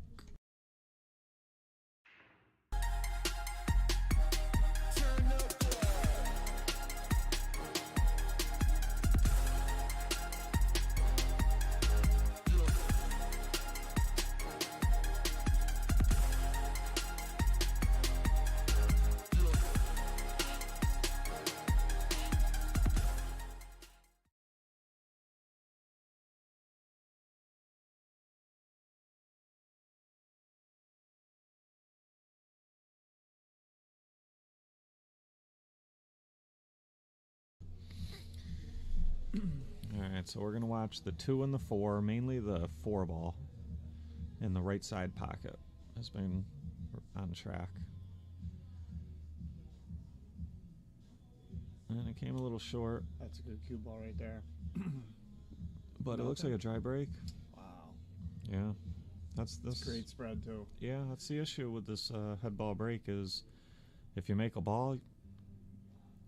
Alright, so we're going to watch the 2 and the 4, mainly the 4 ball in the right side pocket has been on track. And it came a little short. That's a good cue ball right there. But it looks like a dry break. Wow. Yeah. That's great spread too. Yeah, that's the issue with this head ball break is if you make a ball,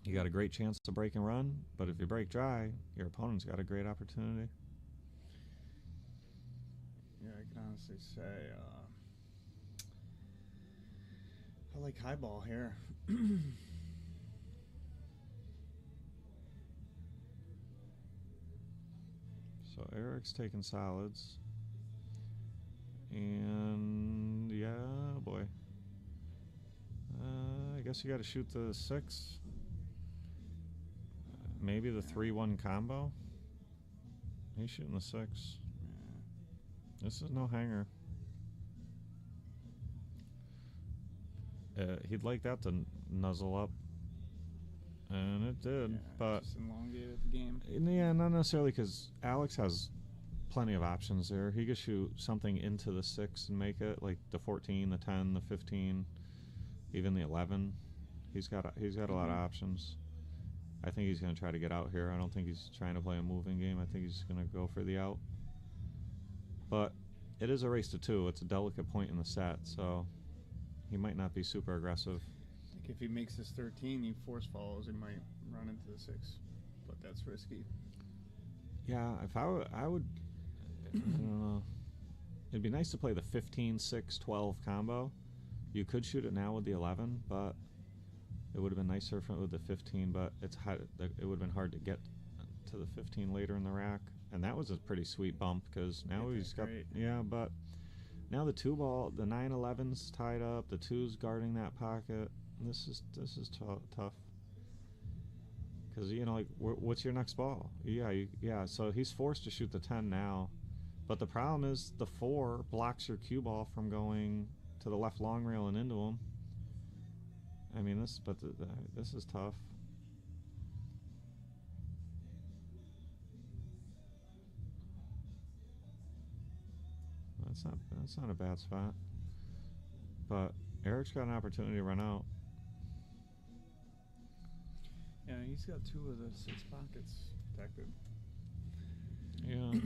you got a great chance to break and run, but if you break dry, your opponent's got a great opportunity. Yeah, I can honestly say I like high ball here. So Eric's taking solids. And yeah, boy. I guess you got to shoot the 6. Maybe the 3-1 combo. He's shooting the 6. Yeah. This is no hanger. He'd like that to nuzzle up. And it did, but just elongated the game. Yeah, not necessarily, because Alex has plenty of options there. He could shoot something into the 6 and make it, like the 14, the 10, the 15, even the 11. He's got a lot of options. I think he's going to try to get out here. I don't think he's trying to play a moving game. I think he's going to go for the out. But it is a race to 2. It's a delicate point in the set, so he might not be super aggressive. If he makes this 13, he force follows, he might run into the 6, but that's risky. Yeah, if I would, I don't know. It'd be nice to play the 15, 6, 12 combo. You could shoot it now with the 11, but it would have been nicer with the 15. But it would have been hard to get to the 15 later in the rack, and that was a pretty sweet bump because now he's got but now the 2 ball, the 9-11's tied up, the 2's guarding that pocket. This is tough because like what's your next ball? Yeah. So he's forced to shoot the 10 now, but the problem is the 4 blocks your cue ball from going to the left long rail and into him. I mean this is tough. That's not a bad spot, but Eric's got an opportunity to run out. Yeah, he's got 2 of the 6 pockets protected. Yeah.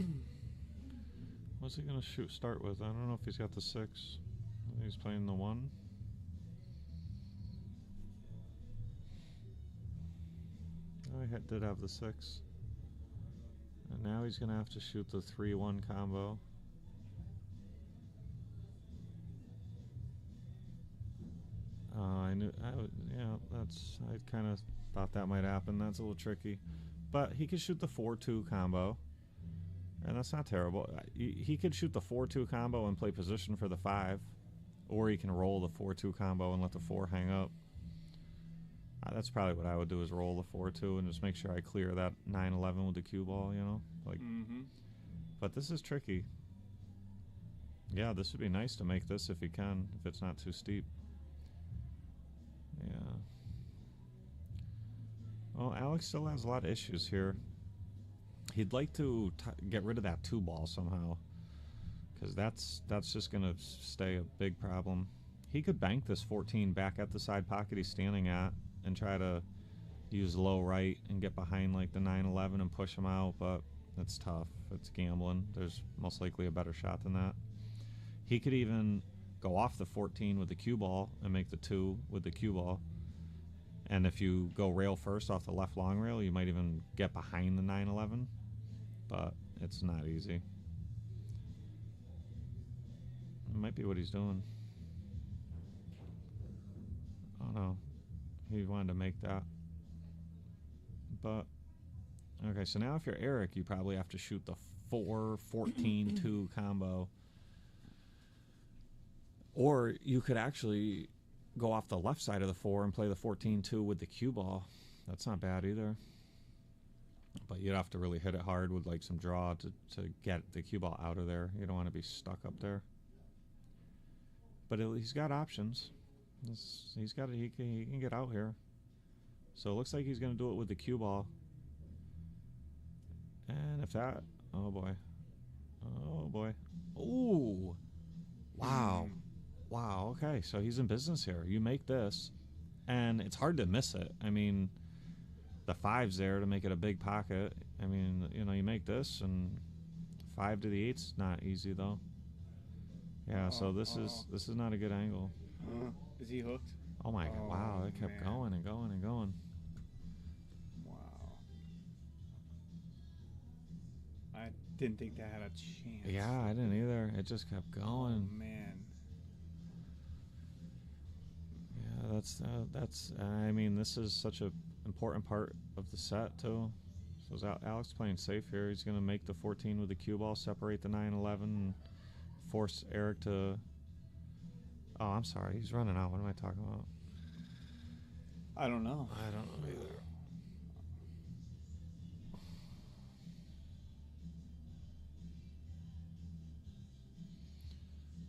What's he gonna start with? I don't know if he's got the 6. I think he's playing the 1. Oh, he did have the 6. And now he's gonna have to shoot the 3-1 combo. I kind of thought that might happen. That's a little tricky. But he could shoot the 4-2 combo. And that's not terrible. He could shoot the 4-2 combo and play position for the 5. Or he can roll the 4-2 combo and let the 4 hang up. That's probably what I would do, is roll the 4-2 and just make sure I clear that 9-11 with the cue ball, But this is tricky. Yeah, this would be nice to make this if he can, if it's not too steep. Yeah. Well, Alex still has a lot of issues here. He'd like to get rid of that 2 ball somehow, because that's just going to stay a big problem. He could bank this 14 back at the side pocket he's standing at and try to use low right and get behind like the 9-11 and push him out, but it's tough. It's gambling. There's most likely a better shot than that. He could even go off the 14 with the cue ball and make the 2 with the cue ball. And if you go rail first off the left long rail, you might even get behind the 9-11, but it's not easy. It might be what he's doing. Oh no, he wanted to make that. But, okay, so now if you're Eric, you probably have to shoot the 4-14-2 combo. Or you could actually go off the left side of the 4 and play the 14-2 with the cue ball. That's not bad either. But you'd have to really hit it hard with like some draw to get the cue ball out of there. You don't want to be stuck up there. But he's got options. He can get out here. So it looks like he's going to do it with the cue ball. And if that, oh boy. Oh boy. Ooh. Wow. Wow. Okay. So he's in business here. You make this, and it's hard to miss it. I mean, the 5's there to make it a big pocket. I mean, you know, you make this, and 5 to the 8's not easy though. Yeah. So this is not a good angle. Is he hooked? Oh my god! Wow, it kept going and going and going. Wow. I didn't think that had a chance. Yeah, I didn't either. It just kept going. Oh man. Yeah, that's. I mean, this is such a important part of the set too. So is Alex playing safe here? He's gonna make the 14 with the cue ball, separate the 9-11, and force Eric to. Oh, I'm sorry. He's running out. What am I talking about? I don't know. I don't know either.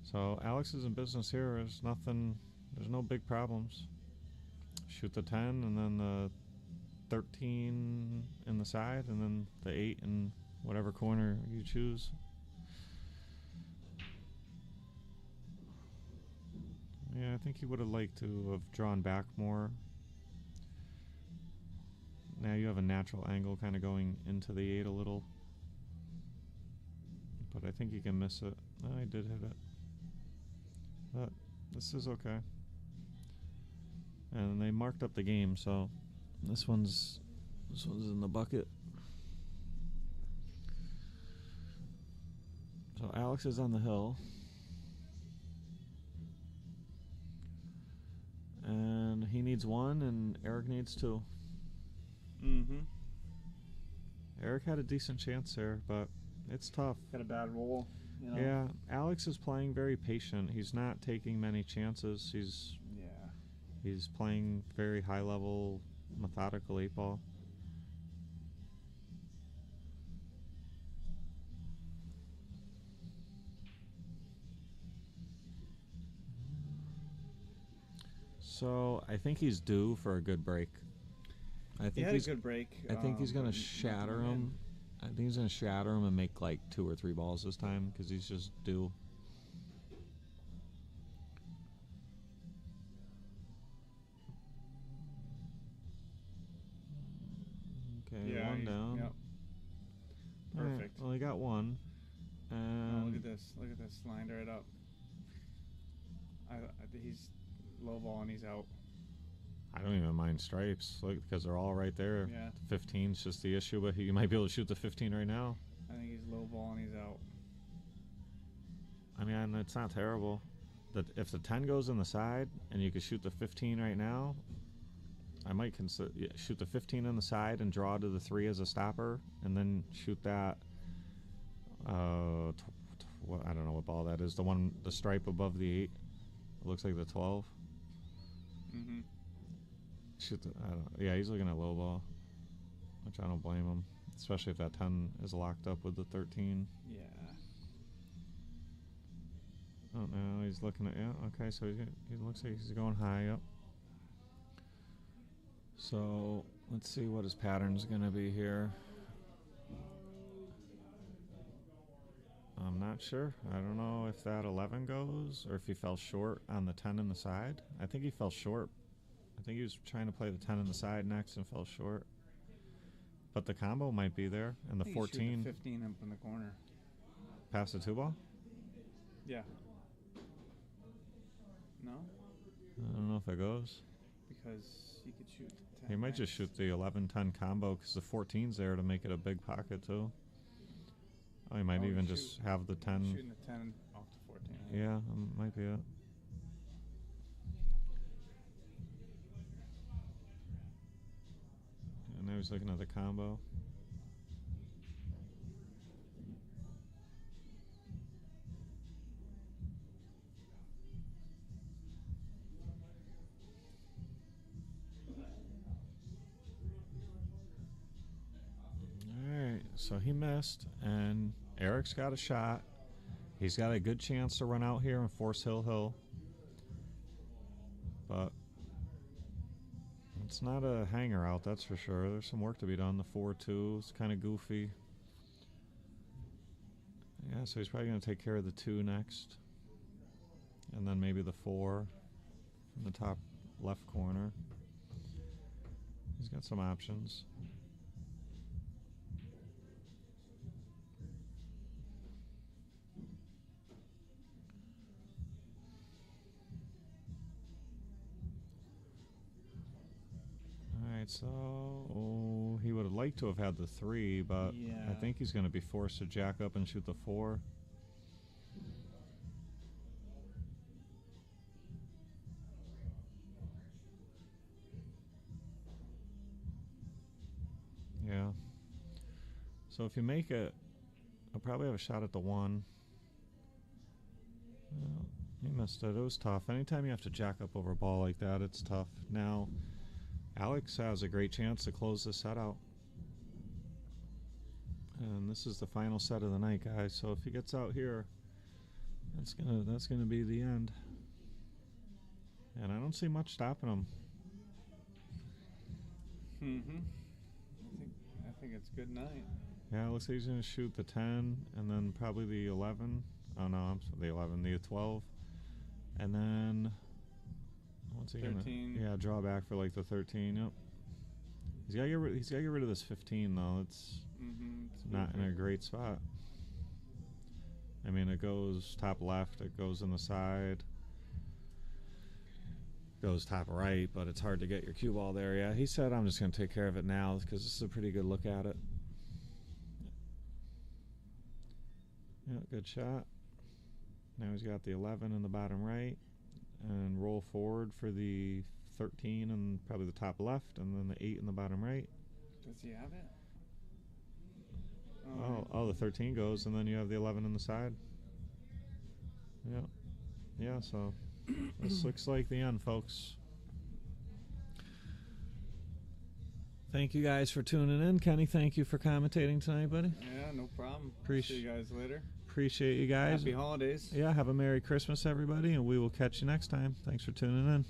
So Alex is in business here. There's nothing. There's no big problems. Shoot the 10 and then the 13 in the side and then the 8 in whatever corner you choose. Yeah, I think he would have liked to have drawn back more. Now you have a natural angle kind of going into the 8 a little. But I think you can miss it. Oh, I did hit it. But this is okay. And they marked up the game, so this one's in the bucket. So Alex is on the hill. And he needs 1 and Eric needs 2. Mm-hmm. Eric had a decent chance there, but it's tough. Got a bad roll. You know? Yeah, Alex is playing very patient. He's not taking many chances. He's playing very high level, methodical 8-ball. So I think he's due for a good break. I think he's a good break. I think he's gonna shatter him. I think he's gonna shatter him and make like 2 or 3 balls this time because he's just due. Okay, yeah, 1 down. Yep. Perfect. Right, well, he got 1. Look at this. Look at this. Lined right up. He's low ball and he's out. I don't even mind stripes, look, because they're all right there. Yeah. 15's just the issue, but you might be able to shoot the 15 right now. I think he's low ball and he's out. I mean, it's not terrible. If the 10 goes in the side and you could shoot the 15 right now, I might consider shoot the 15 on the side and draw to the 3 as a stopper, and then shoot that. I don't know what ball that is. The stripe above the 8. It looks like the 12. Mm-hmm. Yeah, he's looking at low ball, which I don't blame him, especially if that 10 is locked up with the 13. Yeah. Oh no, he's looking at, yeah, okay, so he looks like he's going high up. So let's see what his pattern's gonna be here. I'm not sure. I don't know if that 11 goes or if he fell short on the 10 in the side. I think he fell short. I think he was trying to play the 10 in the side next and fell short. But the combo might be there, and the 14. The 15 up in the corner. Pass the 2 ball? Yeah. No? I don't know if it goes. Because he could shoot 10. He might just shoot the 11-10 combo because the 14's there to make it a big pocket too. Oh, he might even just have the 10. Shooting the 10 off the 14. Yeah, might be it. And now he's looking at the combo. Alright, so he missed, and Eric's got a shot. He's got a good chance to run out here and force Hill. But it's not a hanger out, that's for sure. There's some work to be done. The 4-2 is kind of goofy. Yeah, so he's probably going to take care of the 2 next. And then maybe the 4 from the top left corner. He's got some options. Alright, so he would have liked to have had the 3, but Yeah. I think he's going to be forced to jack up and shoot the 4. Yeah. So if you make it, I'll probably have a shot at the 1. Well, he missed it. It was tough. Anytime you have to jack up over a ball like that, it's tough. Now, Alex has a great chance to close this set out. And this is the final set of the night, guys. So if he gets out here, that's gonna be the end. And I don't see much stopping him. I think it's a good night. Yeah, it looks like he's gonna shoot the 10 and then probably the 11. Oh no, I'm sorry, the 11, the 12, and then what's he 13. gonna? Yeah, draw back for like the 13. Yep. He's gotta get rid of this 15 though. It's not in a great spot. I mean, it goes top left, it goes in the side, goes top right, but it's hard to get your cue ball there. Yeah, he said I'm just gonna take care of it now because this is a pretty good look at it. Yeah, good shot. Now he's got the 11 in the bottom right, and roll forward for the 13 and probably the top left, and then the 8 in the bottom right. Does he have it? Oh, the 13 goes, and then you have the 11 in the side. Yeah. Yeah, so this looks like the end, folks. Thank you guys for tuning in. Kenny, thank you for commentating tonight, buddy. Yeah, no problem. Appreciate See you guys later. Appreciate you guys. Happy holidays. Yeah, have a Merry Christmas, everybody, and we will catch you next time. Thanks for tuning in.